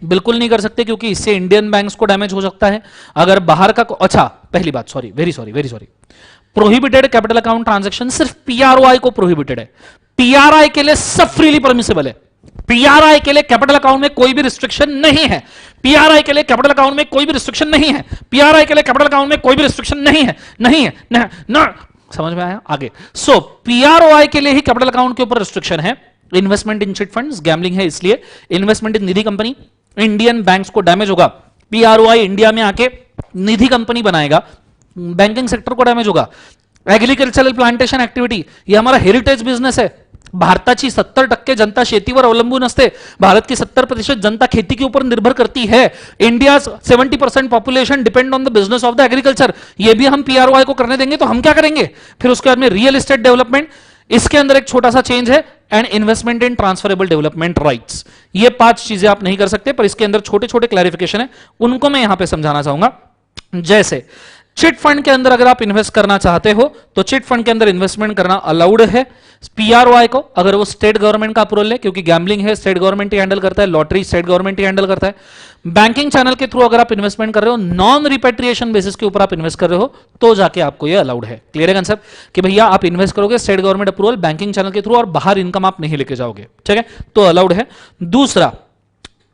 बिल्कुल नहीं कर सकते क्योंकि इससे इंडियन बैंक्स को डैमेज हो सकता है। अगर बाहर का, अच्छा पहली बात, sorry, very sorry, prohibited capital account transaction सिर्फ पीआरओआई को प्रोहिबिटेड है, पीआरआई के लिए सब फ्रीली परमिसिबल है। पीआरआई के लिए कैपिटल अकाउंट में कोई भी रिस्ट्रिक्शन नहीं है। पीआरआई के लिए कैपिटल अकाउंट में कोई भी रिस्ट्रिक्शन नहीं है। पीआरआई के लिए कैपिटल अकाउंट में कोई भी रिस्ट्रिक्शन नहीं है, नहीं है, ना समझ में आया? आगे सो पीआरओआई के लिए ही कैपिटल अकाउंट के ऊपर रिस्ट्रिक्शन है, इन्वेस्टमेंट इन चिट फंड्स गैम्बलिंग है, इसलिए इन्वेस्टमेंट इन निधि कंपनी, इंडियन बैंक्स को डैमेज होगा, पीआरओआई इंडिया में आके निधि कंपनी बनाएगा, बैंकिंग सेक्टर को डैमेज होगा, एग्रीकल्चरल प्लांटेशन एक्टिव्हिटी, ये हमारा हेरिटेज बिझनेस आहे. भारताची 70% जनता शेतीवर अवलंबून असते. भारत की 70% जनता खेती के ऊपर निर्भर करती है. India 70% population depend on the business of the agriculture. ये भी हम पीआरओआई को करने देंगे तो हम क्या करेंगे? फिर उसके बाद में रियल एस्टेट डेवलपमेंट, इसके अंदर एक छोटा सा चेंज है, and investment in transferable development rights. ये 5 चीजें आप नहीं कर सकते, पर इसके अंदर छोटे छोटे क्लैरिफिकेशन है, उनको मैं यहां पे समझाना चाहूंगा. जैसे चिट फंड के अंदर अगर आप इन्वेस्ट करना चाहते हो तो चिट फंड के अंदर इन्वेस्टमेंट करना अलाउड है. पीआरओआई को अगर वो स्टेट गवर्नमेंट का अप्रूवल है, क्योंकि गैम्बलिंग है स्टेट गवर्नमेंट ही हैंडल करता है, लॉटरी स्टेट गवर्नमेंट ही हैंडल करता है. बैंकिंग चैनल के थ्रू अगर आप इन्वेस्टमेंट कर रहे हो, नॉन रिपेट्रिएशन बेसिस के ऊपर आप इन्वेस्ट कर रहे हो, तो जाके आपको ये अलाउड है. क्लियर है कंसेप्ट कि भैया आप इन्वेस्ट करोगे state government approval banking channel के थ्रू और बाहर इनकम आप नहीं लेके जाओगे, ठीक है, तो अलाउड है. दूसरा,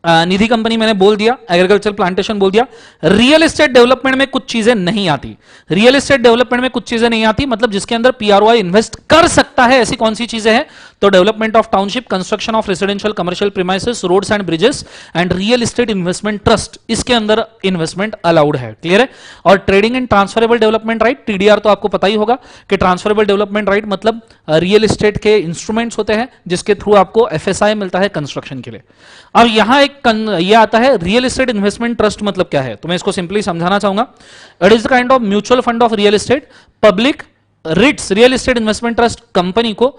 निधि कंपनी मैंने बोल दिया, एग्रीकल्चर प्लांटेशन बोल दिया. रियल एस्टेट डेवलपमेंट में कुछ चीजें नहीं आती. रियल एस्टेट डेवलपमेंट में कुछ चीजें नहीं आती मतलब जिसके अंदर पीआरओआई इन्वेस्ट कर सकता है, ऐसी कौन सी चीजें हैं? तो development of township, construction of residential commercial premises, roads and bridges and real estate investment trust, इसके अंदर इन्वेस्टमेंट अलाउड है. क्लियर है. और trading and transferable development right, TDR तो आपको पता ही होगा कि ट्रांसफरेबल डेवलपमेंट राइट मतलब रियल एस्टेट के इंस्ट्रूमेंट्स होते हैं जिसके थ्रू आपको एफएसआई मिलता है कंस्ट्रक्शन के लिए. अब यहां एक ये आता है रियल एस्टेट इन्वेस्टमेंट ट्रस्ट मतलब क्या है, तो मैं इसको सिंपली समझाना चाहूंगा. It is the kind of mutual fund of real estate. Public REITs real estate investment trust company को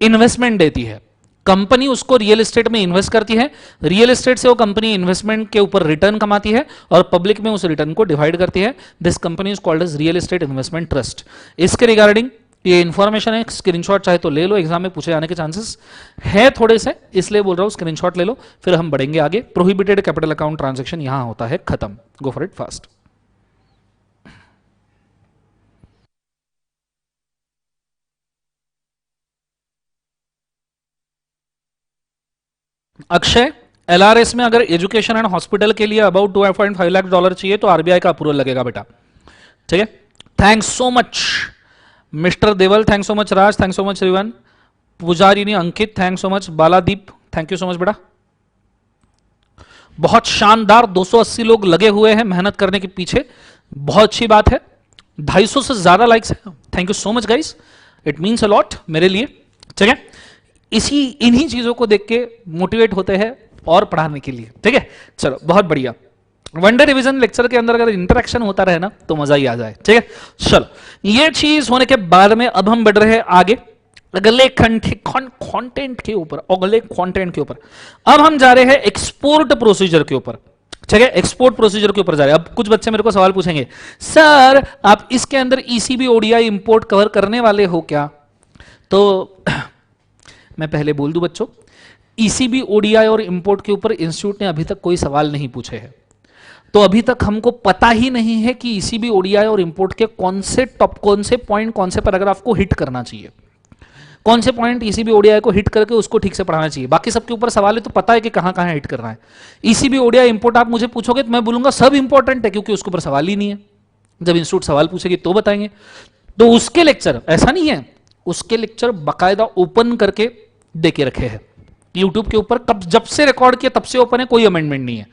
इन्वेस्टमेंट देती है, कंपनी उसको रियल एस्टेट में इन्वेस्ट करती है, रियल एस्टेट से वो कंपनी इन्वेस्टमेंट के ऊपर रिटर्न कमाती है और पब्लिक में उस रिटर्न को डिवाइड करती है. This company is called as real estate investment trust. इसके रिगार्डिंग ये इंफॉर्मेशन है, स्क्रीनशॉट चाहे तो ले लो, एग्जाम में पूछे जाने के चांसेस है थोड़े से, इसलिए बोल रहा हूं स्क्रीनशॉट ले लो, फिर हम बढ़ेंगे आगे. प्रोहिबिटेड कैपिटल अकाउंट ट्रांजैक्शन यहां होता है खत्म. Go for it fast. Akshay, LRS में अगर एजुकेशन एंड हॉस्पिटल के लिए अबाउट $2.5 लाख चाहिए तो आरबीआई का अप्रूवल लगेगा बेटा, ठीक है. Thanks so much mister Deval, thanks so much Raj, thanks so much Rivan, Pujarini Ankit, thanks so much Baladeep, thank you so much बेटा. बहुत शानदार 280 लोग लगे हुए हैं मेहनत करने के पीछे, बहुत अच्छी बात है. 250 से ज्यादा लाइक्स है, thank you so much guys, it means a lot मेरे लिए, ठीक है. इन्हीं चीजों को देख के मोटिवेट होते हैं और पढ़ाने के लिए, ठीक है. चलो बहुत बढ़िया. वनडे रिवीजन लेक्चर के अंदर अगर इंटरेक्शन होता रहे ना तो मजा ही आ जाए, ठीक है. चलो ये चीज होने के बाद में अब हम बढ़ रहे हैं आगे अगले कंटेंट के ऊपर, अगले कंटेंट के ऊपर. अब हम जा रहे हैं एक्सपोर्ट प्रोसीजर के ऊपर, ठीक है. एक्सपोर्ट प्रोसीजर के ऊपर जा रहे हैं. अब कुछ बच्चे मेरे को सवाल पूछेंगे, सर आप इसके अंदर ईसीबी ओडीआई इंपोर्ट कवर करने वाले हो क्या? तो मैं पहले बोल दूं बच्चों, ईसीबी ओडीआई और इंपोर्ट के ऊपर इंस्टीट्यूट ने अभी तक कोई सवाल नहीं पूछे हैं, तो अभी तक हमको पता ही नहीं है कि ईसीबी ओडीआई और इंपोर्ट के कौन से पॉइंट, कौन से पैराग्राफ को हिट करना चाहिए, कौन से पॉइंट ईसीबी ओडीआई को हिट करके उसको ठीक से पढ़ाना चाहिए. बाकी सबके ऊपर सवाल है तो पता है कि कहां कहां हिट करना है. ईसीबी ओडीआई इंपोर्ट आप मुझे पूछोगे तो मैं बोलूंगा सब इंपॉर्टेंट है क्योंकि उसके ऊपर सवाल ही नहीं है. जब इंस्टीट्यूट सवाल पूछेगी तो बताएंगे. तो उसके लेक्चर ऐसा नहीं है, उसके लेक्चर बाकायदा ओपन करके दे के रखे हैं यूट्यूब के ऊपर, कब जब से रिकॉर्ड किया तब से ओपन है, कोई अमेंडमेंट नहीं है,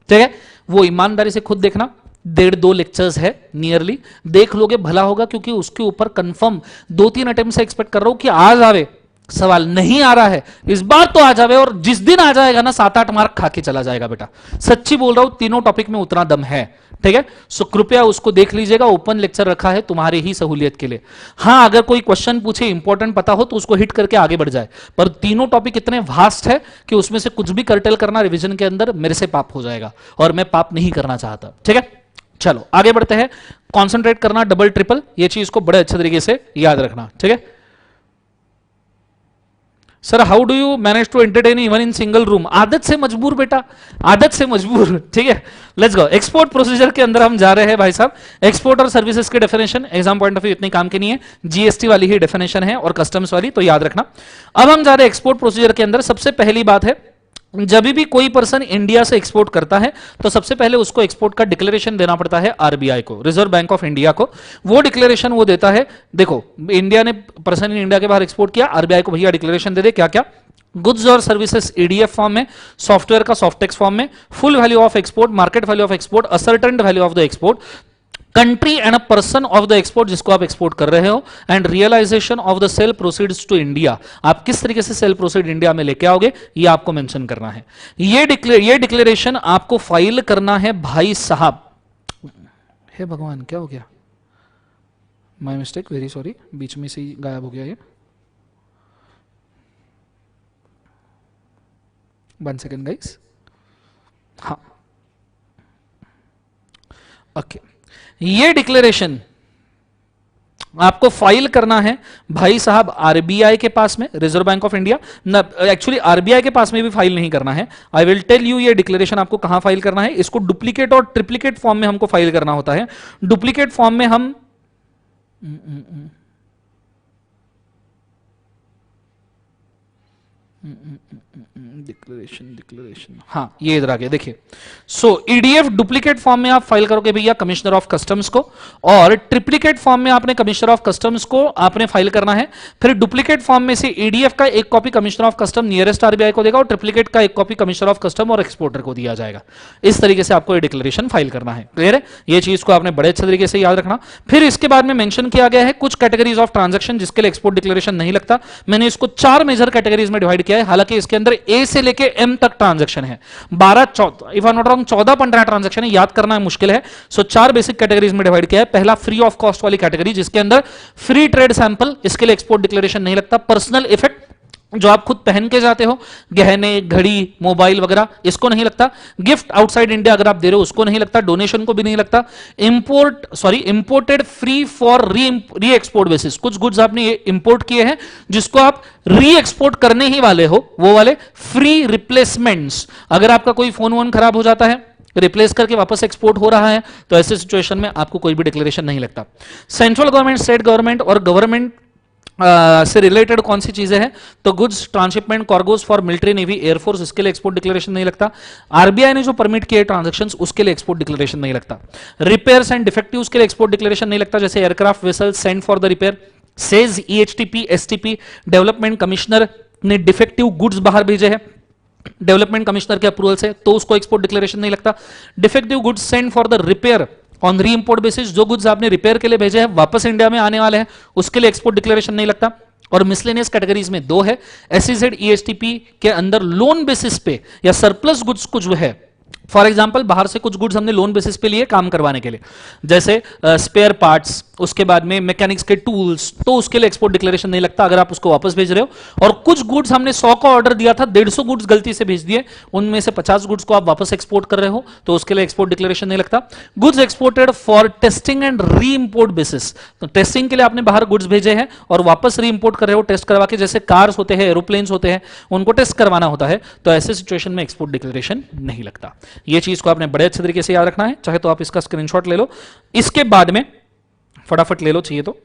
ठीक है. वो ईमानदारी से खुद देखना, 1.5-2 लेक्चर्स है नियरली, देख लोगे भला होगा, क्योंकि उसके ऊपर कंफर्म 2-3 अटेम्प्ट से एक्सपेक्ट कर रहा हूं कि आज आवे. सवाल नहीं आ रहा है इस बार तो आ जावे, और जिस दिन आ जाएगा ना 7-8 मार्क खा के चला जाएगा बेटा, सच्ची बोल रहा हूं. तीनों टॉपिक में उतना दम है, ठीक है. सो कृपया उसको देख लीजिएगा, ओपन लेक्चर रखा है तुम्हारी ही सहूलियत के लिए. हाँ अगर कोई क्वेश्चन पूछे इंपॉर्टेंट पता हो तो उसको हिट करके आगे बढ़ जाए, पर तीनों टॉपिक इतने वास्ट है कि उसमें से कुछ भी कर्टेल करना रिवीजन के अंदर मेरे से पाप हो जाएगा, और मैं पाप नहीं करना चाहता, ठीक है. चलो आगे बढ़ते हैं. कॉन्सेंट्रेट करना डबल ट्रिपल, ये चीज को बड़े अच्छे तरीके से याद रखना, ठीक है. Sir how do you manage to entertain even in single room? आदत से मजबूर बेटा, आदत से मजबूर, ठीक है. Let's go. एक्सपोर्ट प्रोसीजर के अंदर हम जा रहे हैं भाई साहब. एक्सपोर्ट और सर्विसेज के definition exam point of view इतने काम के नहीं है, जीएसटी वाली ही डेफिनेशन है और कस्टम्स वाली, तो याद रखना. अब हम जा रहे हैं एक्सपोर्ट प्रोसीजर के अंदर. सबसे पहली बात है, जब भी कोई पर्सन इंडिया से एक्सपोर्ट करता है तो सबसे पहले उसको एक्सपोर्ट का डिक्लेरेशन देना पड़ता है आरबीआई को, रिजर्व बैंक ऑफ इंडिया को. वो डिक्लेरेशन वो देता है. देखो इंडिया ने पर्सन इन इंडिया के बाहर एक्सपोर्ट किया, आरबीआई को भैया डिक्लेरेशन दे दे क्या क्या गुड्स और सर्विसेज ईडीएफ फॉर्म में, सॉफ्टवेयर का सॉफ्टेक्स फॉर्म में, full value of export, market value of export, ascertained value of the export, country and a person of the export जिसको आप एक्सपोर्ट कर रहे हो, and realisation of the sale proceeds to India, आप किस तरीके से सेल प्रोसीड इंडिया में लेके आओगे ये आपको मेंशन करना है। ये डिक्लेरेशन आपको फाइल करना है भाई साहब। हे भगवान क्या हो गया, माय मिस्टेक, वेरी सॉरी, बीच में से ही गायब हो गया ये। 1 सेकेंड गाइस, हाँ ओके, ये डिक्लेरेशन आपको फाइल करना है भाई साहब आरबीआई के पास में, reserve bank of India. Actually RBI के पास में भी फाइल नहीं करना है, आई विल टेल यू ये डिक्लेरेशन आपको कहां फाइल करना है। इसको डुप्लीकेट और ट्रिप्लीकेट फॉर्म में हमको फाइल करना होता है। डुप्लीकेट फॉर्म में हम डिक्लेरेशन हाँ ये इधर आ गया, देखिए। सो ईडीएफ डुप्लीकेट फॉर्म में आप फाइल करोगे भैया कमिश्नर ऑफ कस्टम्स को, और ट्रिप्लीकेट फॉर्म में आपने कमिश्नर ऑफ कस्टम्स को आपने फाइल करना है। फिर डुप्लीकेट फॉर्म में से ईडीएफ का एक copy commissioner of custom nearest RBI को देगा, और ट्रिप्लीकेट का एक कॉपी कमिश्नर ऑफ कस्टम और एक्सपोर्टर को दिया जाएगा। इस तरीके से आपको ये डिक्लेरेशन फाइल करना है। क्लियर है, ये चीज को आपने बड़े अच्छे तरीके से याद रखना। फिर इसके बाद में मेंशन किया गया है कुछ कैटेगरीज ऑफ ट्रांजैक्शन जिसके लिए एक्सपोर्ट डिक्लेरेशन नहीं लगता। मैंने इसको 4 मेजर कैटेगरीज में डिवाइड किया है, हालांकि इसके अंदर ए से लेके एम तक ट्रांजैक्शन है, 12 14 if I not wrong 14-15 transaction है, याद करना है मुश्किल है। सो 4 बेसिक कैटेगरीज में डिवाइड किया है। पहला फ्री ऑफ कॉस्ट वाली कैटेगरी, जिसके अंदर फ्री ट्रेड सैंपल, इसके लिए एक्सपोर्ट डिक्लेरेशन नहीं लगता। पर्सनल इफेक्ट, जो आप खुद पहन के जाते हो, गहने, घड़ी, मोबाइल वगैरह, इसको नहीं लगता। गिफ्ट आउटसाइड इंडिया अगर आप दे रहे हो उसको नहीं लगता। डोनेशन को भी नहीं लगता। इंपोर्टेड फ्री फॉर री एक्सपोर्ट बेसिस, कुछ गुड्स आपने इंपोर्ट किए हैं जिसको आप री एक्सपोर्ट करने ही वाले हो, वो वाले फ्री रिप्लेसमेंट्स। अगर आपका कोई फोन वोन खराब हो जाता है, रिप्लेस करके वापस एक्सपोर्ट हो रहा है, तो ऐसे सिचुएशन में आपको कोई भी डिक्लेरेशन नहीं लगता। सेंट्रल गवर्नमेंट, स्टेट गवर्नमेंट और गवर्नमेंट से रिलेटेड कौन सी चीजें हैं, तो goods, transshipment, cargos for military, navy, air force, इसके लिए एक्सपोर्ट डिक्लेरेशन नहीं लगता। आरबीआई ने जो परमिट किए ट्रांजैक्शंस, उसके लिए एक्सपोर्ट डिक्लेरेशन नहीं लगता। रिपेयर्स एंड डिफेक्टिव्स के लिए एक्सपोर्ट डिक्लेरेशन नहीं लगता, जैसे aircraft vessel send for the repair, SEZ EHTP, STP, development commissioner ने डिफेक्टिव गुड्स बाहर भेजे हैं डेवलपमेंट कमिश्नर के अप्रूवल से, तो उसको एक्सपोर्ट डिक्लेरेशन नहीं लगता। Defective goods send for the repair on री इंपोर्ट बेसिस, जो गुड्स आपने रिपेयर के लिए भेजे हैं वापस इंडिया में आने वाले हैं, उसके लिए एक्सपोर्ट डिक्लेरेशन नहीं लगता। और मिसलेनियस कैटेगरीज में 2 है। एसईजेड ईएसटीपी के अंदर लोन बेसिस पे या सरप्लस गुड्स को जो है, फॉर एग्जांपल बाहर से कुछ गुड्स हमने लोन बेसिस पे लिए काम करवाने के लिए, जैसे स्पेयर पार्ट्स, उसके बाद में मैकेनिक्स के टूल्स, तो उसके लिए एक्सपोर्ट डिक्लेरेशन नहीं लगता अगर आप उसको वापस भेज रहे हो। और कुछ गुड्स हमने 100 का ऑर्डर दिया था, 150 गुड्स गलती से भेज दिए, उनमें से 50 गुड्स को आप वापस एक्सपोर्ट कर रहे हो, तो उसके लिए एक्सपोर्ट डिक्लेरेशन नहीं लगता। Goods exported for testing and re import basis, तो टेस्टिंग के लिए आपने बाहर गुड्स भेजे हैं और वापस री इंपोर्ट कर रहे हो टेस्ट करवा के, जैसे कार्स होते हैं, एरोप्लेन्स होते हैं, उनको टेस्ट करवाना होता है, तो ऐसे सिचुएशन में एक्सपोर्ट डिक्लेरेशन नहीं लगता। ये चीज को आपने बड़े अच्छे तरीके से याद रखना है, चाहे तो आप इसका स्क्रीनशॉट ले लो। इसके बाद में फटाफट ले लो, चाहिए तो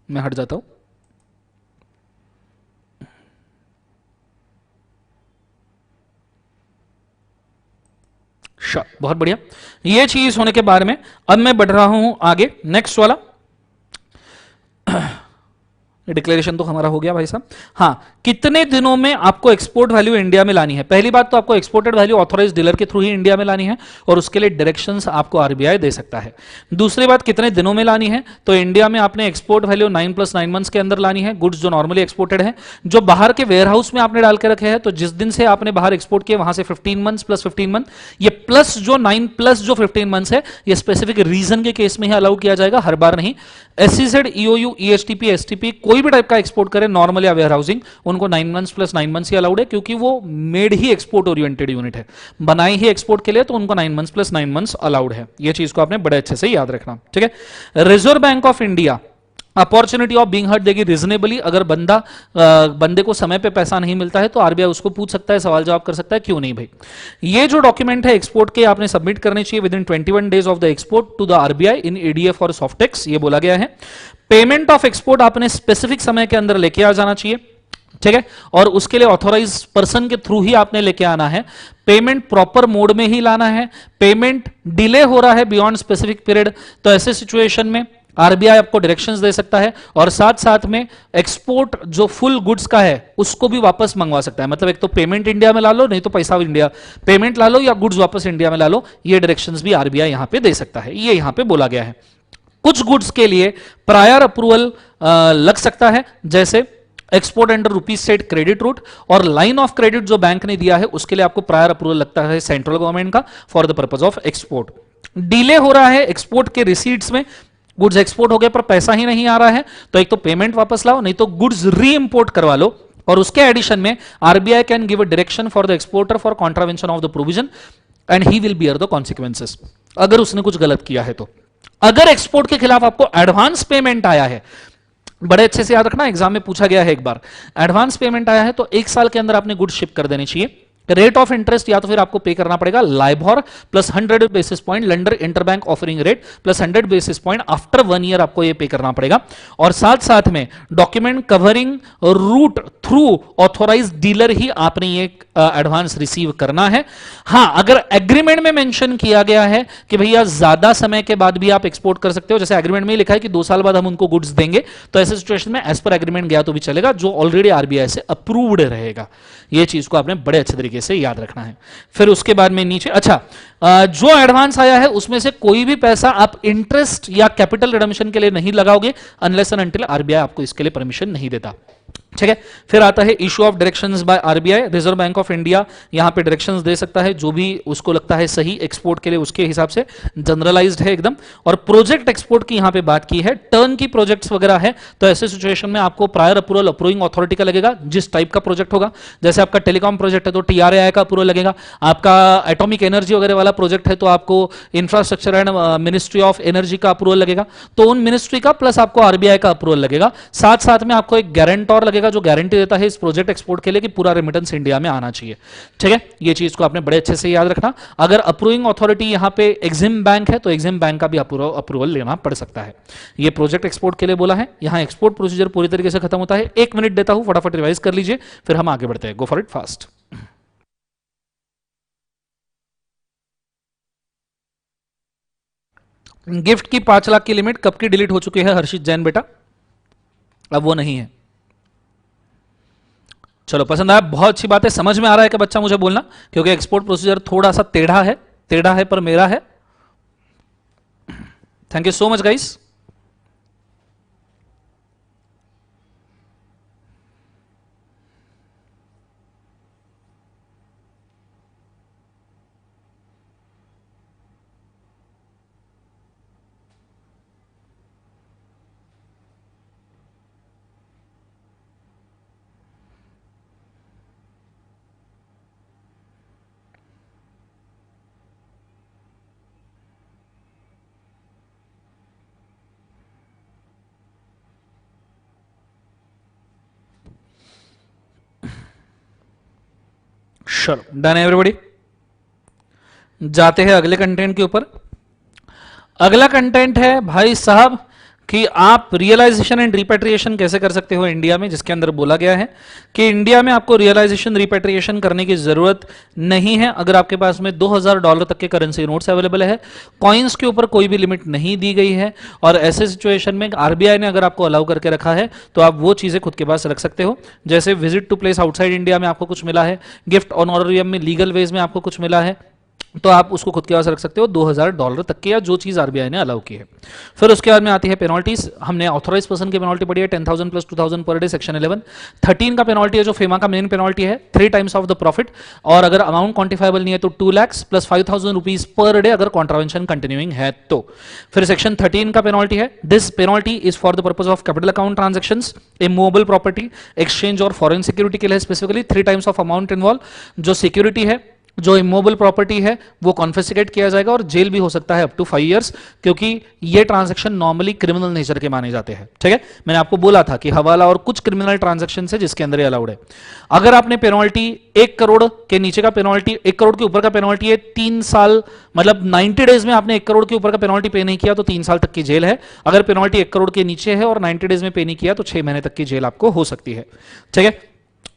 मैं हट जाता हूं। बहुत बढ़िया, ये चीज होने के बारे में अब मैं बढ़ रहा हूं आगे, नेक्स्ट वाला डिक्लेरेशन तो हमारा हो गया भाई साहब। हाँ, कितने दिनों में आपको एक्सपोर्ट वैल्यू इंडिया में लानी है? पहली बात तो आपको एक्सपोर्टेड वैल्यू ऑथोराइज्ड डीलर के थ्रू ही इंडिया में लानी है, और उसके लिए डायरेक्शंस आपको आरबीआई दे सकता है। दूसरी बात, कितने दिनों में लानी है, तो इंडिया में आपने एक्सपोर्ट वैल्यू 9 + 9 मंथ्स के अंदर लानी है। गुड्स जो नॉर्मली एक्सपोर्टेड है, जो बाहर के वेयर हाउस में आपने डाल के रखे हैं, तो जिस दिन से आपने बाहर एक्सपोर्ट किए वहां से 15 मंथ्स + 15 मंथ, ये प्लस जो 9 + जो 15 मंथ्स है, ये स्पेसिफिक रीजन के केस में ही अलाउ किया जाएगा, हर बार नहीं। एसईजेड, ईओयू, ईएचटीपी, एसटीपी, कोई भी टाइप का एक्सपोर्ट करें नॉर्मल या वेयर हाउसिंग, उनको 9 मंथ्स + 9 मंथ्स ही अलाउड है, क्योंकि वो मेड ही एक्सपोर्ट ओरिएंटेड यूनिट है, बनाई ही एक्सपोर्ट के लिए, तो उनको 9 मंथ्स + 9 मंथ्स अलाउड है। ये चीज को आपने बड़े अच्छे से याद रखना, ठीक है। Reserve bank of India opportunity of being heard देगी रिजनेबली। अगर बंदे को समय पे पैसा नहीं मिलता है तो आरबीआई उसको पूछ सकता है, सवाल जवाब कर सकता है, क्यों नहीं भाई। ये जो डॉक्यूमेंट है एक्सपोर्ट के, आपने सबमिट करने चाहिए with in 21 days of the export to the RBI in EDF और सॉफ्टेक्स, ये बोला गया है। पेमेंट ऑफ एक्सपोर्ट आपने स्पेसिफिक समय के अंदर लेके आ जाना चाहिए, ठीक है, और उसके लिए ऑथोराइज पर्सन के थ्रू ही आपने लेके आना है। पेमेंट प्रॉपर मोड में ही लाना है। पेमेंट डिले हो रहा है बियॉन्ड स्पेसिफिक पीरियड, तो ऐसे सिचुएशन में आरबीआई आपको डायरेक्शंस दे सकता है और साथ साथ में एक्सपोर्ट जो फुल गुड्स का है उसको भी वापस मंगवा सकता है। मतलब एक तो पेमेंट इंडिया में ला लो, नहीं तो पैसा इंडिया पेमेंट ला लो, या गुड्स वापस इंडिया में ला लो, ये डायरेक्शंस भी आरबीआई यहां पे दे सकता है। ये यहां पे बोला गया है। कुछ गुड्स के लिए प्रायर अप्रूवल लग सकता है, जैसे export under rupees set credit route, और लाइन ऑफ क्रेडिट जो बैंक ने दिया है उसके लिए आपको प्रायर अप्रूवल लगता है सेंट्रल गवर्नमेंट का for the purpose of export. Delay हो रहा है एक्सपोर्ट के रिसीट्स में, गुड्स एक्सपोर्ट हो गए पर पैसा ही नहीं आ रहा है, तो एक तो पेमेंट वापस लाओ, नहीं तो गुड्स री इंपोर्ट करवा लो। और उसके एडिशन में RBI can give a direction for the exporter for contravention of the provision and he will bear the consequences, अगर उसने कुछ गलत किया है तो। अगर एक्सपोर्ट के खिलाफ आपको एडवांस पेमेंट आया है, बड़े अच्छे से याद रखना, एग्जाम में पूछा गया है एक बार, एडवांस पेमेंट आया है तो 1 साल के अंदर आपने गुड्स शिप कर देने चाहिए। रेट ऑफ इंटरेस्ट या तो फिर आपको पे करना पड़ेगा LIBOR plus 100 basis point London interbank offering rate plus 100 basis point after 1 year आपको ये पे करना पड़ेगा। और साथ साथ में document covering route through authorised dealer ही आपने ये एडवांस रिसीव करना है। हां, अगर एग्रीमेंट में मेंशन किया गया है कि भैया ज्यादा समय के बाद भी आप एक्सपोर्ट कर सकते हो, जैसे एग्रीमेंट में लिखा है कि 2 साल बाद हम उनको गुड्स देंगे, तो ऐसे सिचुएशन में एज पर एग्रीमेंट गया तो भी चलेगा, जो ऑलरेडी आरबीआई से अप्रूव्ड रहेगा। ये चीज को आपने बड़े अच्छे तरीके से याद रखना है। फिर उसके बाद में नीचे, अच्छा, जो एडवांस आया है उसमें से कोई भी पैसा आप इंटरेस्ट या कैपिटल रिडम्पशन के लिए नहीं लगाओगे अनलेस एंड अनटिल आरबीआई आपको इसके लिए परमिशन नहीं देता। ठीक है। फिर आता है issue of directions by RBI. Reserve bank of India यहां पे डायरेक्शंस दे सकता है जो भी उसको लगता है सही एक्सपोर्ट के लिए, उसके हिसाब से जनरलाइज्ड है एकदम। और प्रोजेक्ट एक्सपोर्ट की यहां पे बात की है, टर्न की प्रोजेक्ट्स वगैरह है तो ऐसे सिचुएशन में आपको प्रायर अप्रूवल अप्रूविंग अथॉरिटी का लगेगा, जिस टाइप का प्रोजेक्ट होगा। जैसे आपका टेलीकॉम प्रोजेक्ट है तो टीआरएआई का अप्रूवल लगेगा, आपका एटॉमिक एनर्जी वगैरह वाला प्रोजेक्ट है तो आपको infrastructure and ministry of energy का अप्रूवल लगेगा, तो उन मिनिस्ट्री का प्लस आपको आरबीआई का अप्रूवल लगेगा। साथ साथ में आपको एक गारंटर लगेगा जो गारंटी देता है इस प्रोजेक्ट एक्सपोर्ट के लिए कि पूरा रेमिटेंस इंडिया में आना चाहिए। ठीक है, ये चीज को आपने बड़े अच्छे से याद रखना। अगर अप्रूविंग अथॉरिटी यहां पे एग्जिम बैंक है तो एग्जिम बैंक का भी अप्रूवल लेना पड़ सकता है। ये प्रोजेक्ट एक्सपोर्ट के लिए बोला है। यहां एक्सपोर्ट प्रोसीजर पूरी तरीके से खत्म होता है। 1 मिनट देता हूं, फटाफट रिवाइज कर लीजिए, फिर हम आगे बढ़ते हैं। Go for it fast. Gift की 5 लाख की लिमिट कब की डिलीट हो चुकी है हर्षित जैन बेटा? अब वो नहीं है। चलो, पसंद आया, बहुत अच्छी बात है। समझ में आ रहा है कि बच्चा मुझे बोलना, क्योंकि एक्सपोर्ट प्रोसीजर थोड़ा सा टेढ़ा है पर मेरा है। Thank you so much guys. चलो, डन एवरीबॉडी। जाते हैं अगले कंटेंट के ऊपर। अगला कंटेंट है भाई साहब कि आप रियलाइजेशन एंड रिपेट्रिएशन कैसे कर सकते हो इंडिया में, जिसके अंदर बोला गया है कि इंडिया में आपको रियलाइजेशन रिपेट्रिएशन करने की जरूरत नहीं है अगर आपके पास में $2000 तक के करेंसी नोट्स अवेलेबल है। कॉइन्स के ऊपर कोई भी लिमिट नहीं दी गई है, और ऐसे सिचुएशन में आरबीआई ने अगर आपको अलाउ करके रखा है तो आप वो चीजें खुद के पास रख सकते हो। जैसे visit to place outside India में आपको कुछ मिला है, गिफ्ट ऑनोरियम में लीगल वेज में आपको कुछ मिला है, तो आप उसको खुद के पास रख सकते हो $2000 तक के, या जो चीज आरबीआई ने अलाउ की है। फिर उसके बाद में आती है पेनल्टीज। हमने ऑथराइज पर्सन की पेनल्टी पड़ी है 10,000 प्लस 2,000 पर डे, सेक्शन 11। 13 का पेनल्टी है जो फेमा का मेन पेनल्टी है, 3 टाइम्स ऑफ द प्रॉफिट, और अगर अमाउंट क्वांटिफाइबल नहीं है तो 2 lakh plus 5,000 rupees per day अगर कॉन्ट्रावेंशन कंटिन्यूइंग है तो। फिर सेक्शन 13 का पेनल्टी है, this penalty is for the purpose of capital account transactions, immovable property, exchange और फॉरेन सिक्योरिटी के लिए specifically 3 times of amount involve. जो सिक्योरिटी है, जो इमोबल प्रॉपर्टी है, वो कॉन्फिस्केट किया जाएगा और जेल भी हो सकता है अप टू 5 इयर्स, क्योंकि ये ट्रांजैक्शन नॉर्मली क्रिमिनल नेचर के माने जाते हैं। ठीक है, मैंने आपको बोला था कि हवाला और कुछ क्रिमिनल ट्रांजैक्शन है जिसके अंदर ये अलाउड है। अगर आपने पेनल्टी 1 करोड़ के नीचे का पेनल्टी, 1 करोड़ के ऊपर का पेनल्टी है 3 साल, मतलब 90 डेज में आपने 1 करोड़ के ऊपर का पेनल्टी पे नहीं किया तो 3 साल तक की जेल है। अगर पेनल्टी 1 करोड़ के नीचे है और 90 डेज में पे नहीं किया तो 6 महीने तक की जेल आपको हो सकती है। ठीक है,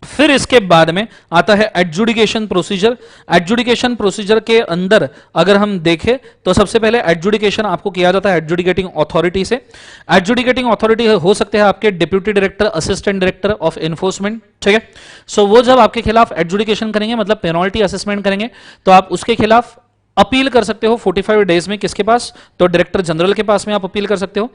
फिर इसके बाद में आता है एडजुडिकेशन प्रोसीजर। एडजुडिकेशन प्रोसीजर के अंदर अगर हम देखें तो सबसे पहले एडजुडिकेशन आपको किया जाता है एडजुडिकेटिंग अथॉरिटी से। एडजुडिकेटिंग अथॉरिटी हो सकते हैं आपके deputy director, assistant director of enforcement, ठीक है। सो वो जब आपके खिलाफ एडजुडिकेशन करेंगे, मतलब पेनल्टी असेसमेंट करेंगे, तो आप उसके खिलाफ अपील कर सकते हो 45 डेज में। किसके पास? तो डायरेक्टर जनरल के पास में आप अपील कर सकते हो।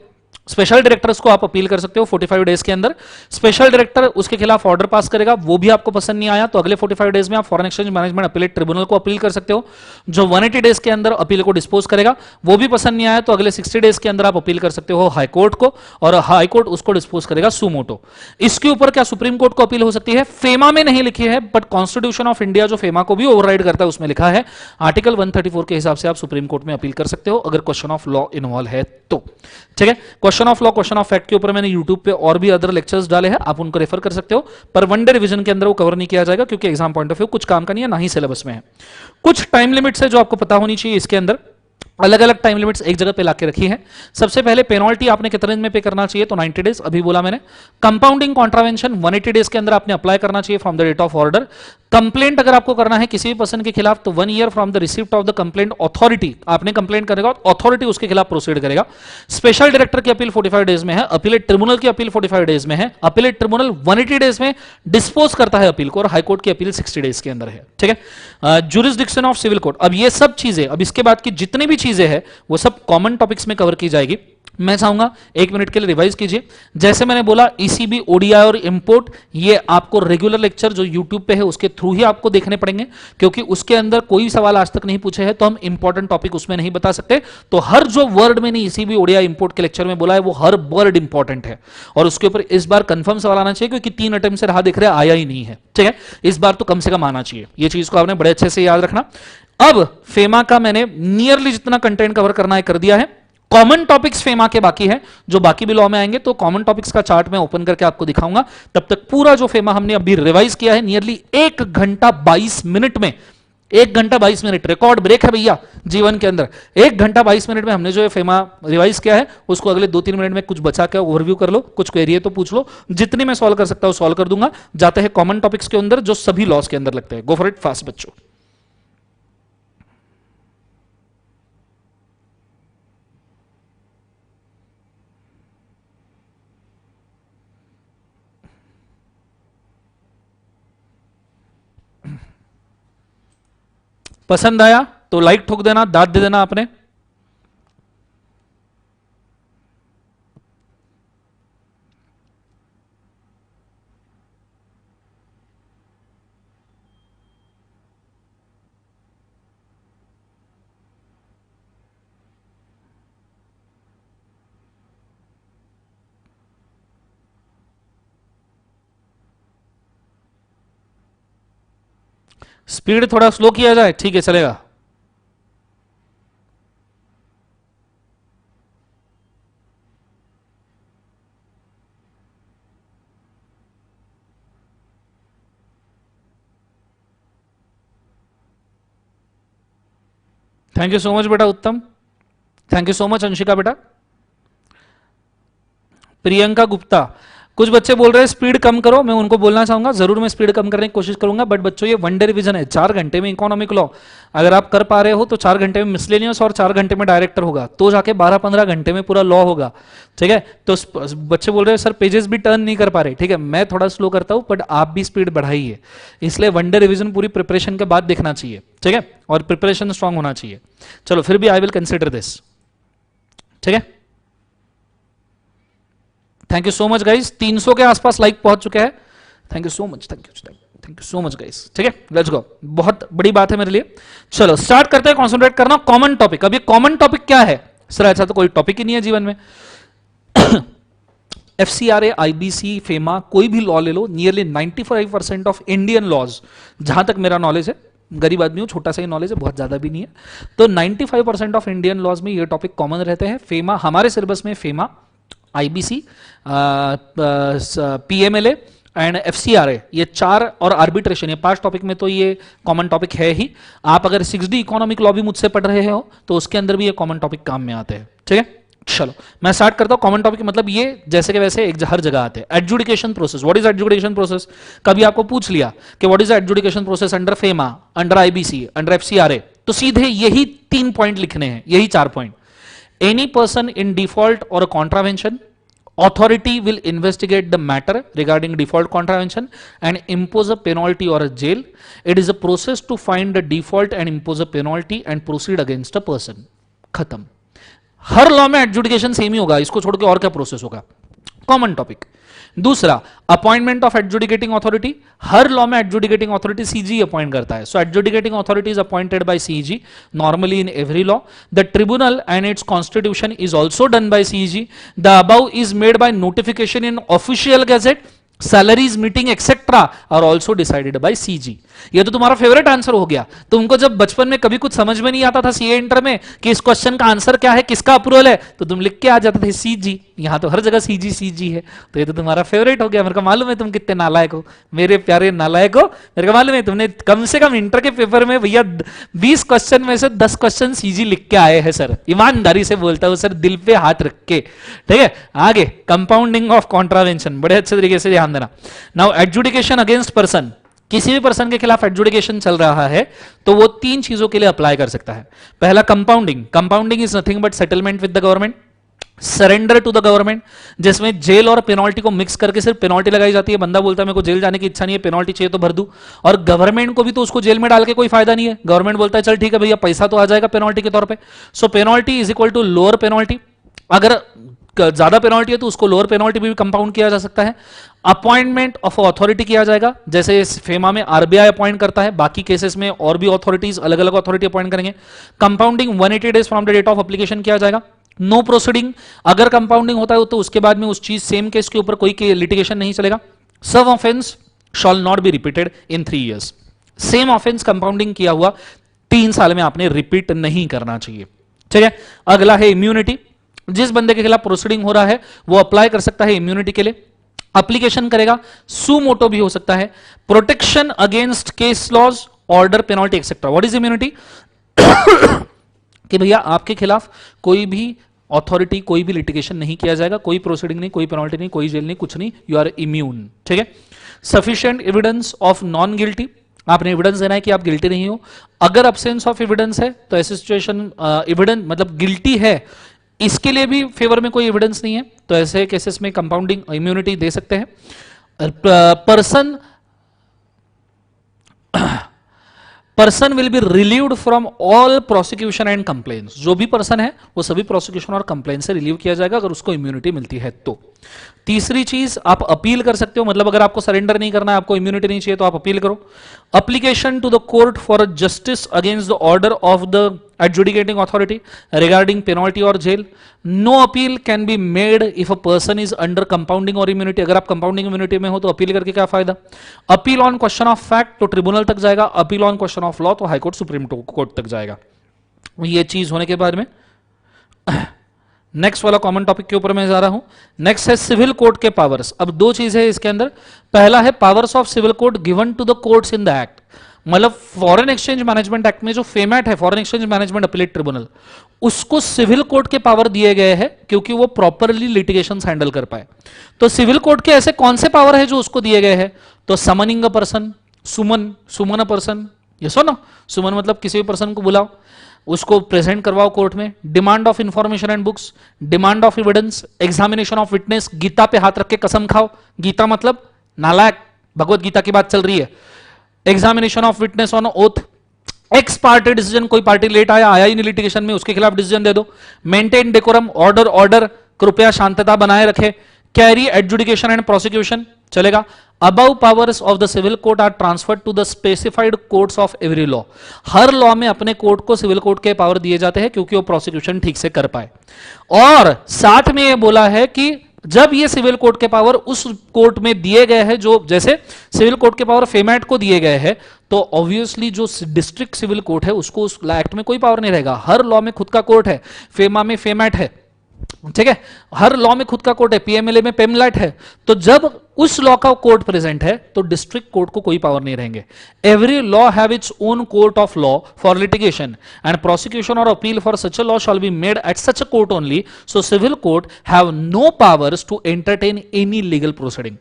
स्पेशल डायरेक्टर्स को आप अपील कर सकते हो 45 डेज के अंदर। स्पेशल डायरेक्टर उसके खिलाफ ऑर्डर पास करेगा, वो भी आपको पसंद नहीं आया तो अगले 45 डेज में आप foreign exchange management appellate tribunal को अपील कर सकते हो, जो 180 डेज के अंदर अपील को डिस्पोज करेगा। वो भी पसंद नहीं आया तो अगले 60 डेज के अंदर आप अपील कर सकते हो हाई कोर्ट को, और हाई कोर्ट उसको डिस्पोज करेगा सुमोटो। इसके ऊपर क्या सुप्रीम कोर्ट को अपील हो सकती है? फेमा में नहीं लिखी है, बट कॉन्स्टिट्यूशन ऑफ इंडिया जो फेमा को भी ओवरराइड करता है उसमें लिखा है आर्टिकल 134 के हिसाब से आप सुप्रीम कोर्ट में अपील कर सकते हो अगर क्वेश्चन ऑफ लॉ इन्वॉल्व है तो, ठीक है। Question of law, question of fact के ऊपर मैंने YouTube पे और भी अदर लेक्चर्स डाले हैं, आप उनको रेफर कर सकते हो, पर वनडे रिवीजन के अंदर वो कवर नहीं किया जाएगा क्योंकि एग्जाम पॉइंट ऑफ व्यू कुछ काम का नहीं है, ना ही सिलेबस में है। कुछ टाइम लिमिट्स है जो आपको पता होनी चाहिए इसके अंदर। अलग अलग टाइम लिमिट्स एक जगह पे लाके रखी है। सबसे पहले पेनल्टी आपने कितने दिन में पे करना चाहिए? तो 90 डेज, अभी बोला मैंने। कंपाउंडिंग कॉन्ट्रावेंशन 180 डेज के अंदर आपने अप्लाई करना चाहिए from the date of order. Complaint अगर आपको करना है किसी भी पर्सन के खिलाफ तो 1 year from the receipt of the complaint authority, आपने कंप्लेंट करेगा अथॉरिटी उसके खिलाफ प्रोसीड करेगा। स्पेशल डायरेक्टर की अपील 45 डेज में है, अपीलेट ट्रिब्यूनल की अपील 45 डेज में है, अपीलेट ट्रिब्यूनल 180 डेज में डिस्पोज करता है अपील को, और हाईकोर्ट की अपील 60 डेज के अंदर है, ठीक है। जुरिस्डिक्शन ऑफ सिविल कोर्ट, अब ये सब चीजें, अब इसके बाद की जितनी भी चीजें हैं वो सब कॉमन टॉपिक्स में कवर की जाएगी। मैं चाहूंगा 1 मिनट के लिए रिवाइज कीजिए। जैसे मैंने बोला ईसीबी, ओडीआई और इंपोर्ट, ये आपको रेगुलर लेक्चर जो यूट्यूब पे है उसके थ्रू ही आपको देखने पड़ेंगे, क्योंकि उसके अंदर कोई सवाल आज तक नहीं पूछे हैं तो हम इंपॉर्टेंट टॉपिक उसमें नहीं बता सकते। तो हर जो वर्ड मैंने ईसीबी, ओडीआई, इंपोर्ट के लेक्चर में बोला है वो हर वर्ड इंपॉर्टेंट है, और उसके ऊपर इस बार कंफर्म सवाल आना चाहिए, क्योंकि 3 अटेम्प्ट से रहा दिख रहा है आया ही नहीं है, ठीक है। इस बार तो कम से कम आना चाहिए, ये चीज को आपने बड़े अच्छे से याद रखना। अब फेमा का मैंने नियरली जितना कंटेंट कवर करना है कर दिया है। कॉमन टॉपिक्स फेमा के बाकी है, जो बाकी भी लॉ में आएंगे, तो कॉमन टॉपिक्स का चार्ट मैं ओपन करके आपको दिखाऊंगा। तब तक पूरा जो फेमा हमने अभी रिवाइज किया है नियरली 1 घंटा 22 मिनट में, 1 घंटा 22 मिनट रिकॉर्ड ब्रेक है भैया जीवन के अंदर। 1 घंटा 22 मिनट में हमने जो फेमा रिवाइज किया है उसको अगले 2-3 मिनट में कुछ बचा के ओवरव्यू कर लो, कुछ क्वेरी है तो पूछ लो, जितनी मैं सॉल्व कर सकता हूं सॉल्व कर दूंगा। जाते हैं कॉमन टॉपिक्स के अंदर जो सभी लॉस के अंदर लगते हैं। गो फॉर इट फास्ट बच्चों। पसंद आया तो लाइक ठोक देना, दाद दे देना आपने। स्पीड थोड़ा स्लो किया जाए, ठीक है चलेगा। थैंक यू सो मच बेटा उत्तम, thank you so much Anshika बेटा। प्रियंका गुप्ता, कुछ बच्चे बोल रहे हैं स्पीड कम करो, मैं उनको बोलना चाहूंगा जरूर मैं स्पीड कम करने की कोशिश करूंगा, बट बच्चों ये वनडे रिवीजन है, 4 घंटे में इकोनॉमिक लॉ अगर आप कर पा रहे हो तो 4 घंटे में मिसलेनियस और 4 घंटे में डायरेक्टर होगा, तो जाके 12-15 घंटे में पूरा लॉ होगा, ठीक है। तो बच्चे बोल रहे हैं सर पेजेस भी टर्न नहीं कर पा रहे, ठीक है मैं थोड़ा स्लो करता हूं बट आप भी स्पीड बढ़ाइए, इसलिए वनडे रिवीजन पूरी प्रिपरेशन के बाद देखना चाहिए, ठीक है, और प्रिपरेशन स्ट्रांग होना चाहिए। चलो फिर भी आई विल कंसिडर दिस, ठीक है। Thank you so much guys, 300 के आसपास लाइक पहुंच चुके हैं, thank you so much, thank you so much guys, ठीक है लेट्स गो, बहुत बड़ी बात है मेरे लिए। चलो स्टार्ट करते हैं, कॉन्सेंट्रेट करना कॉमन टॉपिक। अब ये कॉमन टॉपिक क्या है सर? ऐसा तो कोई टॉपिक ही नहीं है जीवन में। एफसीआरए, आईबीसी, फेमा, कोई भी लॉ ले लो, नियरली 95% ऑफ इंडियन लॉज, जहां तक मेरा नॉलेज है, गरीब आदमी हूं, छोटा सा ही नॉलेज है, बहुत ज्यादा भी नहीं है, तो 95% ऑफ इंडियन लॉज में ये टॉपिक कॉमन रहते हैं। फेमा हमारे सिलेबस में, FEMA, IBC, PMLA and FCRA, ये 4 और आर्बिट्रेशन, ये 5 टॉपिक में तो ये कॉमन टॉपिक है ही। आप अगर 6D इकोनॉमिक लॉ भी मुझसे पढ़ रहे हो तो उसके अंदर भी ये कॉमन टॉपिक काम में आते हैं, ठीक है। चलो मैं स्टार्ट करता हूं कॉमन टॉपिक, मतलब ये जैसे कि वैसे एक हर जगह आते हैं। Adjudication process, what is adjudication process? कभी आपको पूछ लिया कि what is adjudication process under FEMA, under IBC, under FCRA, तो सीधे यही 3 पॉइंट लिखने हैं, यही 4 point. Any person in default और contravention, authority will investigate the matter regarding default contravention and impose a penalty or a jail. It is a process to find the default and impose a penalty and proceed against a person. खत्म। हर law में adjudication same ही होगा, इसको छोड़ के और क्या प्रोसेस होगा? Common topic. दूसरा, अपॉइंटमेंट ऑफ एडजुडिकेटिंग अथॉरिटी। हर लॉ में एडजुडिकेटिंग अथॉरिटी सीजी अपॉइंट करता है। So adjudicating authority is appointed by CG normally in every law. The tribunal and its constitution is also done by CG. The above is made by notification in official gazette. Salaries meeting etcetera are also decided by CG. ये तो तुम्हारा favourite answer हो गया। तुमको जब बचपन में कभी कुछ समझ में नहीं आता था सीए इंटर में कि इस क्वेश्चन का आंसर क्या है, किसका अप्रूवल है, तो तुम लिख के आ जाते थे सीजी। यहां तो हर जगह सीजी सीजी है, तो ये तो तुम्हारा फेवरेट हो गया। मेरे को मालूम है तुम कितने नालायक हो, मेरे प्यारे नालायक हो। मेरे को मालूम है तुमने कम से कम इंटर के पेपर में भैया 20 क्वेश्चन में से 10 क्वेश्चन सीजी लिख के आए हैं सर। ईमानदारी से बोलता हूं सर, दिल पे हाथ रख के। ठीक है, आगे कंपाउंडिंग ऑफ कॉन्ट्रावेंशन, बड़े अच्छे तरीके से ध्यान देना। नाउ एडजुडिकेशन अगेंस्ट पर्सन, किसी भी पर्सन के खिलाफ एडजुडिकेशन चल रहा है तो वो 3 चीजों के लिए अप्लाई कर सकता है। पहला compounding. Compounding is nothing but settlement with the government, surrender to the government, जिसमें जेल और पेनल्टी को मिक्स करके सिर्फ पेनल्टी लगाई जाती है। बंदा बोलता है मेरे को जेल जाने की इच्छा नहीं है, पेनल्टी चाहिए तो भर दूं, और गवर्नमेंट को भी तो उसको जेल में डाल के कोई फायदा नहीं है। गवर्नमेंट बोलता है चल ठीक है भैया पैसा तो आ जाएगा पेनल्टी के तौर पे। So penalty is equal to lower penalty. अगर ज्यादा पेनल्टी है तो उसको लोअर पेनल्टी भी कंपाउंड किया जा सकता है। अपॉइंटमेंट ऑफ अथॉरिटी किया जाएगा, जैसे इस फेमा में आरबीआई अपॉइंट करता है, बाकी केसेस में और भी अथॉरिटीज अलग अलग अथॉरिटी अपॉइंट करेंगे। Compounding 180 days from the date of application किया जाएगा। नो प्रोसीडिंग, अगर कंपाउंडिंग होता है तो उसके बाद में उस चीज सेम केस के ऊपर कोई लिटिगेशन नहीं चलेगा। सब offence shawl not be repeated in 3 years। Same offence compounding किया हुआ 3 साल में आपने रिपीट नहीं करना चाहिए। ठीक है, अगला है इम्यूनिटी। जिस बंदे के खिलाफ प्रोसीडिंग हो रहा है वो अप्लाई कर सकता है इम्यूनिटी के लिए, एप्लीकेशन करेगा, सू मोटो भी हो सकता है, protection against case laws, order, penalty etcetera. What is immunity? कि भैया आपके खिलाफ कोई भी अथॉरिटी, कोई भी लिटिगेशन नहीं किया जाएगा, कोई प्रोसीडिंग नहीं, कोई पेनल्टी नहीं, कोई जेल नहीं, कुछ नहीं, यू आर इम्यून। ठीक है, sufficient evidence of non guilty, आपने एविडेंस देना है कि आप गिल्टी नहीं हो। अगर अब्सेंस ऑफ एविडेंस है तो ऐसी सिचुएशन, एविडेंस मतलब गिल्टी है इसके लिए भी फेवर में कोई एविडेंस नहीं है तो ऐसे केसेस में कंपाउंडिंग इम्यूनिटी दे सकते हैं। Person will be relieved from all prosecution and complaints. जो भी पर्सन है वो सभी प्रोसिक्यूशन और कंप्लेंट से रिलीव किया जाएगा अगर उसको इम्यूनिटी मिलती है तो। तीसरी चीज, आप अपील कर सकते हो, मतलब अगर आपको सरेंडर नहीं करना है, आपको इम्यूनिटी नहीं चाहिए तो आप अपील करो। Application to the court for justice against the order of the adjudicating authority regarding penalty or jail. No appeal can be made if a person is under compounding or immunity. अगर आप compounding immunity में हो तो appeal करके क्या फायदा? Appeal on question of fact तो tribunal तक जाएगा, appeal on question of law तो हाई कोर्ट, सुप्रीम कोर्ट तक जाएगा। ये चीज होने के बाद में नेक्स्ट वाला कॉमन टॉपिक के ऊपर मैं जा रहा हूं। नेक्स्ट है सिविल कोर्ट के पावर्स। अब 2 चीजें है इसके अंदर। पहला है powers of civil court given to the courts in the act, मतलब फॉरेन एक्सचेंज मैनेजमेंट एक्ट में जो फेमैट है, foreign exchange management appellate tribunal, उसको सिविल कोर्ट के पावर दिए गए हैं क्योंकि वो प्रॉपरली लिटिगेशंस हैंडल कर पाए। तो सिविल कोर्ट के ऐसे कौन से पावर है जो उसको दिए गए हैं? तो summoning a person, Suman a person, ये सुनो, सुमन मतलब किसी भी पर्सन को बुलाओ, उसको प्रेजेंट करवाओ कोर्ट में, demand of information and books, demand of evidence, examination of witness, Gita पे हाथ रख के कसम खाओ, गीता मतलब नालायक, भगवत गीता की बात चल रही है, examination of witness on oath, x party decision, कोई पार्टी लेट आया ही नहीं लिटिगेशन में, उसके खिलाफ डिसीजन दे दो, मेंटेन डेकोरम, ऑर्डर, कृपया शांतता बनाए रखे, कैरी एडजुडिकेशन एंड प्रोसिक्यूशन, चलेगा। Above powers of the civil court are transferred to the specified courts of every law. हर लॉ में अपने कोर्ट को सिविल कोर्ट के पावर दिए जाते हैं क्योंकि वो प्रोसिक्यूशन ठीक से कर पाए। और साथ में ये बोला है कि जब ये सिविल कोर्ट के पावर उस कोर्ट में दिए गए हैं, जो जैसे सिविल कोर्ट के पावर फेमैट को दिए गए हैं, तो ऑब्वियसली जो डिस्ट्रिक्ट सिविल कोर्ट है उसको उस एक्ट में कोई पावर नहीं रहेगा। हर लॉ में खुद का कोर्ट है, फेमा में फेमैट है, ठीक है, हर लॉ में खुद का कोर्ट है, पीएमएलए में पेमलैट है। तो जब उस लॉ का कोर्ट प्रेजेंट है तो डिस्ट्रिक्ट कोर्ट को कोई पावर नहीं रहेंगे. Every law have its own court of law for litigation and prosecution और appeal for such a law shall be made at such a court only. So civil court have no powers to entertain any legal proceeding.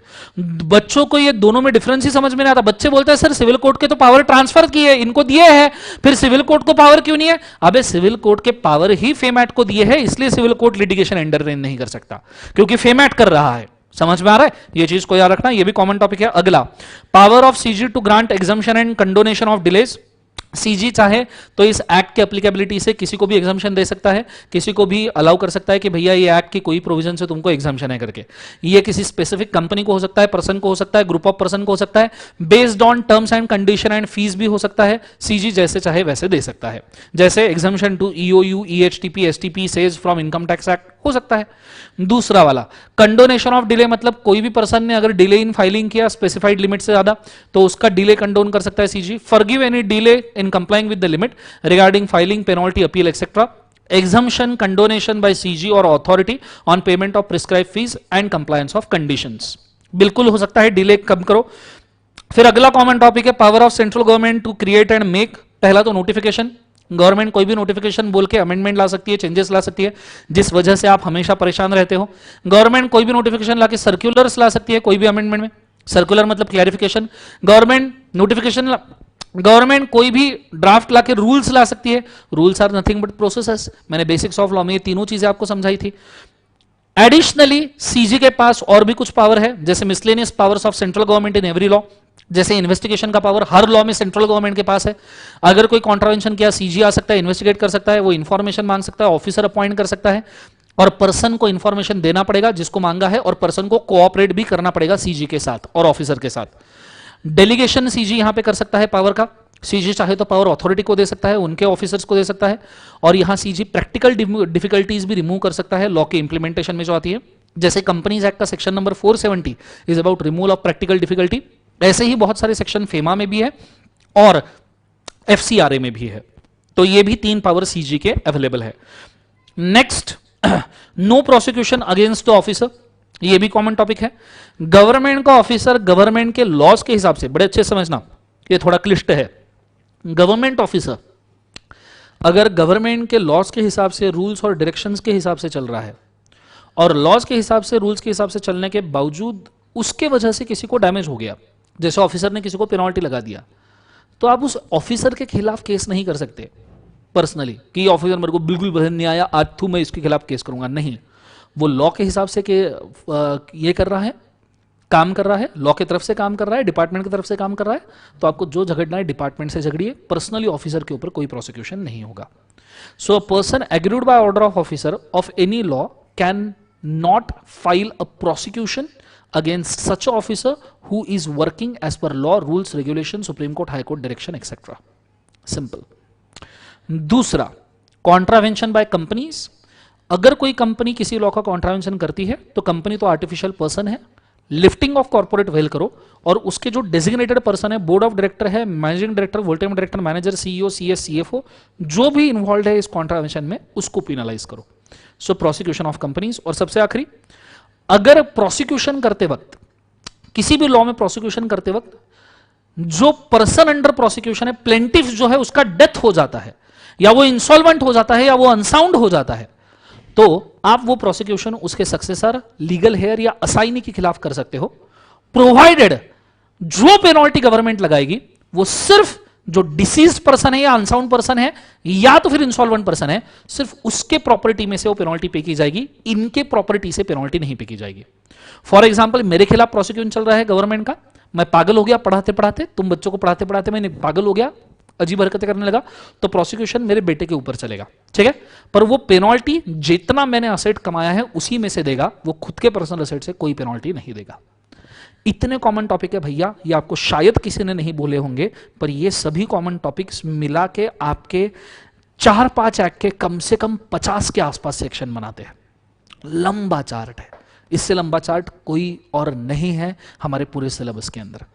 बच्चों को ये दोनों में difference ही समझ में नहीं आता. बच्चे बोलते हैं सर सिविल कोर्ट के तो पावर ट्रांसफर किए, इनको दिए हैं, फिर सिविल कोर्ट को पावर क्यों नहीं है? अबे सिविल कोर्ट के पावर ही फेम एक्ट को दिए हैं, इसलिए सिविल कोर्ट लिटिगेशन एंटरटेन नहीं कर सकता, क्योंकि फेम एक्ट कर रहा है. समझ में आ रहा है? ये चीज को याद रखना, ये भी कॉमन टॉपिक है. अगला, power of CG to grant exemption and condonation of delays. CG चाहे तो इस एक्ट के एप्लीकेबिलिटी से किसी को भी एग्जाम्पशन दे सकता है, किसी को भी अलाउ कर सकता है कि भैया ये एक्ट की कोई प्रोविजन से तुमको एग्जाम्पशन है करके. ये किसी स्पेसिफिक कंपनी को हो सकता है, पर्सन को हो सकता है, ग्रुप ऑफ पर्सन को हो सकता है, based on terms and condition and fees भी हो सकता है. सीजी जैसे चाहे वैसे दे सकता है, जैसे exemption to EOU, EHTP, STP, SEZ from income tax act हो सकता है. दूसरा वाला कंडोनेशन ऑफ डिले, मतलब कोई भी पर्सन ने अगर डिले इन फाइलिंग किया स्पेसिफाइड लिमिट से ज्यादा तो उसका डिले कंडोन कर सकता है CG. Forgive any delay in complying with the limit regarding filing, penalty, appeal etcetera. Exemption condonation by CG और authority on payment of prescribe fees and compliance of conditions. बिल्कुल हो सकता है, डिले कम करो. फिर अगला कॉमन टॉपिक है power of central government to create and make. पहला तो नोटिफिकेशन. गवर्नमेंट कोई भी नोटिफिकेशन बोल के अमेंडमेंट ला सकती है, चेंजेस ला सकती है, जिस वजह से आप हमेशा परेशान रहते हो. गवर्नमेंट कोई भी नोटिफिकेशन ला के सर्कुलर्स ला सकती है कोई भी अमेंडमेंट में. सर्कुलर मतलब क्लैरिफिकेशन. गवर्नमेंट नोटिफिकेशन, गवर्नमेंट कोई भी ड्राफ्ट ला के रूल्स ला सकती है. Rules are nothing but processes. मैंने बेसिक्स ऑफ लॉ में ये तीनों चीजें आपको समझाई थी. एडिशनली सीजी के पास और भी कुछ पावर है, जैसे miscellaneous powers of central government in every law. जैसे इन्वेस्टिगेशन का पावर हर लॉ में सेंट्रल गवर्नमेंट के पास है. अगर कोई कॉन्ट्रावेंशन किया सीजी आ सकता है, इन्वेस्टिगेट कर सकता है, वो इंफॉर्मेशन मांग सकता है, ऑफिसर अपॉइंट कर सकता है, और पर्सन को इंफॉर्मेशन देना पड़ेगा जिसको मांगा है, और पर्सन को कोऑपरेट भी करना पड़ेगा सीजी के साथ और ऑफिसर के साथ. डेलीगेशन सीजी यहां पे कर सकता है पावर का. सीजी चाहे तो पावर अथॉरिटी को दे सकता है, उनके ऑफिसर्स को दे सकता है, और यहां सीजी प्रैक्टिकल डिफिकल्टीज भी रिमूव कर सकता है लॉ के इंप्लीमेंटेशन में जो आती है. जैसे कंपनीज एक्ट का section number 470 is about removal of practical difficulty. ऐसे ही बहुत सारे सेक्शन फेमा में भी है और एफसीआरए में भी है. तो ये भी 3 पावर सीजी के अवेलेबल है. Next, no prosecution against the officer. ये भी कॉमन टॉपिक है. गवर्नमेंट का ऑफिसर गवर्नमेंट के लॉज के हिसाब से, बड़े अच्छे समझना, ये थोड़ा क्लिष्ट है. गवर्नमेंट ऑफिसर अगर गवर्नमेंट के लॉज के हिसाब से, रूल्स और डायरेक्शंस के हिसाब से चल रहा है, और लॉज के हिसाब से, रूल्स के हिसाब से चलने के बावजूद उसके वजह से किसी को डैमेज हो गया, जैसे ऑफिसर ने किसी को पेनल्टी लगा दिया, तो आप उस ऑफिसर के खिलाफ केस नहीं कर सकते पर्सनली कि ऑफिसर मेरे को बिल्कुल पसंद नहीं आया, आज तो मैं इसके खिलाफ केस करूंगा. नहीं, वो लॉ के हिसाब से ये कर रहा है, काम कर रहा है, लॉ की तरफ से काम कर रहा है, डिपार्टमेंट की तरफ से काम कर रहा है, तो आपको जो झगड़ना है डिपार्टमेंट से झगड़िए, पर्सनली ऑफिसर के ऊपर कोई प्रोसिक्यूशन नहीं होगा. So a person aggrieved by order of officer of any law can not file a prosecution against such an officer who is working as per law, rules, regulations, Supreme Court, High Court, direction, etc. Simple. दूसरा, contravention by companies. अगर कोई company किसी law का contravention करती है तो company तो artificial person है. लिफ्टिंग ऑफ कॉर्पोरेट वेल करो और उसके जो डेजिग्नेटेड पर्सन है, बोर्ड ऑफ डायरेक्टर है, managing director, full time director, manager, CEO, CS, CFO, जो भी इन्वॉल्व है इस कॉन्ट्रावेंशन में, उसको पिनलाइज करो. सो प्रोसिक्यूशन ऑफ कंपनीज. और सबसे आखिरी, अगर प्रोसिक्यूशन करते वक्त, किसी भी लॉ में प्रोसिक्यूशन करते वक्त जो पर्सन अंडर प्रोसिक्यूशन है, प्लेंटिफ जो है, उसका डेथ हो जाता है, या वो इंसॉल्वेंट हो जाता है, या वो अनसाउंड हो जाता है, तो आप वो प्रोसिक्यूशन उसके सक्सेसर, लीगल हेयर या असाइनी के खिलाफ कर सकते हो, प्रोवाइडेड जो पेनल्टी गवर्नमेंट लगाएगी वो सिर्फ जो डिसीज्ड पर्सन है या अनसाउंड पर्सन है या तो फिर इंसॉल्वेंट पर्सन है, सिर्फ उसके प्रॉपर्टी में से वो पेनल्टी पे की जाएगी, इनके प्रॉपर्टी से पेनल्टी नहीं पे की जाएगी. फॉर एग्जांपल, मेरे खिलाफ प्रोसिक्यूशन चल रहा है गवर्नमेंट का, मैं पागल हो गया पढ़ाते पढ़ाते, तुम बच्चों को पढ़ाते पढ़ाते मैं पागल हो गया, अजीब हरकतें करने लगा, तो प्रोसिक्यूशन मेरे बेटे के ऊपर चलेगा, ठीक है, पर वो पेनल्टी जितना मैंने असेट कमाया है उसी में से देगा, वो खुद के पर्सनल असेट से कोई पेनल्टी नहीं देगा. इतने कॉमन टॉपिक है भैया, ये आपको शायद किसी ने नहीं बोले होंगे, पर ये सभी कॉमन टॉपिक्स मिला के आपके 4-5 एक्ट के कम से कम 50 के आसपास सेक्शन बनाते हैं. लंबा चार्ट है, इससे लंबा चार्ट कोई और नहीं है हमारे पूरे सिलेबस के अंदर,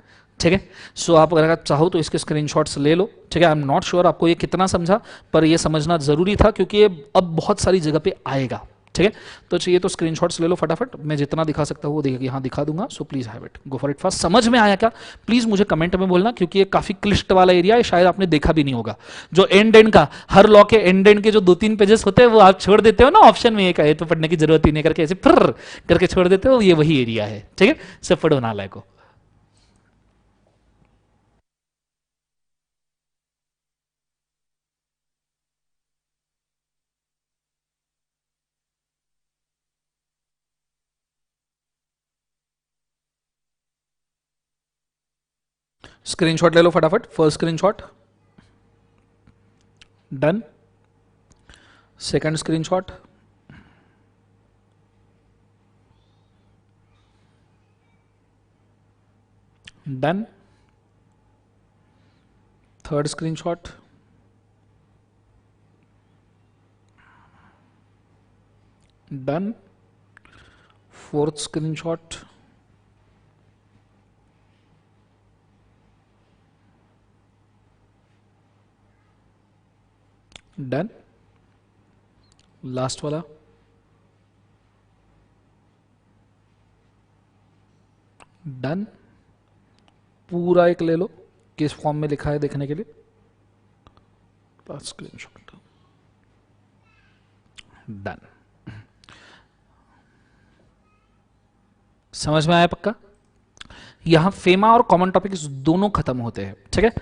ठीक है. सो आप अगर चाहो तो इसके स्क्रीनशॉट्स ले लो, ठीक है. आई एम नॉट श्योर आपको ये कितना समझा, पर ये समझना जरूरी था क्योंकि ये अब बहुत सारी जगह पे आएगा, ठीक है, तो चाहिए तो स्क्रीनशॉट्स ले लो फटाफट, मैं जितना दिखा सकता हूँ वो यहाँ दिखा दूंगा, so please have it, go for it fast. समझ में आया क्या, प्लीज मुझे कमेंट में बोलना, क्योंकि ये काफी क्लिष्ट वाला एरिया है, शायद आपने देखा भी नहीं होगा। जो एंड एंड का, हर लॉ के एंड एंड के जो 2-3 पेजेस होते हैं वो आप छोड़ देते हो ना ऑप्शन में, एक आए तो पढ़ने की जरूरत ही नहीं करके ऐसे फिर करके छोड़ देते हो, ये वही एरिया है। ठीक है, सब पढ़ो नालायक को। स्क्रीनशॉट ले लो फटाफट, first screenshot done, second screenshot done, third screenshot done, fourth screenshot done, last वाला डन, पूरा एक ले लो, किस फॉर्म में लिखा है देखने के लिए, स्क्रीनशॉट डन। समझ में आया पक्का? यहां फेमा और कॉमन टॉपिक्स दोनों खत्म होते हैं। ठीक है,